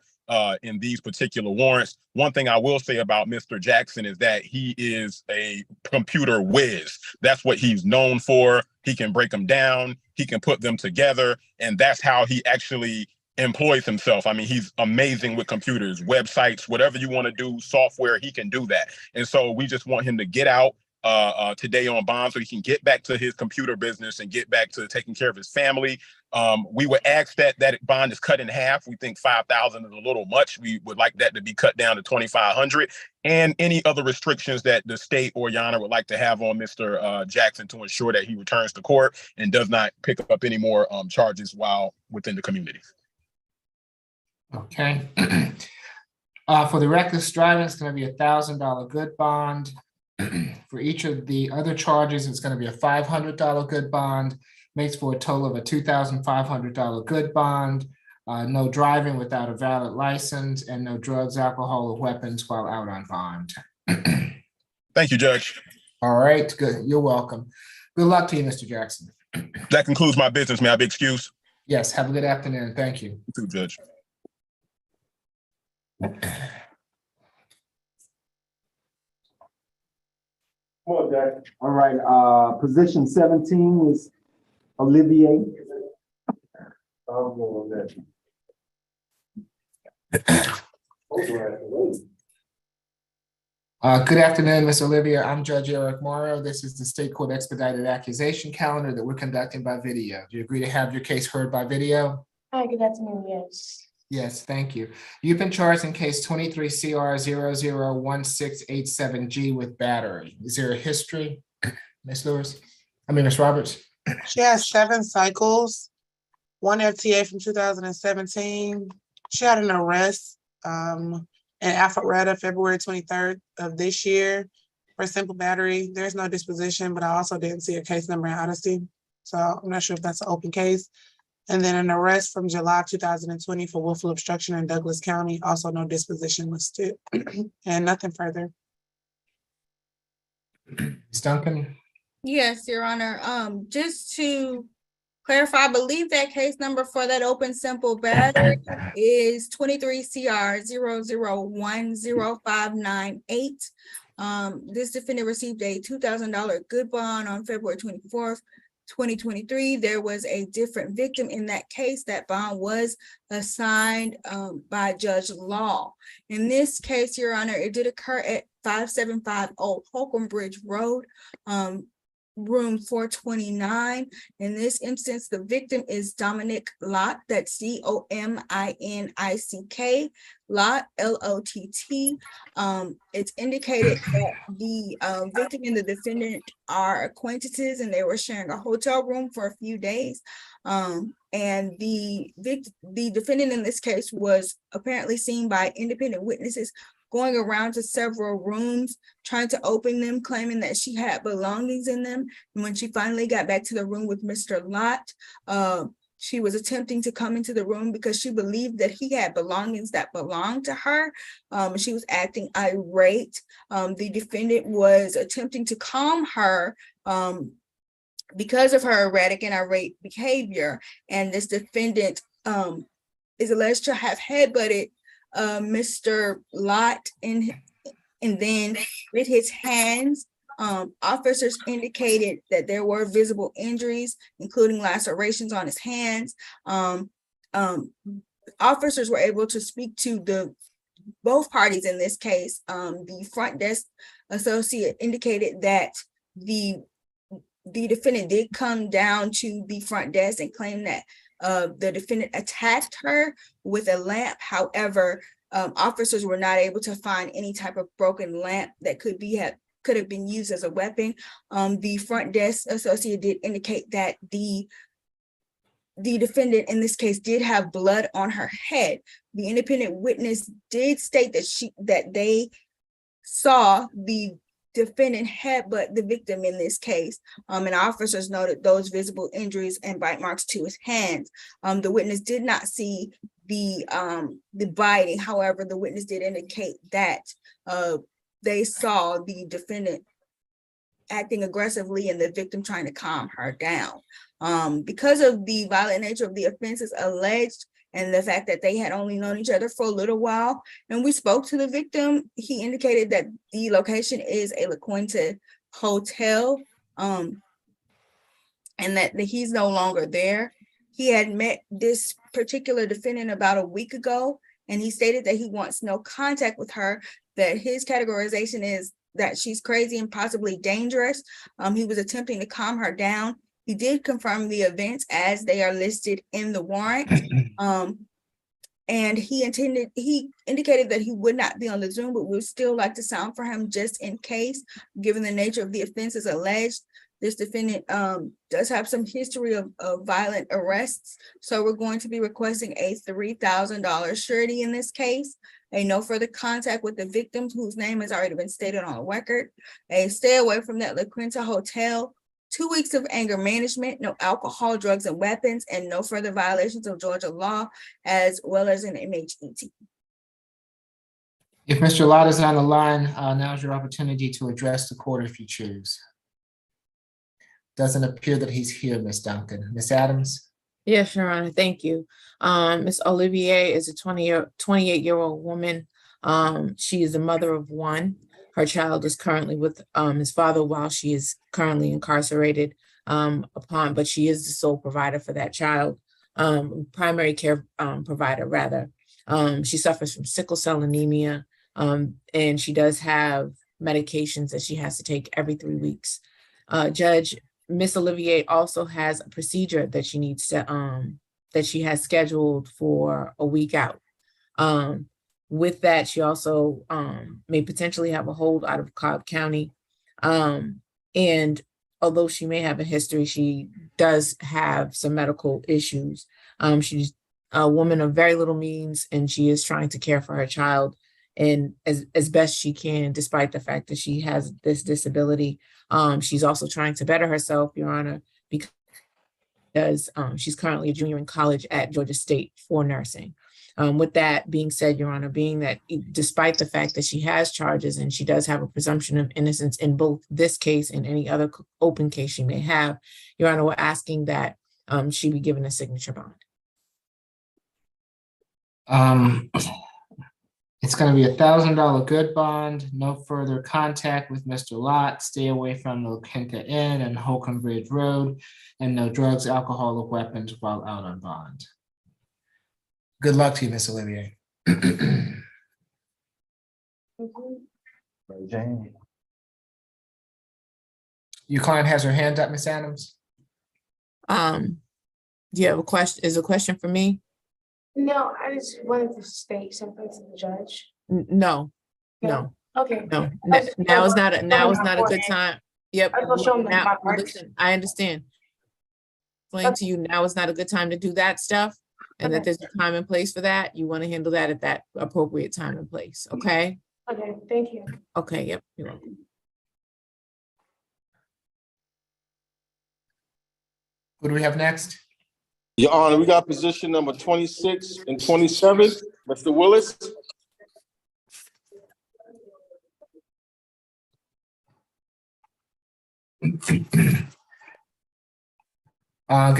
in these particular warrants. One thing I will say about Mr. Jackson is that he is a computer whiz. That's what he's known for. He can break them down, he can put them together, and that's how he actually employs himself. I mean, he's amazing with computers, websites, whatever you want to do, software, he can do that. And so we just want him to get out today on bond so he can get back to his computer business and get back to taking care of his family. We would ask that bond is cut in half. We think $5,000 is a little much. We would like that to be cut down to $2,500, and any other restrictions that the state or Your Honor would like to have on Mr. Jackson to ensure that he returns to court and does not pick up any more charges while within the community. Okay. For the reckless driving, it's going to be $1,000 good bond. For each of the other charges, it's going to be a $500 good bond, makes for a total of a $2,500 good bond. No driving without a valid license, and no drugs, alcohol, or weapons while out on bond. Thank you, Judge. All right, good. You're welcome. Good luck to you, Mr. Jackson. That concludes my business. May I be excused? Yes, have a good afternoon. Thank you. You too, Judge. All right, position 17 is Olivier. Good afternoon, Ms. Olivier. I'm Judge Eric Morrow. This is the State Court Expedited Accusation Calendar that we're conducting by video. Do you agree to have your case heard by video? Hi, good afternoon, yes. Yes, thank you. You've been charged in case 23 CR 001687G with battery. Is there a history, Ms. Lewis? Ms. Roberts? She has 7 cycles, 1 FTA from 2017. She had an arrest in Alpharetta, February 23rd of this year for simple battery. There's no disposition, but I also didn't see a case number in Odyssey. So I'm not sure if that's an open case. And then an arrest from July 2020 for willful obstruction in Douglas County, also no disposition listed, and nothing further. Ms. Duncan? Yes, Your Honor. Just to clarify, I believe that case number for that open simple battery is 23 CR 00100598. This defendant received a $2,000 good bond on February 24th. 2023. There was a different victim in that case. That bond was assigned by Judge Law. In this case, Your Honor, it did occur at 5750 Holcomb Bridge Road. room 429. In this instance, the victim is Dominic Lott, that's Dominick, Lott, Lott. It's indicated that the victim and the defendant are acquaintances and they were sharing a hotel room for a few days. And the defendant in this case was apparently seen by independent witnesses going around to several rooms, trying to open them, claiming that she had belongings in them. And when she finally got back to the room with Mr. Lott, she was attempting to come into the room because she believed that he had belongings that belonged to her. She was acting irate. The defendant was attempting to calm her because of her erratic and irate behavior. And this defendant is alleged to have headbutted Mr. Lott and then with his hands. Officers indicated that there were visible injuries, including lacerations on his hands. Officers were able to speak to both parties in this case. The front desk associate indicated that the defendant did come down to the front desk and claim that the defendant attacked her with a lamp. However, officers were not able to find any type of broken lamp that could have been used as a weapon. The front desk associate did indicate that the defendant in this case did have blood on her head. The independent witness did state that they saw the defendant headbutt the victim in this case, and officers noted those visible injuries and bite marks to his hands. The witness did not see the biting. However, the witness did indicate that they saw the defendant acting aggressively and the victim trying to calm her down. Because of the violent nature of the offenses alleged and the fact that they had only known each other for a little while, and we spoke to the victim, he indicated that the location is a La Quinta hotel, and that he's no longer there. He had met this particular defendant about a week ago, and he stated that he wants no contact with her, that his categorization is that she's crazy and possibly dangerous. He was attempting to calm her down. He did confirm the events as they are listed in the warrant. And he indicated that he would not be on the Zoom, but we would still like to sound for him just in case, given the nature of the offenses alleged. This defendant does have some history of violent arrests. So we're going to be requesting a $3,000 surety in this case, a no further contact with the victims whose name has already been stated on the record, a stay away from that La Quinta hotel, 2 weeks of anger management, no alcohol, drugs, and weapons, and no further violations of Georgia law, as well as an MHET. If Mr. Lott is on the line, now's your opportunity to address the court if you choose. Doesn't appear that he's here, Ms. Duncan. Ms. Adams? Yes, Your Honor, thank you. Ms. Olivier is a 28-year-old woman. She is a mother of one. Her child is currently with his father while she is currently incarcerated, but she is the sole provider for that child, primary care provider, rather. She suffers from sickle cell anemia, and she does have medications that she has to take every 3 weeks. Judge, Miss Olivier also has a procedure that she needs to, that she has scheduled for a week out. With that, she also may potentially have a hold out of Cobb County. And although she may have a history, she does have some medical issues. She's a woman of very little means, and she is trying to care for her child and as best she can, despite the fact that she has this disability. She's also trying to better herself, Your Honor, because she's currently a junior in college at Georgia State for nursing. With that being said, Your Honor, being that despite the fact that she has charges and she does have a presumption of innocence in both this case and any other open case she may have, Your Honor, we're asking that she be given a signature bond. It's going to be $1,000 good bond, no further contact with Mr. Lott, stay away from the La Quinta Inn and Holcomb Bridge Road, and no drugs, alcohol, or weapons while out on bond. Good luck to you, Miss Olivier. Your client has her hand up, Ms. Adams? Do you have a question? Is a question for me? No, I just wanted to state something to the judge. No, no, Okay. no. I was just Now is not showing a my good forehead. time. Yep. I was showing them Now, my marks. listen, I understand. Explain to you, now is not a good time to do that stuff, and that Okay. there's a time and place for that. You want to handle that at that appropriate time and place, okay? Okay, thank you. Okay, yep, you're welcome. Who do we have next? Your Honor, we got position number 26 and 27, Mr. Willis. Good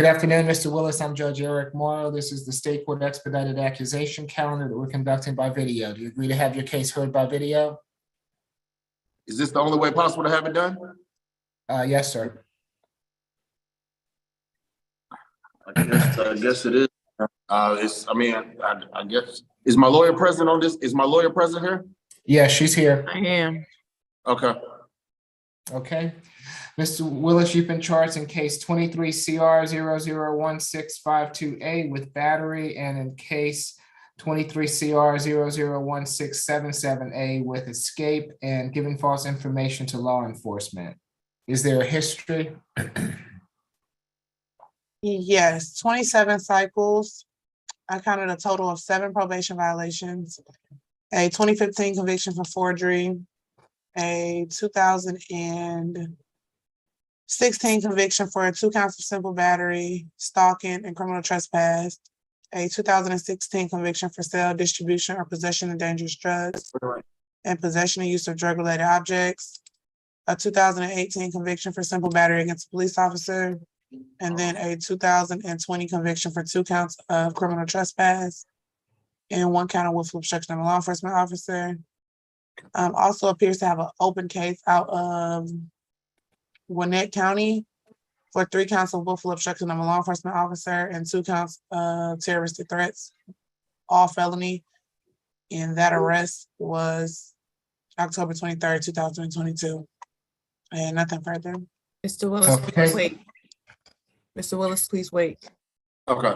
afternoon, Mr. Willis. I'm Judge Eric Morrow. This is the State Court Expedited Accusation calendar that we're conducting by video. Do you agree to have your case heard by video? Is this the only way possible to have it done? Yes, sir. I guess it is. I guess, is my lawyer present on this? Is my lawyer present here? Yeah, she's here. I am. Okay. Okay. Mr. Willis, you've been charged in case 23 CR 001652A with battery, and in case 23 CR 001677A with escape and giving false information to law enforcement. Is there a history? Yes, 27 cycles. I counted a total of 7 probation violations, a 2015 conviction for forgery, a 2016 conviction for 2 counts of simple battery, stalking, and criminal trespass, a 2016 conviction for sale, distribution, or possession of dangerous drugs, and possession and use of drug-related objects, a 2018 conviction for simple battery against a police officer, and then a 2020 conviction for 2 counts of criminal trespass and 1 count of willful obstruction of a law enforcement officer. Also appears to have an open case out of Gwinnett County for 3 counts of willful obstruction of a law enforcement officer and 2 counts of terroristic threats, all felony. And that arrest was October 23rd, 2022. And nothing further. Mr. Willis, please wait. Mr. Willis, please wait. Okay.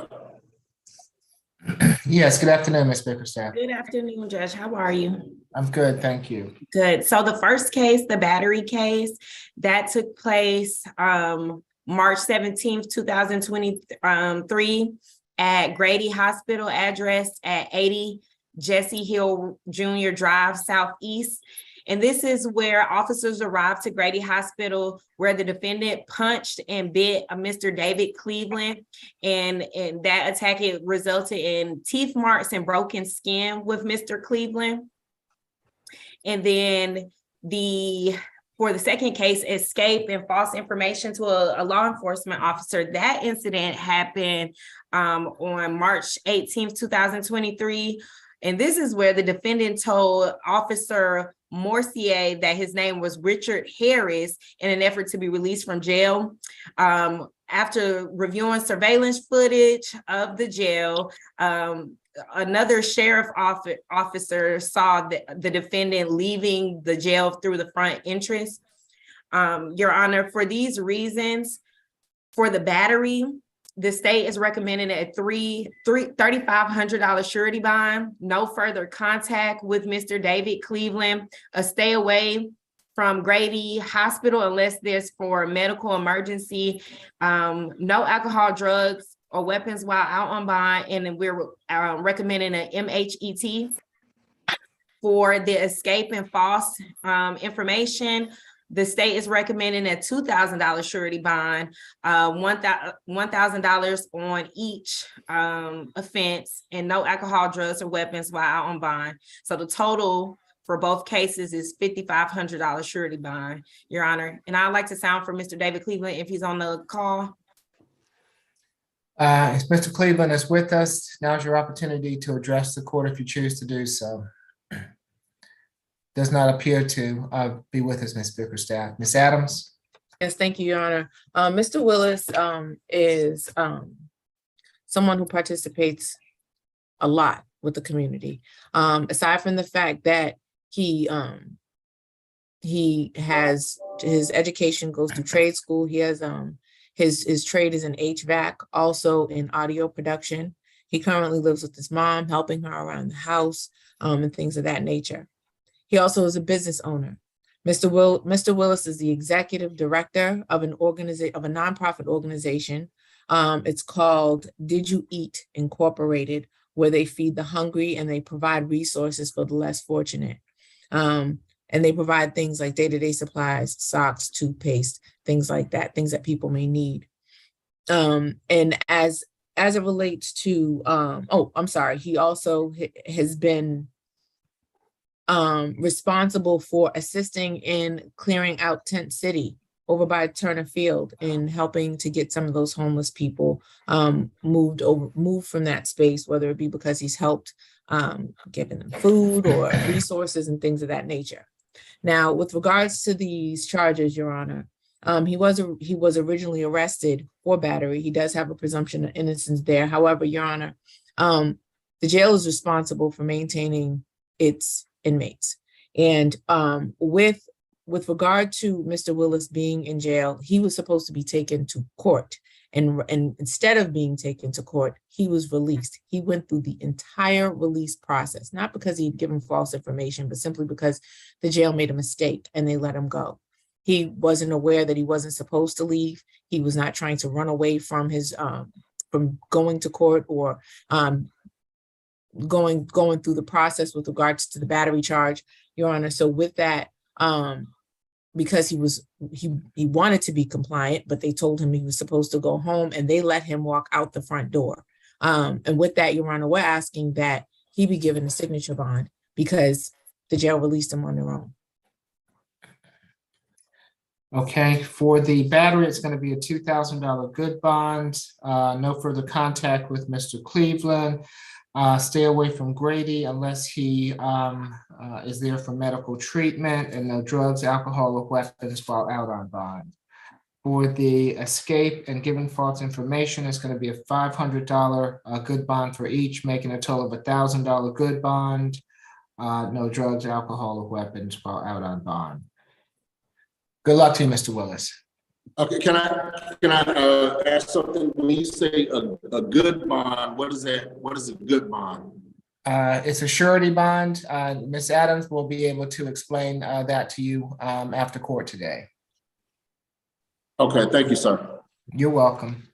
Yes, good afternoon, Ms. Bickerstaff. Good afternoon, Judge. How are you? I'm good, thank you. Good. So the first case, the battery case, that took place March 17th, 2023 at Grady Hospital address at 80 Jesse Hill Jr. Drive Southeast. And this is where officers arrived to Grady Hospital, where the defendant punched and bit a Mr. David Cleveland. And that attack, it resulted in teeth marks and broken skin with Mr. Cleveland. And then for the second case, escape and false information to a law enforcement officer, that incident happened on March 18th, 2023. And this is where the defendant told Officer Morcier that his name was Richard Harris in an effort to be released from jail. After reviewing surveillance footage of the jail, another sheriff officer saw the defendant leaving the jail through the front entrance. Your Honor, for these reasons, for the battery, the state is recommending a $3,500 surety bond, no further contact with Mr. David Cleveland, a stay away from Grady Hospital unless there's for a medical emergency, no alcohol, drugs, or weapons while out on bond, and then we're recommending an MHET. For the escape and false information, the state is recommending a $2,000 surety bond, $1,000 on each offense, and no alcohol, drugs, or weapons while out on bond. So the total for both cases is $5,500 surety bond, Your Honor. And I'd like to sound for Mr. David Cleveland if he's on the call. If Mr. Cleveland is with us, now's your opportunity to address the court if you choose to do so. Does not appear to be with us, Ms. Bickerstaff. Ms. Adams? Yes, thank you, Your Honor. Mr. Willis is someone who participates a lot with the community. Aside from the fact that he He has his education goes to trade school. He has his trade is in HVAC, also in audio production. He currently lives with his mom, helping her around the house, and things of that nature. He also is a business owner. Mr. Willis is the executive director of a nonprofit organization. It's called Did You Eat Incorporated, where they feed the hungry and they provide resources for the less fortunate. And they provide things like day-to-day supplies, socks, toothpaste, things like that, things that people may need. And as it relates to, he also has been responsible for assisting in clearing out Tent City over by Turner Field and helping to get some of those homeless people moved from that space, whether it be because he's helped giving them food or resources and things of that nature. Now, with regards to these charges, Your Honor, he was originally arrested for battery. He does have a presumption of innocence there. However, Your Honor, the jail is responsible for maintaining its inmates. And with regard to Mr. Willis being in jail, he was supposed to be taken to court. And instead of being taken to court, he was released. He went through the entire release process, not because he'd given false information, but simply because the jail made a mistake and they let him go. He wasn't aware that he wasn't supposed to leave. He was not trying to run away from his from going to court or going through the process with regards to the battery charge, Your Honor. So with that, because he wanted to be compliant, but they told him he was supposed to go home and they let him walk out the front door. And with that, Your Honor, we're asking that he be given a signature bond because the jail released him on their own. Okay, for the battery, it's going to be a $2,000 good bond. No further contact with Mr. Cleveland. Stay away from Grady unless he is there for medical treatment, and no drugs, alcohol, or weapons while out on bond. For the escape and giving false information, it's going to be a $500 good bond for each, making a total of $1,000 good bond. No drugs, alcohol, or weapons while out on bond. Good luck to you, Mr. Willis. Okay, can I ask something? When you say a good bond, what is that? What is a good bond? It's a surety bond. Ms. Adams will be able to explain that to you after court today. Okay, thank you, sir. You're welcome.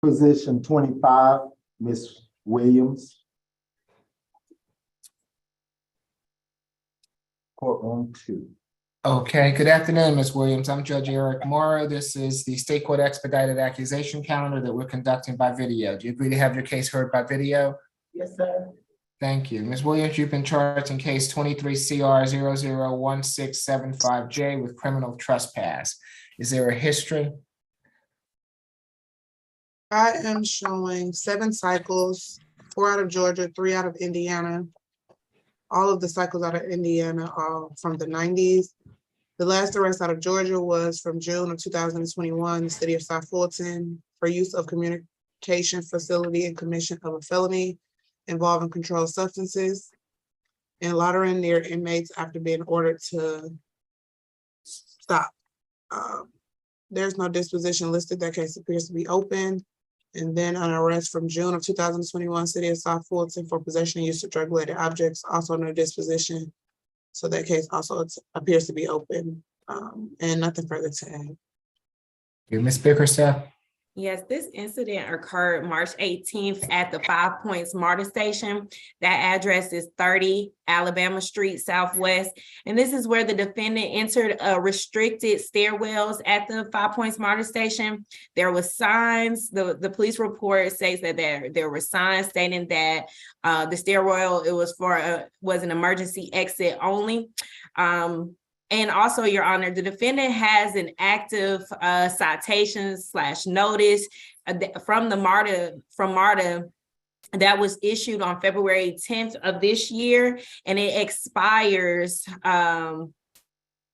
Position 25, Ms. Williams. Courtroom 2. Okay, good afternoon, Ms. Williams. I'm Judge Eric Morrow. This is the State Court Expedited Accusation Calendar that we're conducting by video. Do you agree to have your case heard by video? Yes, sir. Thank you. Ms. Williams, you've been charged in case 23 CR 001675J with criminal trespass. Is there a history? I am showing 7 cycles, 4 out of Georgia, 3 out of Indiana. All of the cycles out of Indiana are from the 90s. The last arrest out of Georgia was from June of 2021, the city of South Fulton, for use of communication facility and commission of a felony involving controlled substances and loitering near inmates after being ordered to stop. There's no disposition listed. That case appears to be open. And then an arrest from June of 2021, city of South Fulton for possession and use of drug-related objects, also no disposition. So that case also appears to be open, and nothing further to add. Ms. Bickerstaff? Yes, this incident occurred March 18th at the 5 Points MARTA station. That address is 30 Alabama Street Southwest. And this is where the defendant entered restricted stairwells at the 5 Points MARTA station. There was signs, the police report says that there were signs stating that the stairwell, it was was an emergency exit only. And also, Your Honor, the defendant has an active citation/notice from MARTA that was issued on February 10th of this year, and it expires on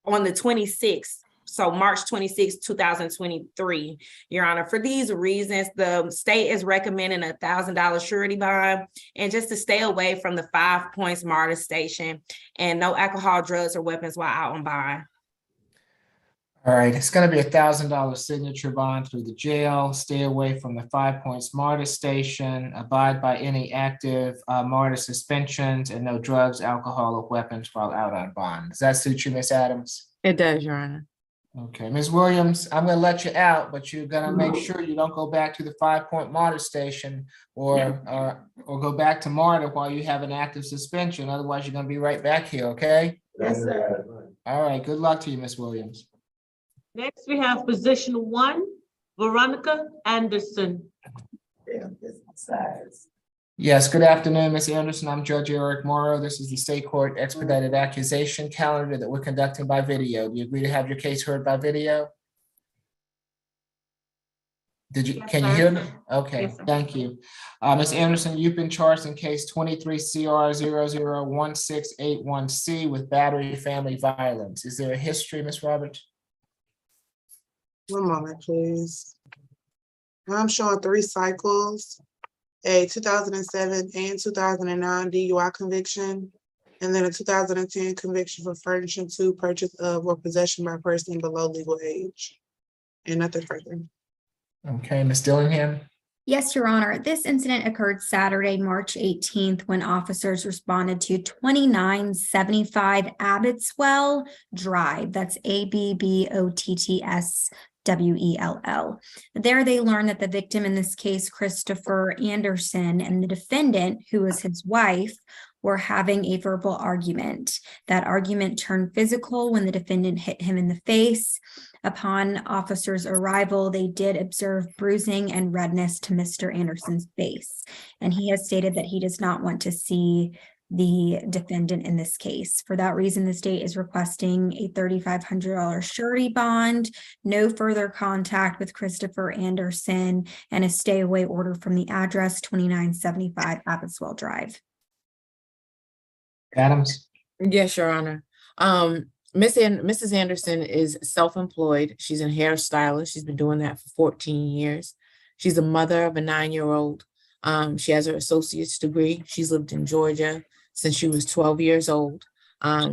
the 26th so March 26, 2023, Your Honor. For these reasons, the state is recommending $1,000 surety bond, and just to stay away from the 5 Points MARTA station, and no alcohol, drugs, or weapons while out on bond. All right, it's gonna be $1,000 signature bond through the jail. Stay away from the 5 Points MARTA station. Abide by any active MARTA suspensions, and no drugs, alcohol, or weapons while out on bond. Does that suit you, Ms. Adams? It does, Your Honor. Okay, Ms. Williams, I'm gonna let you out, but you're gonna make sure you don't go back to the 5 Point MARTA station or go back to MARTA while you have an active suspension. Otherwise, you're gonna be right back here, okay? Yes, sir. All right, good luck to you, Ms. Williams. Next, we have position 1, Veronica Anderson. Yes, good afternoon, Ms. Anderson. I'm Judge Eric Morrow. This is the state court expedited accusation calendar that we're conducting by video. Do you agree to have your case heard by video? Can you hear me? Okay, Yes, sir. thank you. Ms. Anderson, you've been charged in case 23 CR 001681C with battery family violence. Is there a history, Ms. Roberts? One moment, please. I'm showing 3 cycles, a 2007 and 2009 DUI conviction, and then a 2010 conviction for furnishing to, purchase of, or possession by a person below legal age, and nothing further. Okay, Ms. Dillingham? Yes, Your Honor. This incident occurred Saturday, March 18th, when officers responded to 2975 Abbotswell Drive. That's ABBOTTSWELL. There they learned that the victim in this case, Christopher Anderson, and the defendant, who was his wife, were having a verbal argument. That argument turned physical when the defendant hit him in the face. Upon officers' arrival, they did observe bruising and redness to Mr. Anderson's face, and he has stated that he does not want to see the defendant in this case. For that reason, the state is requesting a $3,500 surety bond, no further contact with Christopher Anderson, and a stay away order from the address 2975 Abbotswell Drive. Adams? Yes, Your Honor. Mrs. Anderson is self-employed. She's a hairstylist. She's been doing that for 14 years. She's a mother of a 9-year-old. She has her associate's degree. She's lived in Georgia since she was 12 years old.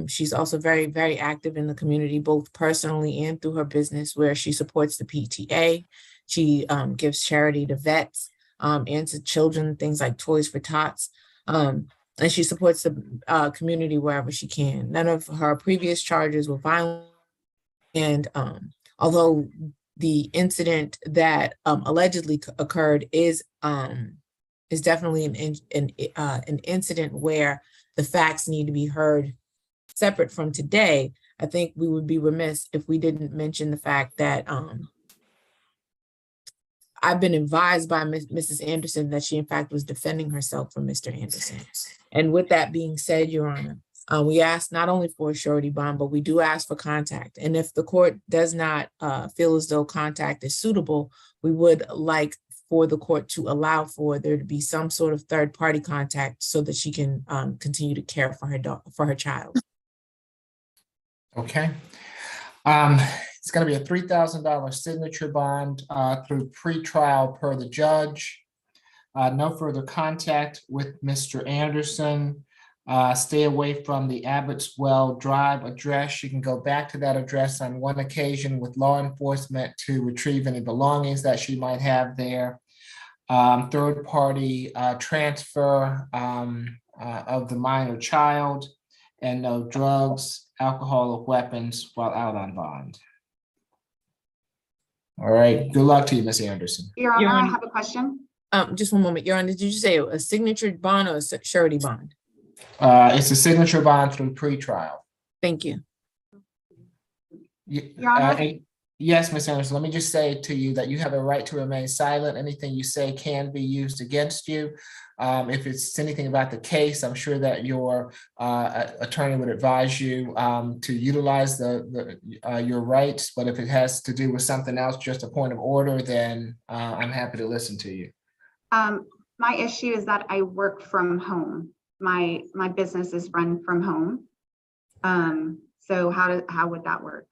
She's also very, very active in the community, both personally and through her business, where she supports the PTA. She gives charity to vets and to children, things like Toys for Tots. And she supports the community wherever she can. None of her previous charges were violent. And although the incident that allegedly occurred is definitely an incident where the facts need to be heard separate from today, I think we would be remiss if we didn't mention the fact that I've been advised by Mrs. Anderson that she in fact was defending herself from Mr. Anderson. And with that being said, Your Honor, we ask not only for a surety bond, but we do ask for contact. And if the court does not feel as though contact is suitable, we would like for the court to allow for there to be some sort of third-party contact so that she can continue to care for her child. Okay. It's going to be a $3,000 signature bond through pretrial per the judge. No further contact with Mr. Anderson. Stay away from the Abbotswell Drive address. You can go back to that address on one occasion with law enforcement to retrieve any belongings that she might have there. Third-party transfer of the minor child, and no drugs, alcohol, or weapons while out on bond. All right, good luck to you, Ms. Anderson. Your Honor, I have a question. Just one moment, Your Honor, did you say a signature bond or a surety bond? It's a signature bond through pretrial. Thank you. Your Honor? Yes, Ms. Anderson, let me just say to you that you have a right to remain silent. Anything you say can be used against you. If it's anything about the case, I'm sure that your attorney would advise you to utilize your rights. But if it has to do with something else, just a point of order, then I'm happy to listen to you. My issue is that I work from home. My business is run from home. So how would that work?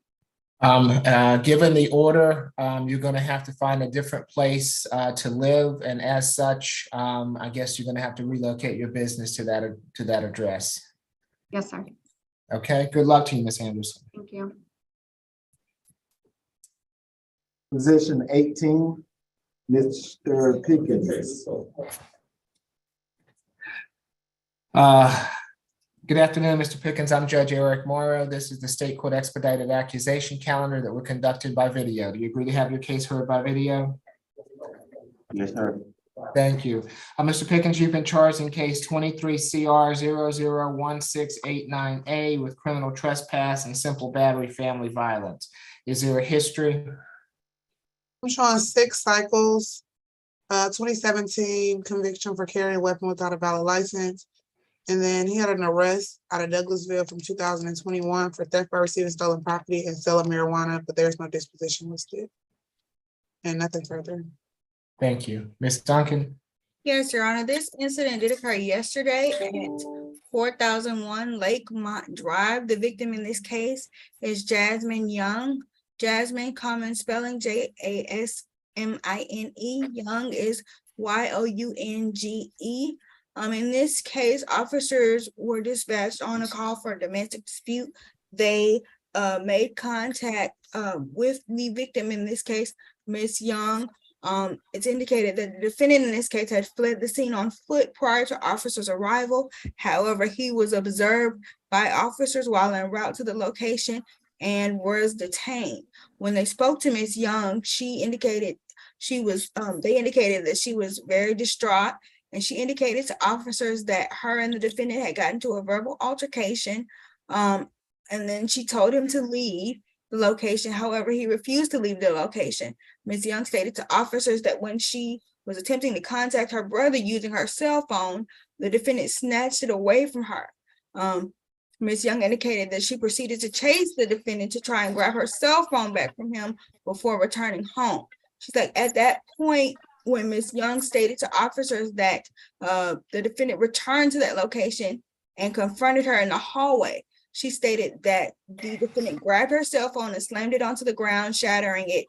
Given the order, you're gonna have to find a different place to live, and as such, I guess you're gonna have to relocate your business to that address. Yes, sir. Okay, good luck to you, Ms. Anderson. Thank you. Position 18, Mr. Pickens. Good afternoon, Mr. Pickens. I'm Judge Eric Morrow. This is the state court expedited accusation calendar that were conducted by video. Do you agree to have your case heard by video? Yes, sir. Thank you. Mr. Pickens, you've been charged in case 23 CR 001689A with criminal trespass and simple battery family violence. Is there a history? I'm showing 6 cycles, 2017 conviction for carrying a weapon without a valid license. And then he had an arrest out of Douglasville from 2021 for theft by receiving stolen property and sale of marijuana, but there's no disposition listed. And nothing further. Thank you. Ms. Duncan? Yes, Your Honor, this incident did occur yesterday at 4001 Lakemont Drive. The victim in this case is Jasmine Young. Jasmine, common spelling Jasmine. Young is Younge. In this case, officers were dispatched on a call for a domestic dispute. They made contact with the victim, in this case, Miss Young. It's indicated that the defendant in this case had fled the scene on foot prior to officers' arrival. However, he was observed by officers while en route to the location and was detained. When they spoke to Miss Young, they indicated that she was very distraught. And she indicated to officers that her and the defendant had gotten into a verbal altercation. And then she told him to leave the location. However, he refused to leave the location. Ms. Young stated to officers that when she was attempting to contact her brother using her cell phone, the defendant snatched it away from her. Ms. Young indicated that she proceeded to chase the defendant to try and grab her cell phone back from him before returning home. She's like, at that point, when Ms. Young stated to officers that the defendant returned to that location and confronted her in the hallway, she stated that the defendant grabbed her cell phone and slammed it onto the ground, shattering it.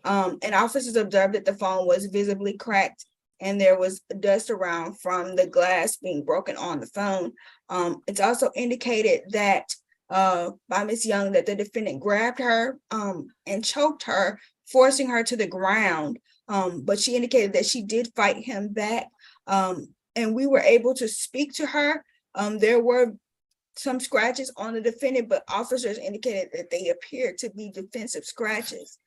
And officers observed that the phone was visibly cracked and there was dust around from the glass being broken on the phone. It's also indicated that by Ms. Young that the defendant grabbed her and choked her, forcing her to the ground. But she indicated that she did fight him back, and we were able to speak to her. There were some scratches on the defendant, but officers indicated that they appeared to be defensive scratches.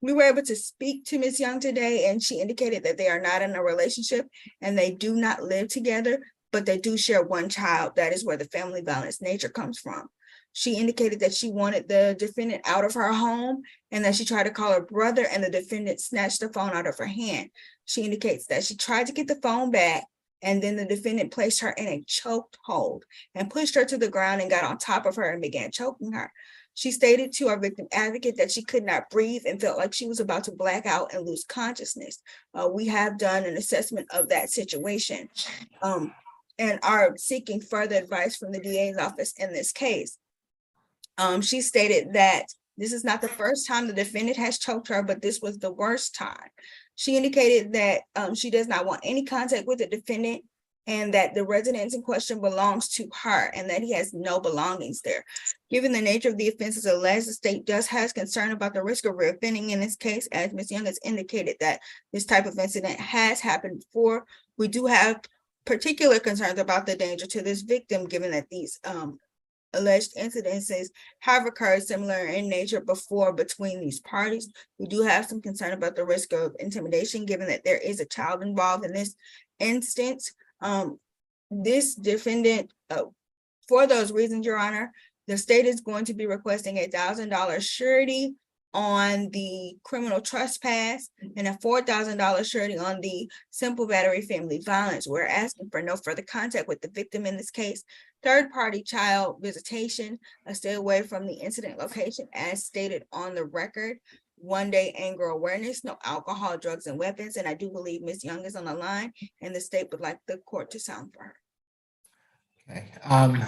We were able to speak to Ms. Young today, and she indicated that they are not in a relationship and they do not live together, but they do share one child. That is where the family violence nature comes from. She indicated that she wanted the defendant out of her home and that she tried to call her brother and the defendant snatched the phone out of her hand. She indicates that she tried to get the phone back and then the defendant placed her in a choked hold and pushed her to the ground and got on top of her and began choking her. She stated to our victim advocate that she could not breathe and felt like she was about to black out and lose consciousness. We have done an assessment of that situation and are seeking further advice from the DA's office in this case. She stated that this is not the first time the defendant has choked her, but this was the worst time. She indicated that she does not want any contact with the defendant and that the residence in question belongs to her and that he has no belongings there. Given the nature of the offenses alleged, the state does have concern about the risk of reoffending in this case, as Ms. Young has indicated that this type of incident has happened before. We do have particular concerns about the danger to this victim, given that these alleged incidences have occurred similar in nature before between these parties. We do have some concern about the risk of intimidation, given that there is a child involved in this instance. This defendant, for those reasons, Your Honor, the state is going to be requesting $1,000 surety on the criminal trespass and a $4,000 surety on the simple battery family violence. We're asking for no further contact with the victim in this case. Third-party child visitation, stay away from the incident location as stated on the record. 1-day anger awareness, no alcohol, drugs, and weapons. And I do believe Ms. Young is on the line and the state would like the court to sound for her. Okay.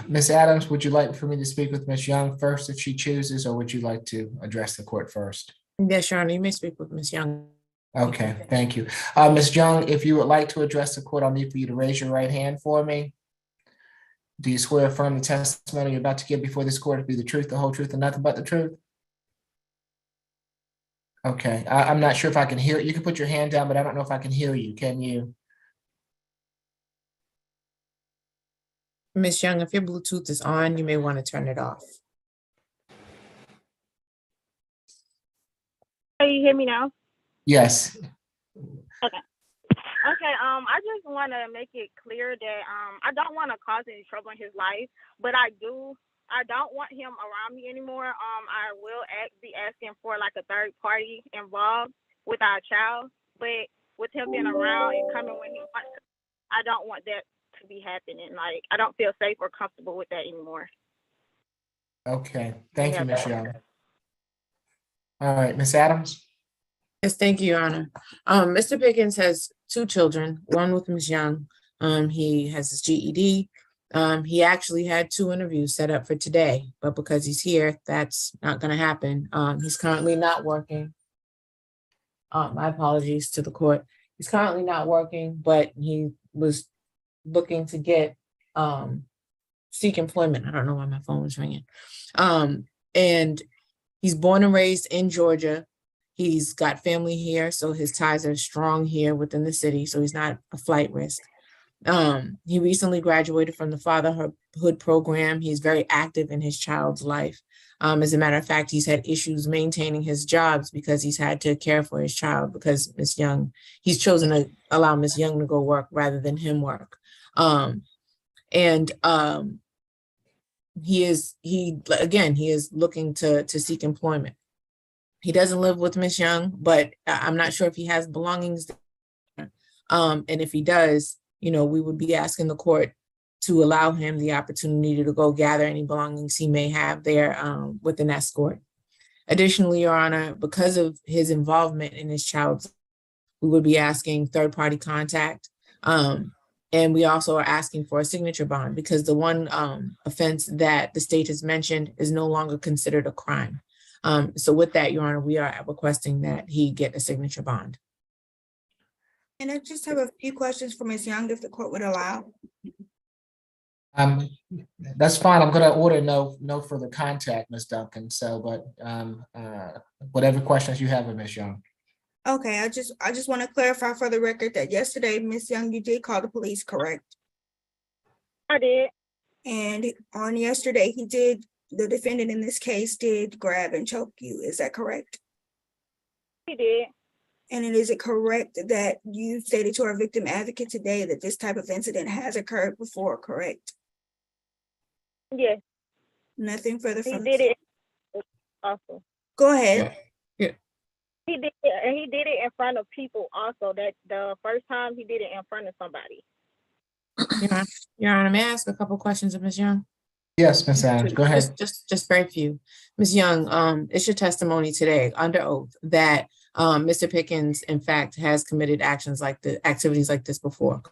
Ms. Adams, would you like for me to speak with Ms. Young first if she chooses, or would you like to address the court first? Yes, Your Honor, you may speak with Ms. Young. Okay, thank you. Ms. Young, if you would like to address the court, I'll need for you to raise your right hand for me. Do you swear or affirm the testimony you're about to give before this court to be the truth, the whole truth, and nothing but the truth? Okay, I'm not sure if I can hear. You can put your hand down, but I don't know if I can hear you. Can you? Ms. Young, if your Bluetooth is on, you may want to turn it off. Can you hear me now? Yes. Okay. Okay, I just want to make it clear that I don't want to cause any trouble in his life, but I don't want him around me anymore. I will be asking for like a third party involved with our child, but with him being around and coming when he wants to, I don't want that to be happening. Like, I don't feel safe or comfortable with that anymore. Okay, thank you, Ms. Young. All right, Ms. Adams. Yes, thank you, Your Honor. Mr. Pickens has two children, one with Ms. Young. He has his GED. He actually had 2 interviews set up for today, but because he's here, that's not going to happen. He's currently not working. My apologies to the court. He's currently not working, but he was looking to get seek employment. I don't know why my phone was ringing. And he's born and raised in Georgia. He's got family here, so his ties are strong here within the city, so he's not a flight risk. He recently graduated from the fatherhood program. He's very active in his child's life. As a matter of fact, he's had issues maintaining his jobs because he's had to care for his child because Ms. Young, he's chosen to allow Ms. Young to go work rather than him work. He is looking to seek employment. He doesn't live with Ms. Young, but I'm not sure if he has belongings there. And if he does, we would be asking the court to allow him the opportunity to go gather any belongings he may have there with an escort. Additionally, Your Honor, because of his involvement in his child's, we would be asking third-party contact. And we also are asking for a signature bond because the one offense that the state has mentioned is no longer considered a crime. So with that, Your Honor, we are requesting that he get a signature bond. And I just have a few questions for Ms. Young, if the court would allow. That's fine. I'm going to order no further contact, Ms. Duncan. So, but whatever questions you have of Ms. Young. Okay, I just want to clarify for the record that yesterday, Ms. Young, you did call the police, correct? I did. And on yesterday, the defendant in this case did grab and choke you. Is that correct? He did. And is it correct that you stated to our victim advocate today that this type of incident has occurred before, correct? Yes. Nothing further He from did it. Also. Go ahead. Yeah. He did it, and he did it in front of people also. That the first time he did it in front of somebody. Your Honor, may I ask a couple questions of Ms. Young? Yes, Ms. Adams, go ahead. Just very few. Ms. Young, it's your testimony today under oath that Mr. Pickens, in fact, has committed activities like this before.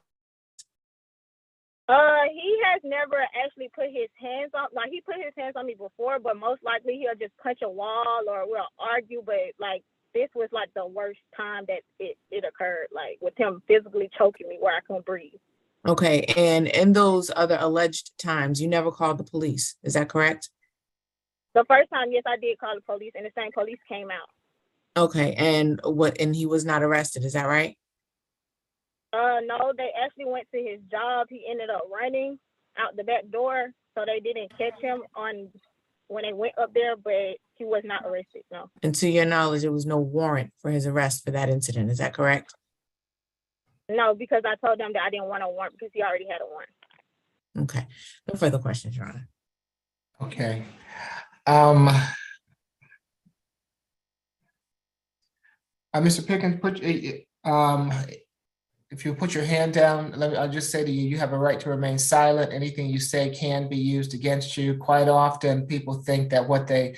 He has never actually put his hands on, like he put his hands on me before, but most likely he'll just punch a wall or we'll argue, but like this was like the worst time that it occurred, like with him physically choking me where I couldn't breathe. Okay, and in those other alleged times, you never called the police, is that correct? The first time, yes, I did call the police and the same police came out. Okay, and he was not arrested, is that right? No, they actually went to his job. He ended up running out the back door, so they didn't catch him when they went up there, but he was not arrested, no. And to your knowledge, there was no warrant for his arrest for that incident, is that correct? No, because I told them that I didn't want a warrant because he already had a warrant. Okay, no further questions, Your Honor. Okay. Mr. Pickens, if you put your hand down, I'll just say to you, you have a right to remain silent. Anything you say can be used against you. Quite often, people think that what they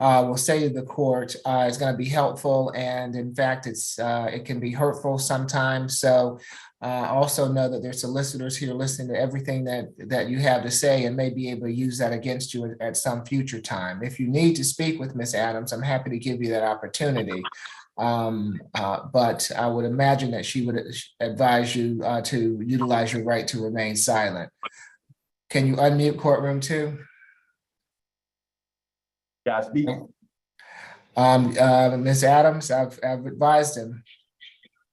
will say to the court is going to be helpful, and in fact, it can be hurtful sometimes. So also know that there's solicitors here listening to everything that you have to say and may be able to use that against you at some future time. If you need to speak with Ms. Adams, I'm happy to give you that opportunity. But I would imagine that she would advise you to utilize your right to remain silent. Can you unmute courtroom 2? Yeah, speak. Ms. Adams, I've advised him.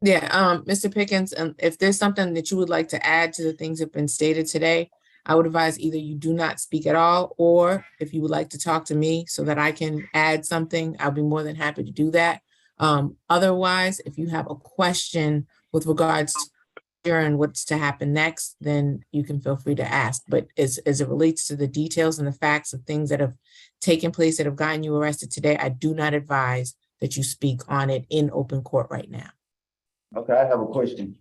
Yeah, Mr. Pickens, if there's something that you would like to add to the things that have been stated today, I would advise either you do not speak at all, or if you would like to talk to me so that I can add something, I'll be more than happy to do that. Otherwise, if you have a question with regards to and what's to happen next, then you can feel free to ask. But as it relates to the details and the facts of things that have taken place that have gotten you arrested today, I do not advise that you speak on it in open court right now. Okay, I have a question.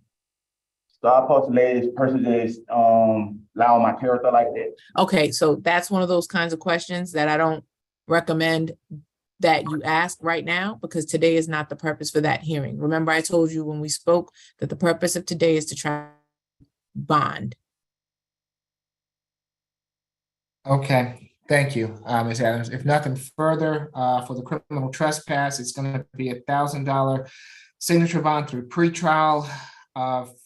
So I postulate this person is allowing my character like that. Okay, so that's one of those kinds of questions that I don't recommend that you ask right now, because today is not the purpose for that hearing. Remember, I told you when we spoke that the purpose of today is to try bond. Okay, thank you, Ms. Adams. If nothing further, for the criminal trespass, it's going to be $1,000 signature bond through pretrial.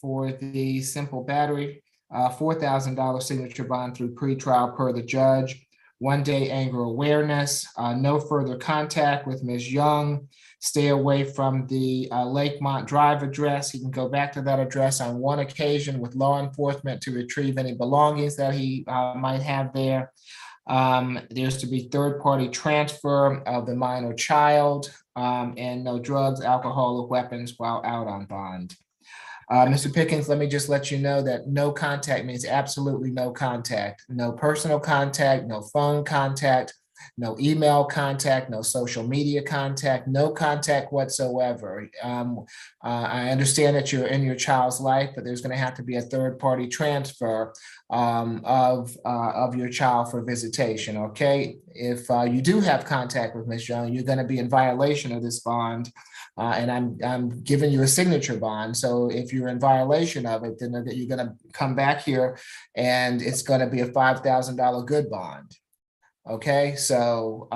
For the simple battery, $4,000 signature bond through pretrial per the judge. 1 day anger awareness, no further contact with Ms. Young, stay away from the Lakemont Drive address. He can go back to that address on one occasion with law enforcement to retrieve any belongings that he might have there. There's to be third-party transfer of the minor child, and no drugs, alcohol, or weapons while out on bond. Mr. Pickens, let me just let you know that no contact means absolutely no contact. No personal contact, no phone contact, no email contact, no social media contact, no contact whatsoever. I understand that you're in your child's life, but there's going to have to be a third-party transfer of your child for visitation, okay? If you do have contact with Ms. Young, you're going to be in violation of this bond. And I'm giving you a signature bond. So if you're in violation of it, then you're going to come back here and it's going to be a $5,000 good bond. Okay, so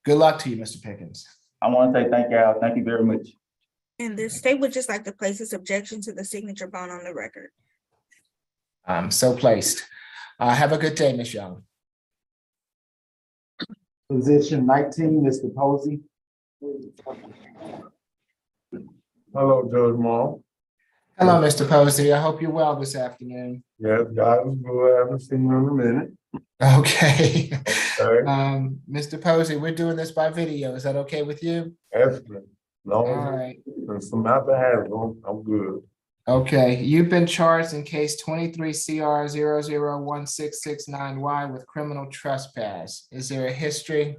good luck to you, Mr. Pickens. I want to say thank you, Al. Thank you very much. And the state would just like to place its objection to the signature bond on the record. So placed. Have a good day, Ms. Young. Position 19, Mr. Posey. Hello, Judge Moore. Hello, Mr. Posey. I hope you're well this afternoon. Yes, God is good. I haven't seen you in a minute. Okay. Right. Mr. Posey, we're doing this by video. Is that okay with you? Excellent. All right. There's some apprehension. I'm good. Okay, you've been charged in case 23 CR 001669Y with criminal trespass. Is there a history?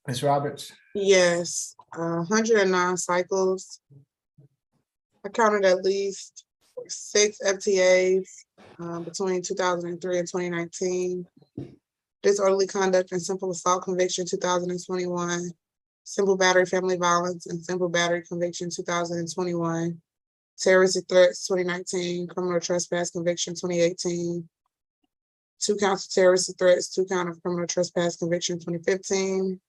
Ms. Roberts? Yes, 109 cycles. I counted at least 6 FTAs between 2003 and 2019. Disorderly conduct and simple assault conviction 2021. Simple battery, family violence, and simple battery conviction 2021. Terroristic threats 2019. Criminal trespass conviction 2018. 2 counts of terroristic threats, 2 counts of criminal trespass conviction 2015.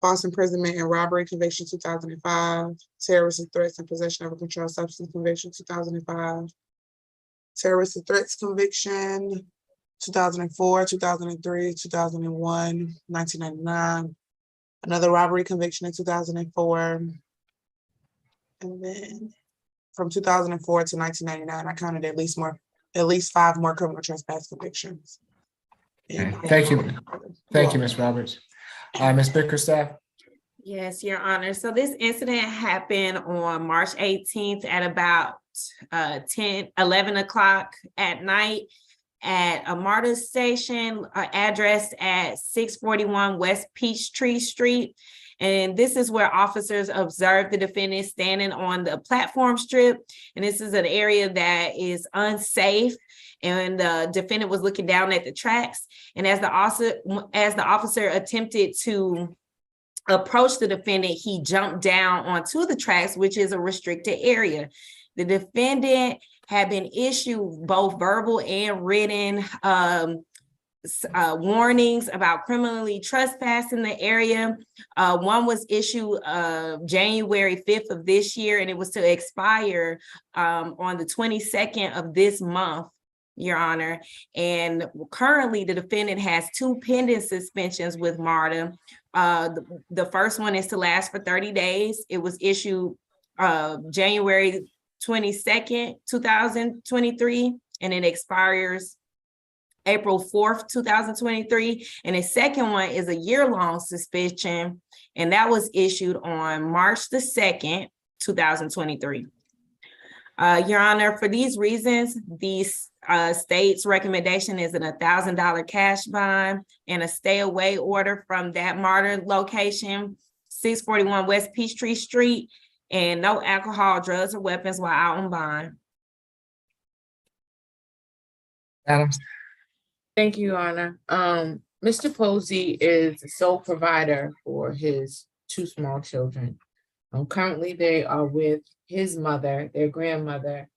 False imprisonment and robbery conviction 2005. Terroristic threats and possession of a controlled substance conviction 2005. Terroristic threats conviction 2004, 2003, 2001, 1999. Another robbery conviction in 2004. And then from 2004 to 1999, I counted at least 5 more criminal trespass convictions. Okay. Thank you. Thank you, Ms. Roberts. Ms. Bickerstaff? Yes, Your Honor. So this incident happened on March 18th at about 11 o'clock at night at a MARTA station addressed at 641 West Peachtree Street. And this is where officers observed the defendant standing on the platform strip. And this is an area that is unsafe. And the defendant was looking down at the tracks. And as the officer attempted to approach the defendant, he jumped down onto the tracks, which is a restricted area. The defendant had been issued both verbal and written warnings about criminally trespassing the area. One was issued January 5th of this year, and it was to expire on the 22nd of this month, Your Honor. And currently the defendant has 2 pending suspensions with MARTA. The first one is to last for 30 days. It was issued January 22nd, 2023, and it expires April 4th, 2023. And the second one is a year-long suspension, and that was issued on March the 2nd, 2023. Your Honor, for these reasons, these state's recommendation is an $1,000 cash bond and a stay away order from that MARTA location, 641 West Peachtree Street, and no alcohol, drugs, or weapons while out on bond. Adams. Thank you, Your Honor. Mr. Posey is the sole provider for his 2 small children. Currently, they are with his mother, their grandmother,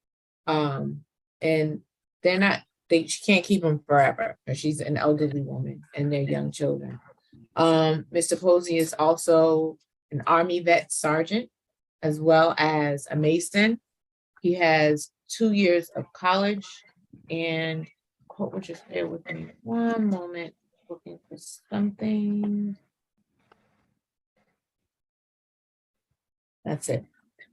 and she can't keep them forever. She's an elderly woman and they're young children. Mr. Posey is also an Army vet sergeant, as well as a Mason. He has 2 years of college, and court will just bear with me one moment, looking for something. That's it.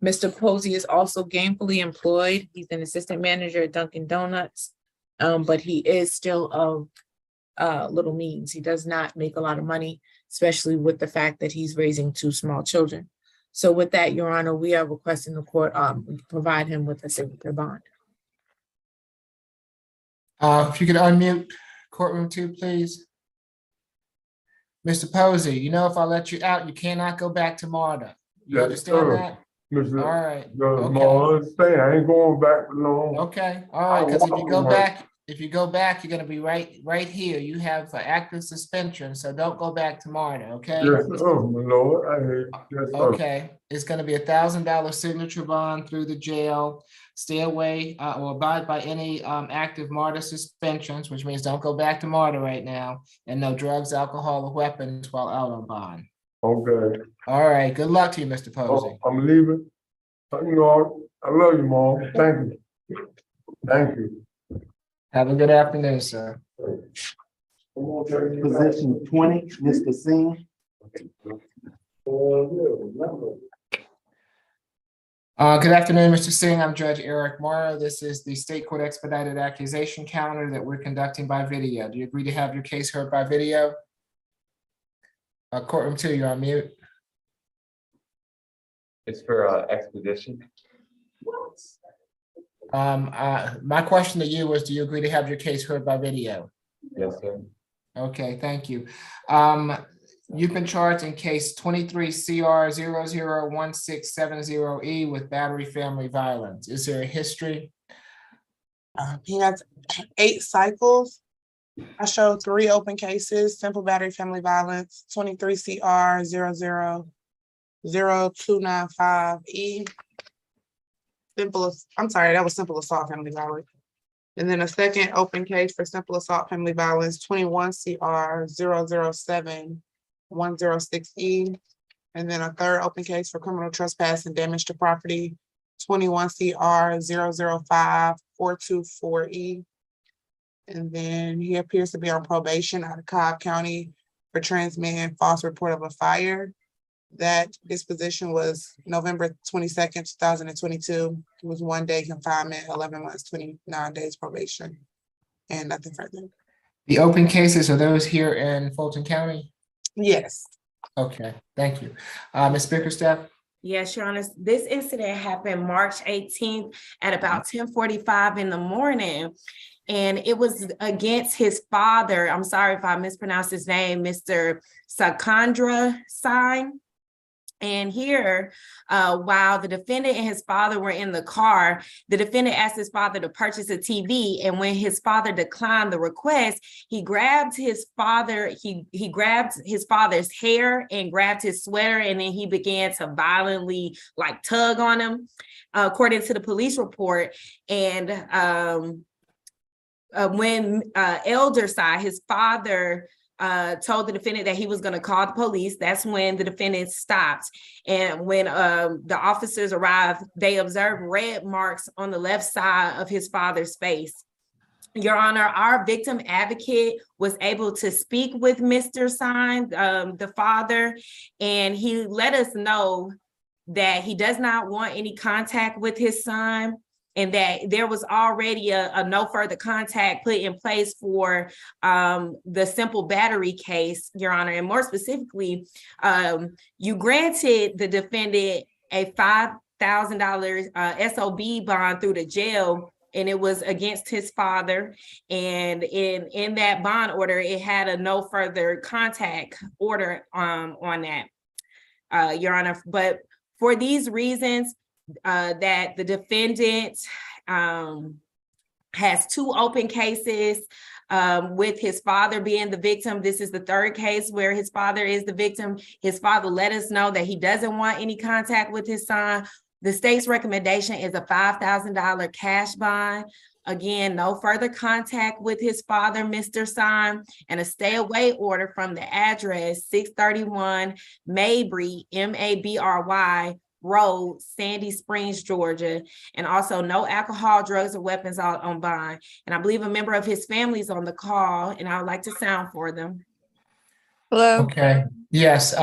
Mr. Posey is also gainfully employed. He's an assistant manager at Dunkin' Donuts, but he is still of little means. He does not make a lot of money, especially with the fact that he's raising 2 small children. So with that, Your Honor, we are requesting the court provide him with a signature bond. If you could unmute courtroom 2, please. Mr. Posey, you know, if I let you out, you cannot go back to MARTA. You understand that? Mr. All right. Okay. I ain't going back for long. Okay. All right. Because if you go back, you're gonna be right here. You have active suspension, so don't go back to MARTA. Okay. Yes, my Lord. Yes, okay. It's gonna be $1,000 signature bond through the jail. Stay away or abide by any active MARTA suspensions, which means don't go back to MARTA right now, and no drugs, alcohol, or weapons while out on bond. Okay. All right. Good luck to you, Mr. Posey. I'm leaving. You know, I love you, Mom. Thank you. Thank you. Have a good afternoon, sir. Position 20, Mr. Singh. Good afternoon, Mr. Singh. I'm Judge Eric Morrow. This is the state court expedited accusation calendar that we're conducting by video. Do you agree to have your case heard by video? Courtroom 2, you're on mute. It's for expedition. My question to you was, do you agree to have your case heard by video? Yes, sir. Okay, thank you. You've been charged in case 23 CR 001670E with battery family violence. Is there a history? He has 8 cycles. I showed 3 open cases: simple battery family violence, 23 CR 000295E. That was simple assault family violence. And then a second open case for simple assault family violence, 21 CR 007106E. And then a third open case for criminal trespass and damage to property, 21 CR 005424E. And then he appears to be on probation out of Cobb County for transmitting false report of a fire. That disposition was November 22nd, 2022. It was 1 day confinement, 11 months, 29 days probation, and nothing further. The open cases, are those here in Fulton County? Yes. Okay, thank you. Ms. Bickerstaff? Yes, Your Honor. This incident happened March 18th at about 10:45 in the morning. And it was against his father. I'm sorry if I mispronounced his name, Mr. Sakandra Singh. And here, while the defendant and his father were in the car, the defendant asked his father to purchase a TV. And when his father declined the request, he grabbed his father, he grabbed his father's hair and grabbed his sweater, and then he began to violently like tug on him, according to the police report. And when elder side, his father told the defendant that he was going to call the police, that's when the defendant stopped. And when the officers arrived, they observed red marks on the left side of his father's face. Your Honor, our victim advocate was able to speak with Mr. Singh, the father, and he let us know that he does not want any contact with his son, and that there was already a no further contact put in place for the simple battery case, Your Honor. And more specifically, you granted the defendant a $5,000 SOB bond through the jail, and it was against his father. And in that bond order, it had a no further contact order on that, Your Honor. But for these reasons, that the defendant has two open cases with his father being the victim. This is the third case where his father is the victim. His father let us know that he doesn't want any contact with his son. The state's recommendation is a $5,000 cash bond. Again, no further contact with his father, Mr. Singh, and a stay away order from the address 631 Mabry, Mabry Road, Sandy Springs, Georgia, and also no alcohol, drugs, or weapons on bond. And I believe a member of his family is on the call, and I would like to sound for them. Hello. Okay. Yes,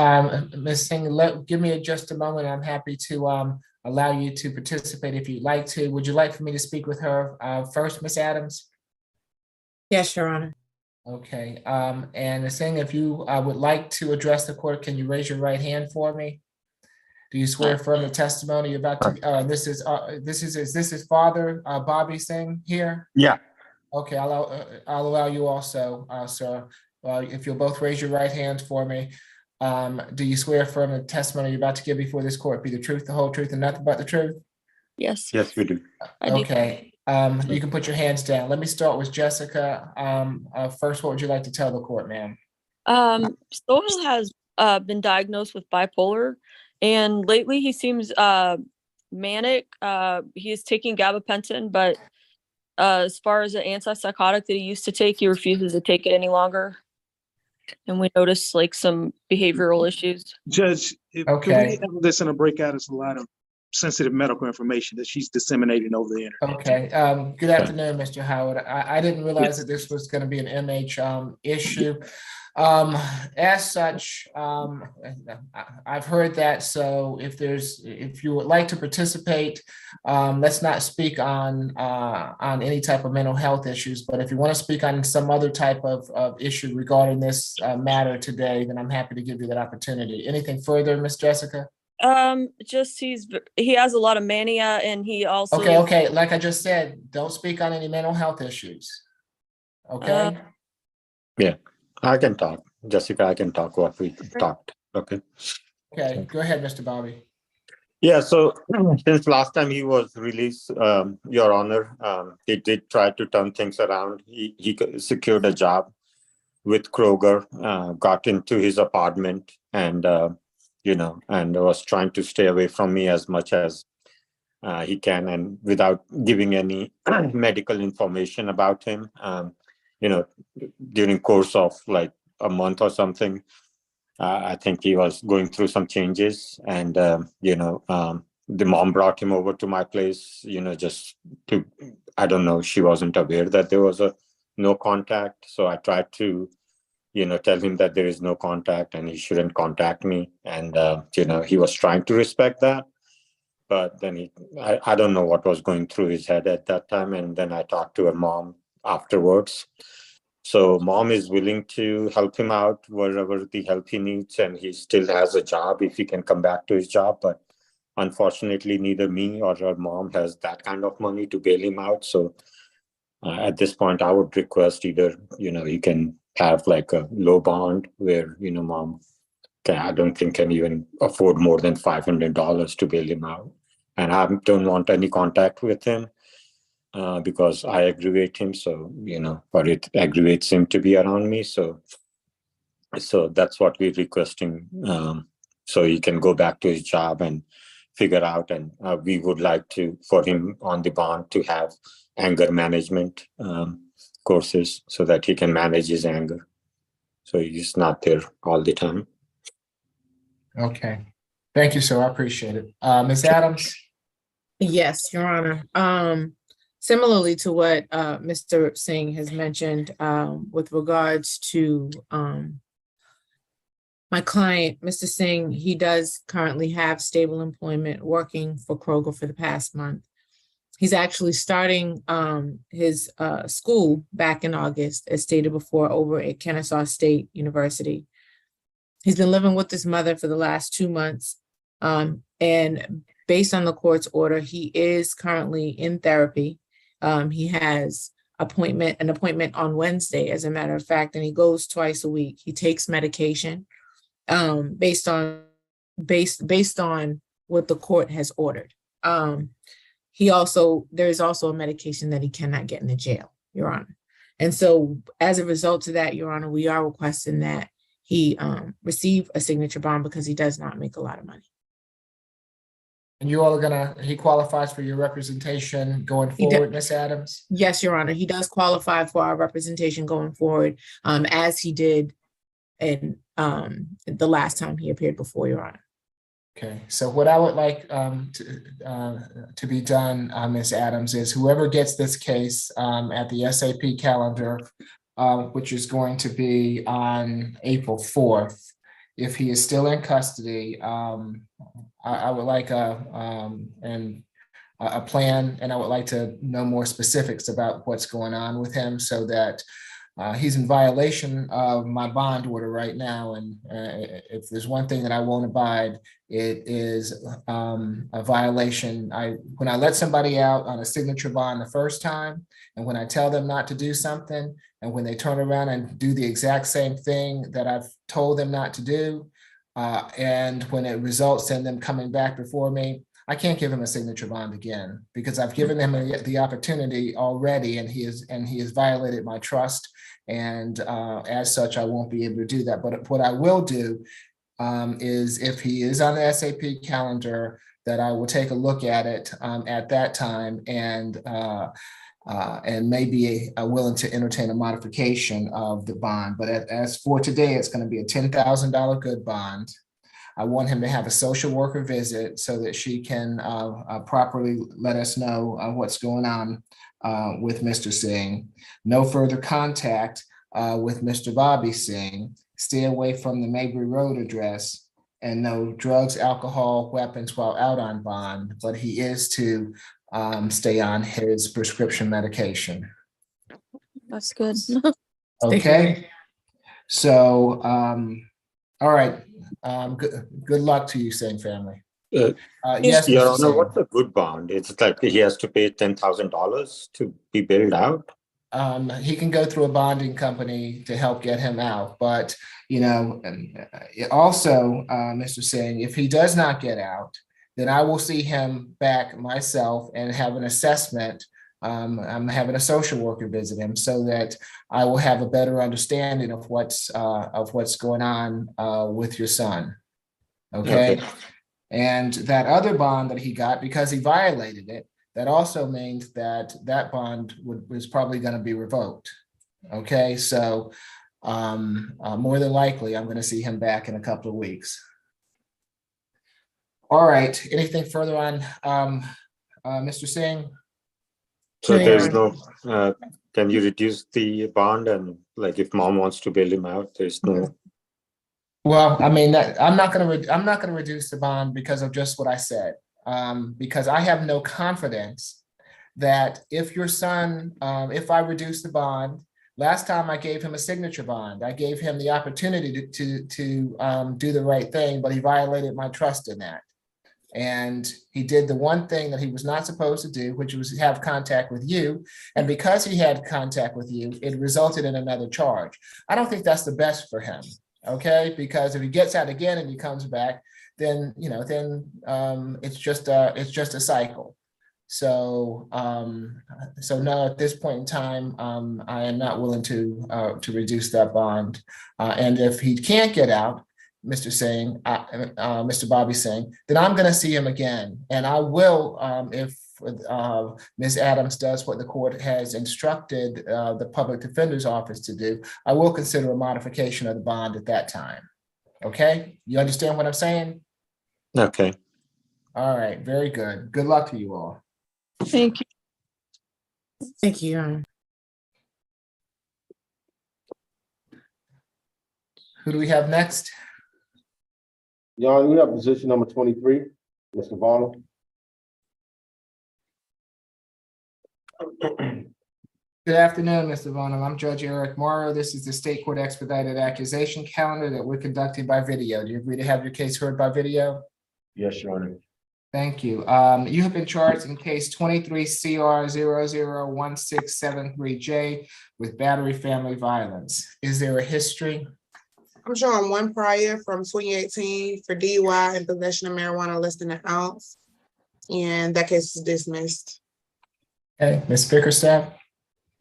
Ms. Singh, give me just a moment. I'm happy to allow you to participate if you'd like to. Would you like for me to speak with her first, Ms. Adams? Yes, Your Honor. Okay. And Ms. Singh, if you would like to address the court, can you raise your right hand for me? Do you swear affirm the testimony you're about to? This is his father, Bobby Singh here? Yeah. Okay, I'll allow you also, sir. If you'll both raise your right hands for me. Do you swear affirm the testimony you're about to give before this court be the truth, the whole truth, and nothing but the truth? Yes. Yes, we do. Okay. You can put your hands down. Let me start with Jessica. First, what would you like to tell the court, ma'am? Sohail has been diagnosed with bipolar, and lately he seems manic. He is taking gabapentin, but as far as the antipsychotic that he used to take, he refuses to take it any longer. And we noticed like some behavioral issues. Judge, can we handle this in a breakout? It's a lot of sensitive medical information that she's disseminating over the internet. Okay. Good afternoon, Mr. Howard. I didn't realize that this was going to be an MH issue. As such, I've heard that. So if you would like to participate, let's not speak on any type of mental health issues. But if you want to speak on some other type of issue regarding this matter today, then I'm happy to give you that opportunity. Anything further, Miss Jessica? Just he has a lot of mania, and he also Okay. Like I just said, don't speak on any mental health issues. Okay. Yeah, I can talk. Jessica, I can talk what we talked. Okay. Okay, go ahead, Mr. Bobby. Yeah, so since last time he was released, Your Honor, he did try to turn things around. He secured a job with Kroger, got into his apartment, and and was trying to stay away from me as much as he can, and without giving any medical information about him. During course of like a month or something, I think he was going through some changes, and the mom brought him over to my place, just to, I don't know, she wasn't aware that there was a no contact. So I tried to tell him that there is no contact and he shouldn't contact me. And, he was trying to respect that. But then I don't know what was going through his head at that time. And then I talked to her mom afterwards. So mom is willing to help him out wherever the help he needs. And he still has a job if he can come back to his job. But unfortunately, neither me or her mom has that kind of money to bail him out. So at this point, I would request either, he can have like a low bond where, mom I don't think can even afford more than $500 to bail him out. And I don't want any contact with him because I aggravate him. So, or it aggravates him to be around me. So that's what we're requesting. So he can go back to his job and figure out. And we would like for him on the bond to have anger management courses so that he can manage his anger. So he's not there all the time. Okay. Thank you, sir. I appreciate it. Ms. Adams? Yes, Your Honor. Similarly to what Mr. Singh has mentioned with regards to my client, Mr. Singh, he does currently have stable employment working for Kroger for the past month. He's actually starting his school back in August, as stated before, over at Kennesaw State University. He's been living with his mother for the last 2 months. And based on the court's order, he is currently in therapy. He has an appointment on Wednesday, as a matter of fact, and he goes twice a week. He takes medication based on what the court has ordered. There is also a medication that he cannot get in the jail, Your Honor. And so as a result of that, Your Honor, we are requesting that he receive a signature bond because he does not make a lot of money. And you all are he qualifies for your representation going forward, Ms. Adams? Yes, Your Honor. He does qualify for our representation going forward, as he did in the last time he appeared before, Your Honor. Okay, so what I would like to be done, Ms. Adams, is whoever gets this case at the SAP calendar, which is going to be on April 4th, if he is still in custody, I would like a plan, and I would like to know more specifics about what's going on with him so that he's in violation of my bond order right now. And if there's one thing that I won't abide, it is a violation. When I let somebody out on a signature bond the first time, and when I tell them not to do something, and when they turn around and do the exact same thing that I've told them not to do, and when it results in them coming back before me, I can't give him a signature bond again because I've given him the opportunity already, and he has violated my trust. And as such, I won't be able to do that. But what I will do is, if he is on the SAP calendar, that I will take a look at it at that time and may be willing to entertain a modification of the bond. But as for today, it's going to be a $10,000 good bond. I want him to have a social worker visit so that she can properly let us know what's going on with Mr. Singh. No further contact with Mr. Bobby Singh. Stay away from the Mabry Road address, and no drugs, alcohol, weapons while out on bond. But he is to stay on his prescription medication. That's good. Okay. So, all right. Good luck to you, Singh family. Yes, Your Honor, what's a good bond? It's like he has to pay $10,000 to be bailed out. He can go through a bonding company to help get him out, but also, Mr. Singh, if he does not get out, then I will see him back myself and have an assessment. I'm having a social worker visit him so that I will have a better understanding of what's going on with your son. Okay. And that other bond that he got, because he violated it, that also means that bond was probably going to be revoked. Okay. So more than likely, I'm going to see him back in a couple of weeks. All right. Anything further on Mr. Singh? So there's no, can you reduce the bond, and like if mom wants to bail him out, there's no. Well, I mean, I'm not going to reduce the bond because of just what I said, because I have no confidence that if your son, if I reduce the bond, last time I gave him a signature bond, I gave him the opportunity to do the right thing, but he violated my trust in that. And he did the one thing that he was not supposed to do, which was have contact with you. And because he had contact with you, it resulted in another charge. I don't think that's the best for him. Okay, because if he gets out again and he comes back, then, it's just a cycle. So, so no, at this point in time, I am not willing to reduce that bond. And if he can't get out, Mr. Singh, Mr. Bobby Singh, then I'm going to see him again. And I will, if Ms. Adams does what the court has instructed the public defender's office to do, I will consider a modification of the bond at that time. Okay, you understand what I'm saying? Okay. All right, very good. Good luck to you all. Thank you. Thank you, Your Honor. Who do we have next? Your Honor, we have position number 23, Mr. Vonnell. Good afternoon, Mr. Vonnell. I'm Judge Eric Morrow. This is the State Court Expedited Accusation Calendar that we're conducting by video. Do you agree to have your case heard by video? Yes, Your Honor. Thank you. You have been charged in case 23 CR 001673J with battery family violence. Is there a history? I'm showing one prior from 2018 for DUI and possession of marijuana less than an ounce. And that case is dismissed. Okay, Ms. Bickerstaff?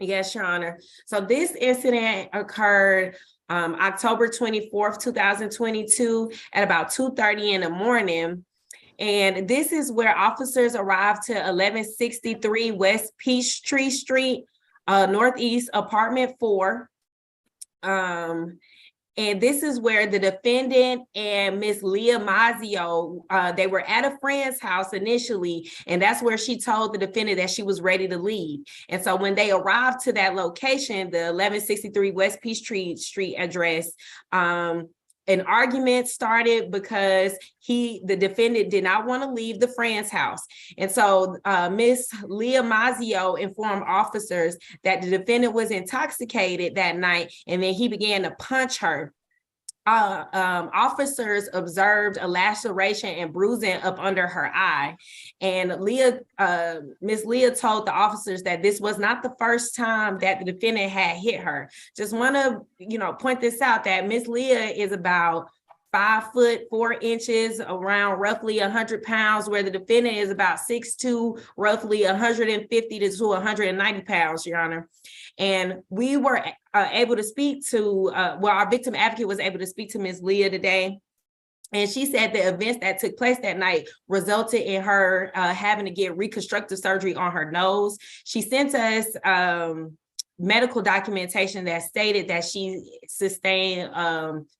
Yes, Your Honor. So this incident occurred October 24th, 2022 at about 2:30 in the morning. And this is where officers arrived to 1163 West Peachtree Street, Northeast Apartment 4. And this is where the defendant and Miss Leah Mazio, they were at a friend's house initially, and that's where she told the defendant that she was ready to leave. And so when they arrived to that location, the 1163 West Peachtree Street address, an argument started because the defendant did not want to leave the friend's house. And so Miss Leah Mazio informed officers that the defendant was intoxicated that night, and then he began to punch her. Officers observed a laceration and bruising up under her eye. And Miss Leah told the officers that this was not the first time that the defendant had hit her. Just want to, point this out that Miss Leah is about 5 foot 4 inches, around roughly 100 pounds, where the defendant is about 6'2", roughly 150 to 190 pounds, Your Honor. And we were able to speak to, our victim advocate was able to speak to Ms. Leah today. And she said the events that took place that night resulted in her having to get reconstructive surgery on her nose. She sent us medical documentation that stated that she sustained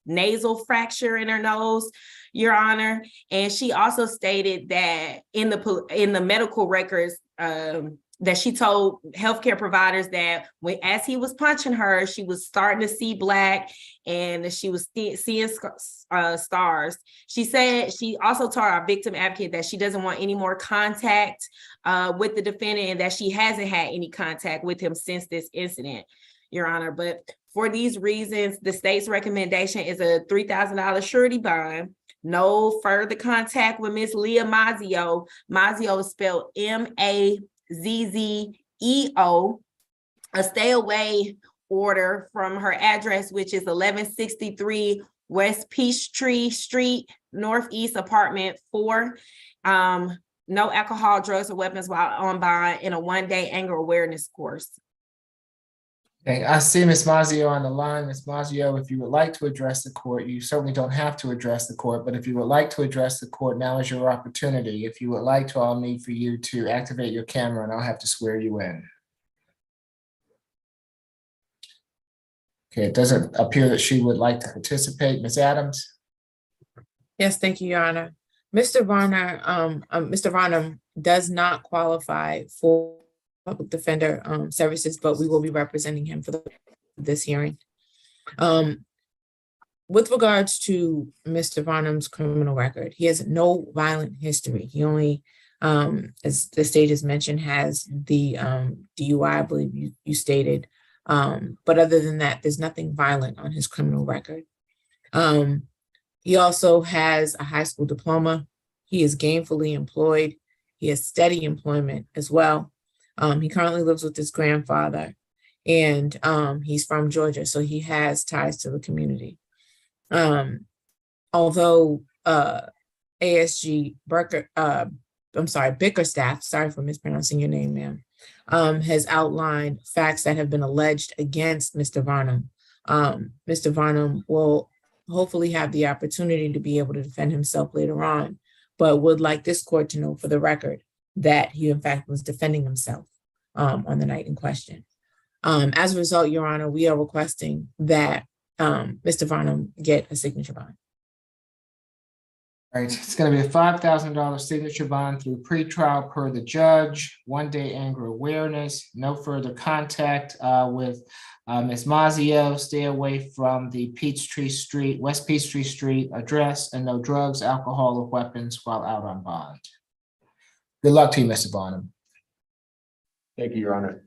nasal fracture in her nose, Your Honor. And she also stated that in the medical records, that she told healthcare providers that as he was punching her, she was starting to see black and she was seeing stars. She said she also told our victim advocate that she doesn't want any more contact with the defendant and that she hasn't had any contact with him since this incident, Your Honor. But for these reasons, the state's recommendation is a $3,000 surety bond. No further contact with Miss Leah Mazio. Mazio is spelled M-A-Z-Z-E-O, a stay away order from her address, which is 1163 West Peachtree Street, Northeast Apartment 4. No alcohol, drugs, or weapons while on bond, in a 1-day anger awareness course. Okay, I see Ms. Mazio on the line. Ms. Mazio, if you would like to address the court, you certainly don't have to address the court, but if you would like to address the court, now is your opportunity. If you would like to, I'll need for you to activate your camera and I'll have to swear you in. Okay, it doesn't appear that she would like to participate. Ms. Adams? Yes, thank you, Your Honor. Mr. Varnum does not qualify for public defender services, but we will be representing him for this hearing. With regards to Mr. Varnum's criminal record, he has no violent history. He only, as the state has mentioned, has the DUI, I believe you stated. But other than that, there's nothing violent on his criminal record. He also has a high school diploma. He is gainfully employed. He has steady employment as well. He currently lives with his grandfather, and he's from Georgia, so he has ties to the community. Although ASG Bickerstaff, sorry for mispronouncing your name, ma'am, has outlined facts that have been alleged against Mr. Varnum. Mr. Varnum will hopefully have the opportunity to be able to defend himself later on, but would like this court to know for the record that he in fact was defending himself on the night in question. As a result, Your Honor, we are requesting that Mr. Varnum get a signature bond. All right, it's going to be a $5,000 signature bond through pretrial per the judge, 1 day anger awareness, no further contact with Ms. Mazzio, stay away from the West Peachtree Street address, and no drugs, alcohol, or weapons while out on bond. Good luck to you, Mr. Varnum. Thank you, Your Honor.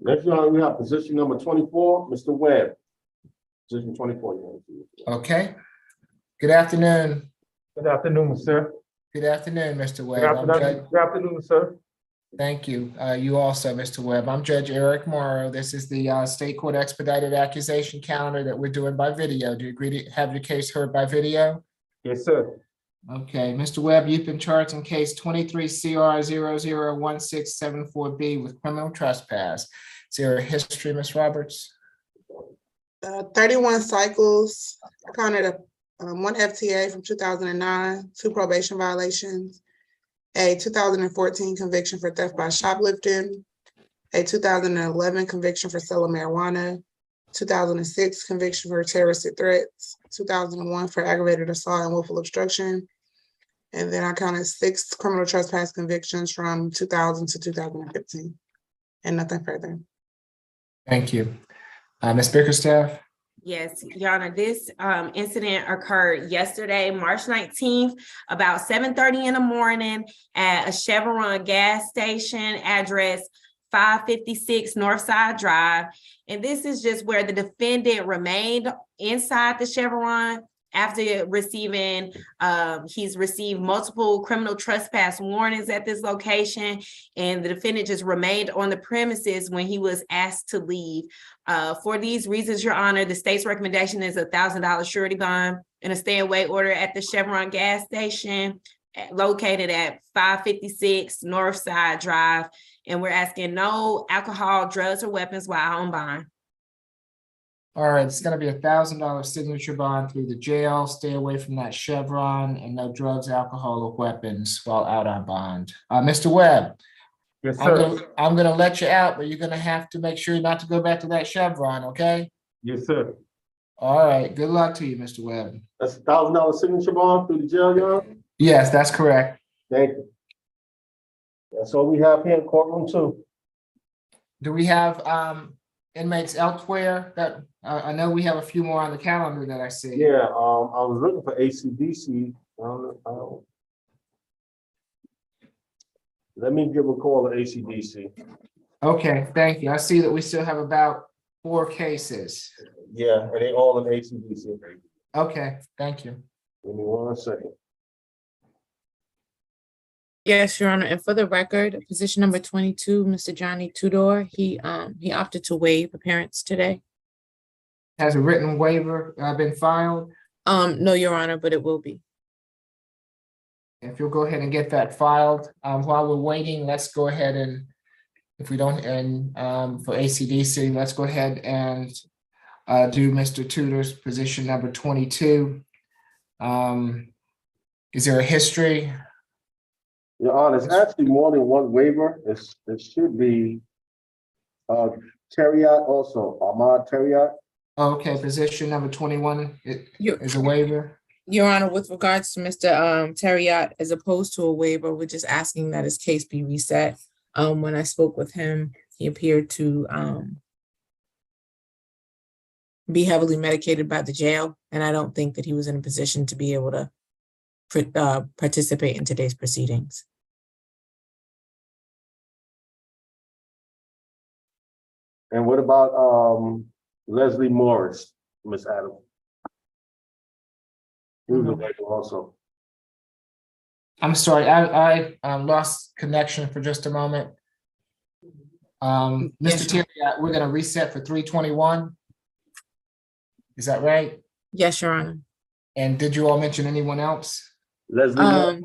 Next, Your Honor, we have position number 24, Mr. Webb. Position 24, Your Honor. Okay. Good afternoon. Good afternoon, sir. Good afternoon, Mr. Webb. Good afternoon, sir. Thank you. You also, Mr. Webb. I'm Judge Eric Morrow. This is the State Court Expedited Accusation Calendar that we're doing by video. Do you agree to have your case heard by video? Yes, sir. Okay, Mr. Webb, you've been charged in case 23 CR 001674B with criminal trespass. Is there a history, Ms. Roberts? 31 cycles, counted 1 FTA from 2009, 2 probation violations, a 2014 conviction for theft by shoplifting, a 2011 conviction for selling marijuana, 2006 conviction for terroristic threats, 2001 for aggravated assault and willful obstruction, and then I counted 6 criminal trespass convictions from 2000 to 2015, and nothing further. Thank you. Ms. Bickerstaff? Yes, Your Honor, this incident occurred yesterday, March 19th, about 7:30 in the morning at a Chevron gas station, address 556 Northside Drive. And this is just where the defendant remained inside the Chevron after receiving, he's received multiple criminal trespass warnings at this location, and the defendant just remained on the premises when he was asked to leave. For these reasons, Your Honor, the state's recommendation is a $1,000 surety bond and a stay away order at the Chevron gas station located at 556 Northside Drive. And we're asking no alcohol, drugs, or weapons while on bond. All right, it's going to be a $1,000 signature bond through the jail. Stay away from that Chevron, and no drugs, alcohol, or weapons while out on bond. Mr. Webb. Yes, sir. I'm going to let you out, but you're going to have to make sure not to go back to that Chevron, okay? Yes, sir. All right, good luck to you, Mr. Webb. That's a $1,000 signature bond through the jail, Your Honor? Yes, that's correct. Thank you. That's all we have here in courtroom 2. Do we have inmates elsewhere that I know we have a few more on the calendar that I see. Yeah, I was looking for ACDC. Let me give a call to ACDC. Okay, thank you. I see that we still have about 4 cases. Yeah, and they all in ACDC. Okay, thank you. Give me 1 second. Yes, Your Honor, and for the record, position number 22, Mr. Johnny Tudor, he opted to waive appearance today. Has a written waiver been filed? No, Your Honor, but it will be. If you'll go ahead and get that filed. While we're waiting, let's go ahead and, if we don't, and for ACDC, let's go ahead and do Mr. Tudor's position number 22. Is there a history? Your Honor, it's actually more than 1 waiver. It should be Terriot also, Ahmad Terriot. Okay, position number 21 is a waiver. Your Honor, with regards to Mr. Terriot, as opposed to a waiver, we're just asking that his case be reset. When I spoke with him, he appeared to be heavily medicated by the jail, and I don't think that he was in a position to be able to participate in today's proceedings. And what about Leslie Morris, Miss Adams? He was a waiver also. I'm sorry, I lost connection for just a moment. Mr. Terriot, we're going to reset for 321. Is that right? Yes, Your Honor. And did you all mention anyone else? Leslie,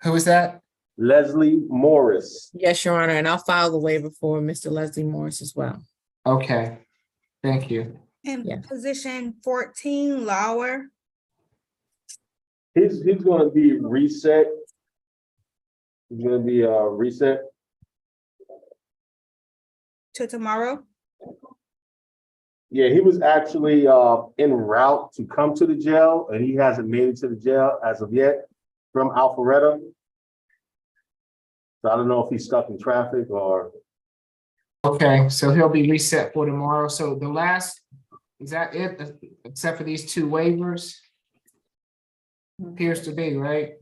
Who is that? Leslie Morris. Yes, Your Honor, and I'll file the waiver for Mr. Leslie Morris as well. Okay, thank you. And Yes. position 14, Lauer. He's gonna be reset. He's gonna be reset. To tomorrow. Yeah, he was actually en route to come to the jail, and he hasn't made it to the jail as of yet from Alpharetta. So I don't know if he's stuck in traffic or. Okay, so he'll be reset for tomorrow. So the last, is that it, except for these two waivers? Appears to be, right?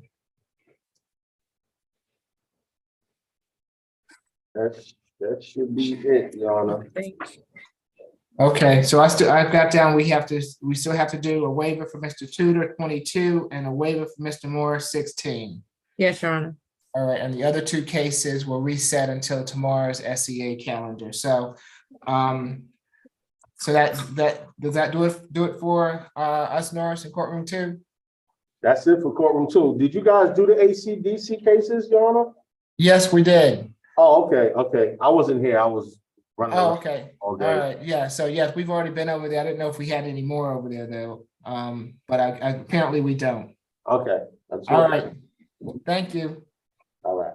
That should be it, Your Honor. Okay, so I've got down, we still have to do a waiver for Mr. Tudor, 22, and a waiver for Mr. Morris, 16. Yes, Your Honor. All right, and the other two cases will reset until tomorrow's SEA calendar. So, so that does that do it for us, Norris, in courtroom 2? That's it for courtroom 2. Did you guys do the ACDC cases, Your Honor? Yes, we did. Oh, okay. I wasn't here. I was running. Oh, okay. All All day. right. Yeah. So yes, we've already been over there. I didn't know if we had any more over there though. But I apparently we don't. Okay. That's All it. right. Thank you. All right.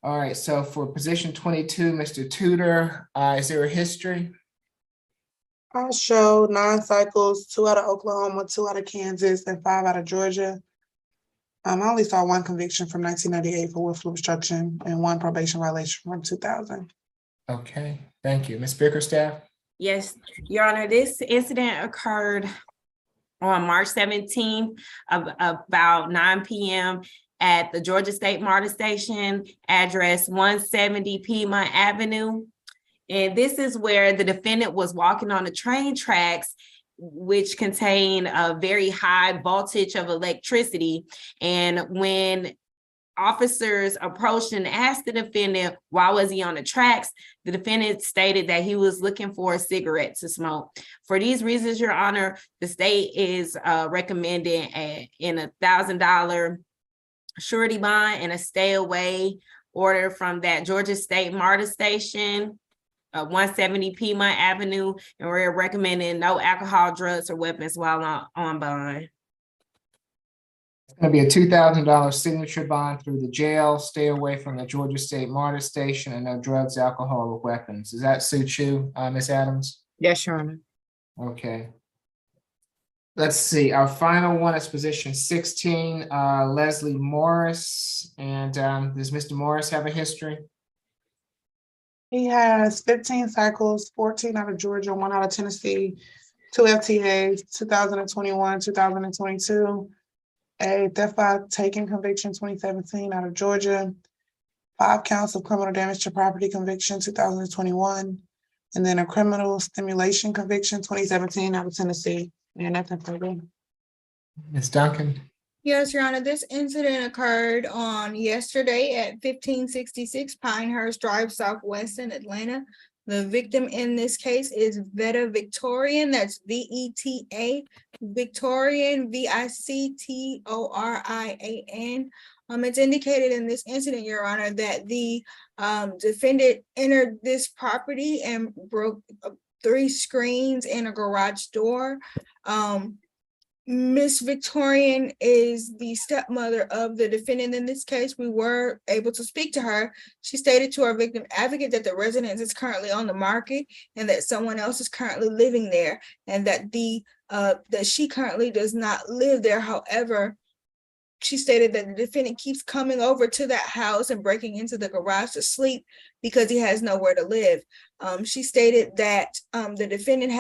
All right. So for position 22, Mr. Tudor, is there a history? I'll show 9 cycles, 2 out of Oklahoma, 2 out of Kansas, and 5 out of Georgia. I only saw 1 conviction from 1998 for willful obstruction and 1 probation violation from 2000. Okay, thank you. Ms. Bickerstaff? Yes, Your Honor, this incident occurred on March 17th about 9 p.m. at the Georgia State MARTA Station, address 170 Piedmont Avenue. And this is where the defendant was walking on the train tracks, which contain a very high voltage of electricity. And when officers approached and asked the defendant, why was he on the tracks? The defendant stated that he was looking for a cigarette to smoke. For these reasons, Your Honor, the state is recommending in $1,000 surety bond and a stay away order from that Georgia State MARTA Station, 170 Piedmont Avenue, and we're recommending no alcohol, drugs, or weapons while on bond. It's going to be a $2,000 signature bond through the jail, stay away from the Georgia State MARTA Station, and no drugs, alcohol, or weapons. Does that suit you, Ms. Adams? Yes, Your Honor. Okay. Let's see. Our final one is position 16, Leslie Morris. And does Mr. Morris have a history? He has 15 cycles, 14 out of Georgia, 1 out of Tennessee, 2 FTAs, 2021, 2022, a theft by taking conviction 2017 out of Georgia, 5 counts of criminal damage to property conviction 2021, and then a criminal stimulation conviction 2017 out of Tennessee. And nothing further. Ms. Duncan? Yes, Your Honor, this incident occurred on yesterday at 1566 Pinehurst Drive Southwest in Atlanta. The victim in this case is Veta Victorian, that's VETA, Victorian, VICTORIAN. It's indicated in this incident, Your Honor, that the defendant entered this property and broke 3 screens in a garage door. Miss Victorian is the stepmother of the defendant in this case. We were able to speak to her. She stated to our victim advocate that the residence is currently on the market and that someone else is currently living there, and that that she currently does not live there. However, she stated that the defendant keeps coming over to that house and breaking into the garage to sleep because he has nowhere to live. She stated that the defendant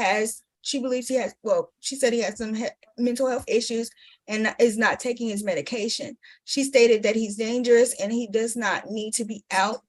she believes he has, she said he has some mental health issues and is not taking his medication. She stated that he's dangerous and he does not need to be out.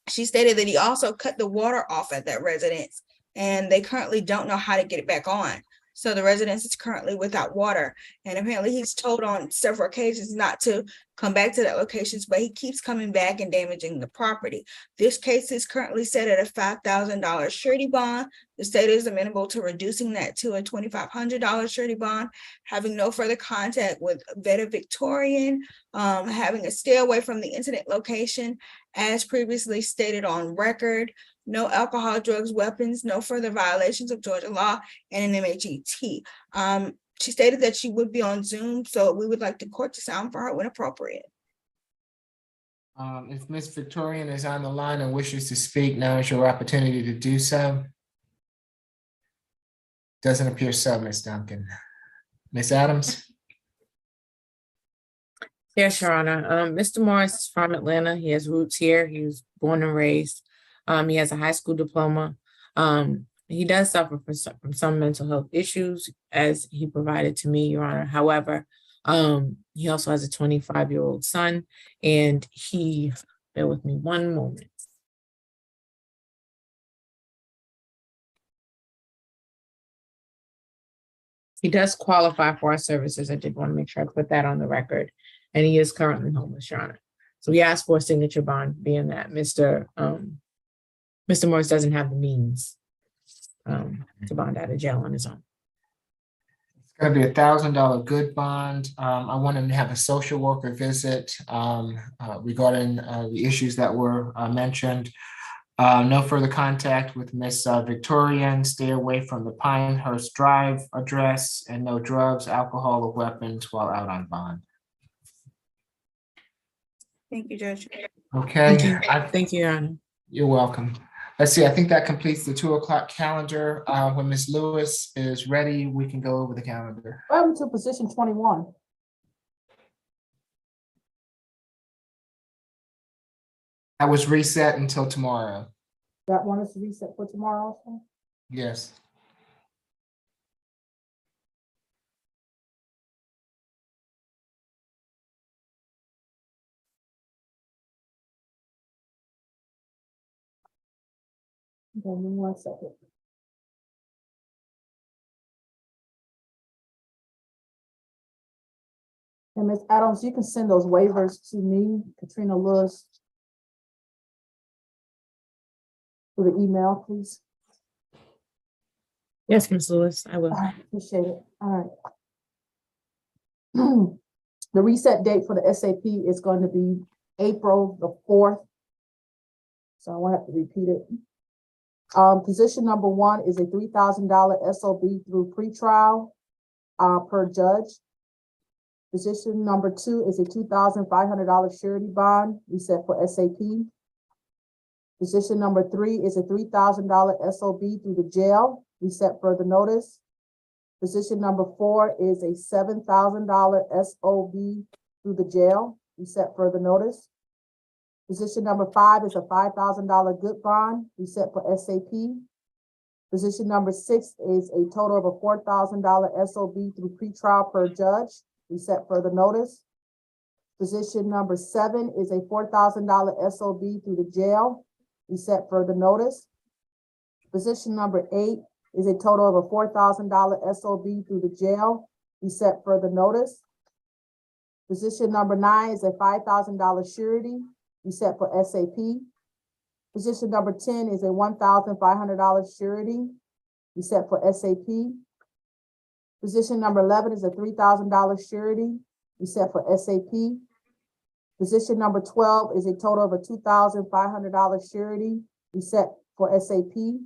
She stated that he also cut the water off at that residence and they currently don't know how to get it back on. So the residence is currently without water. And apparently he's told on several occasions not to come back to that location, but he keeps coming back and damaging the property. This case is currently set at a $5,000 surety bond. The state is amenable to reducing that to a $2,500 surety bond, having no further contact with Veta Victorian, having a stay away from the incident location, as previously stated on record, no alcohol, drugs, weapons, no further violations of Georgia law, and an MHET. She stated that she would be on Zoom, so we would like the court to sound for her when appropriate. If Ms. Victorian is on the line and wishes to speak, now is your opportunity to do so. Doesn't appear so, Ms. Duncan. Ms. Adams? Yes, Your Honor. Mr. Morris is from Atlanta. He has roots here. He was born and raised. He has a high school diploma. He does suffer from some mental health issues, as he provided to me, Your Honor. However, he also has a 25-year-old son, and bear with me one moment. He does qualify for our services. I did want to make sure I put that on the record. And he is currently homeless, Your Honor. So we asked for a signature bond, being that Mr. Morris doesn't have the means to bond out of jail on his own. It's going to be $1,000 good bond. I want him to have a social worker visit regarding the issues that were mentioned. No further contact with Miss Victorian. Stay away from the Pinehurst Drive address, and no drugs, alcohol, or weapons while out on bond. Thank you, Judge. Okay. Thank you, Your Honor. You're welcome. Let's see, I think that completes the 2 o'clock calendar. When Ms. Lewis is ready, we can go over the calendar. Welcome to position 21. That was reset until tomorrow. That one is reset for tomorrow also? Yes. Give me 1 second. And Ms. Adams, you can send those waivers to me, Katrina Lewis, through the email, please. Yes, Ms. Lewis, I will. I appreciate it. All right. The reset date for the SAP is going to be April the 4th. So I won't have to repeat it. Position number 1 is a $3,000 SOB through pretrial per judge. Position number 2 is a $2,500 surety bond reset for SAP. Position number 3 is a $3,000 SOB through the jail reset further notice. Position number 4 is a $7,000 SOB through the jail reset further notice. Position number 5 is a $5,000 good bond reset for SAP. Position number 6 is a total of a $4,000 SOB through pretrial per judge reset further notice. Position number 7 is a $4,000 SOB through the jail reset further notice. Position number 8 is a total of a $4,000 SOB through the jail reset further notice. Position number 9 is a $5,000 surety reset for SAP. Position number 10 is a $1,500 surety reset for SAP. Position number 11 is a $3,000 surety reset for SAP. Position number 12 is a total of a $2,500 surety reset for SAP.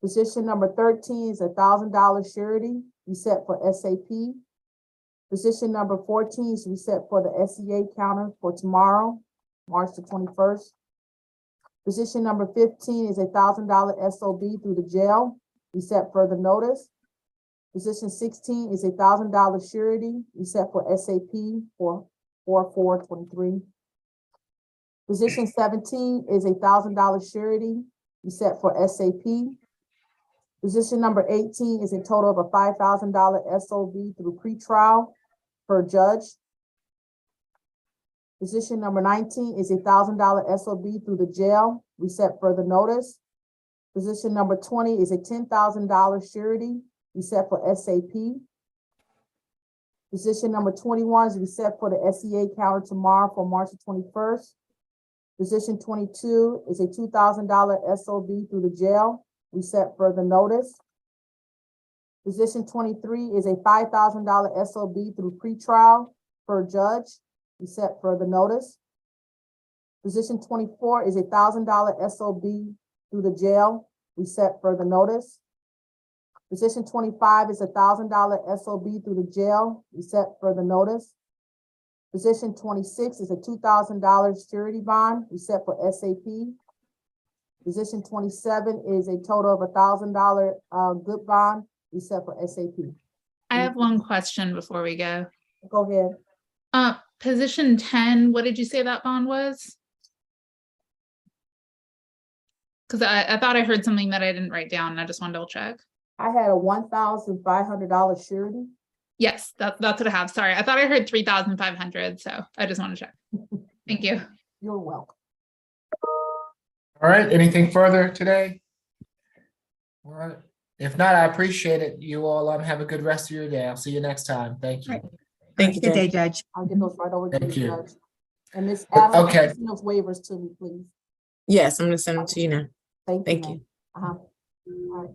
Position number 13 is a $1,000 surety reset for SAP. Position number 14 is reset for the SEA counter for tomorrow, March the 21st. Position number 15 is a $1,000 SOB through the jail, reset further notice. Position 16 is a $1,000 surety, reset for SAP for 4/4/23. Position 17 is a $1,000 surety, reset for SAP. Position number 18 is a total of a $5,000 SOB through pretrial per judge. Position number 19 is a $1,000 SOB through the jail, reset further notice. Position number 20 is a $10,000 surety, reset for SAP. Position number 21 is reset for the SEA calendar tomorrow for March the 21st. Position 22 is a $2,000 SOB through the jail, reset further notice. Position 23 is a $5,000 SOB through pretrial per judge, reset further notice. Position 24 is a $1,000 SOB through the jail, reset further notice. Position 25 is a $1,000 SOB through the jail, reset further notice. Position 26 is a $2,000 security bond, reset for SAP. Position 27 is a total of $1,000 good bond, reset for SAP. I have one question before we go. Go ahead. Position 10, what did you say that bond was? Because I thought I heard something that I didn't write down and I just wanted to double check. I had a $1,500 surety. Yes, that's what I have. Sorry, I thought I heard 3,500, so I just want to check. Thank you. You're welcome. All right, anything further today? All right, if not, I appreciate it. You all have a good rest of your day. I'll see you next time. Thank you. Thank you, Good day, Judge. Judge. I'll get those right over to Thank the you. judge. And Ms. Adams, Okay. send those waivers to me, please. Yes, I'm gonna send them to you now. Thank you. Thank ma'am. you. Uh-huh. All right.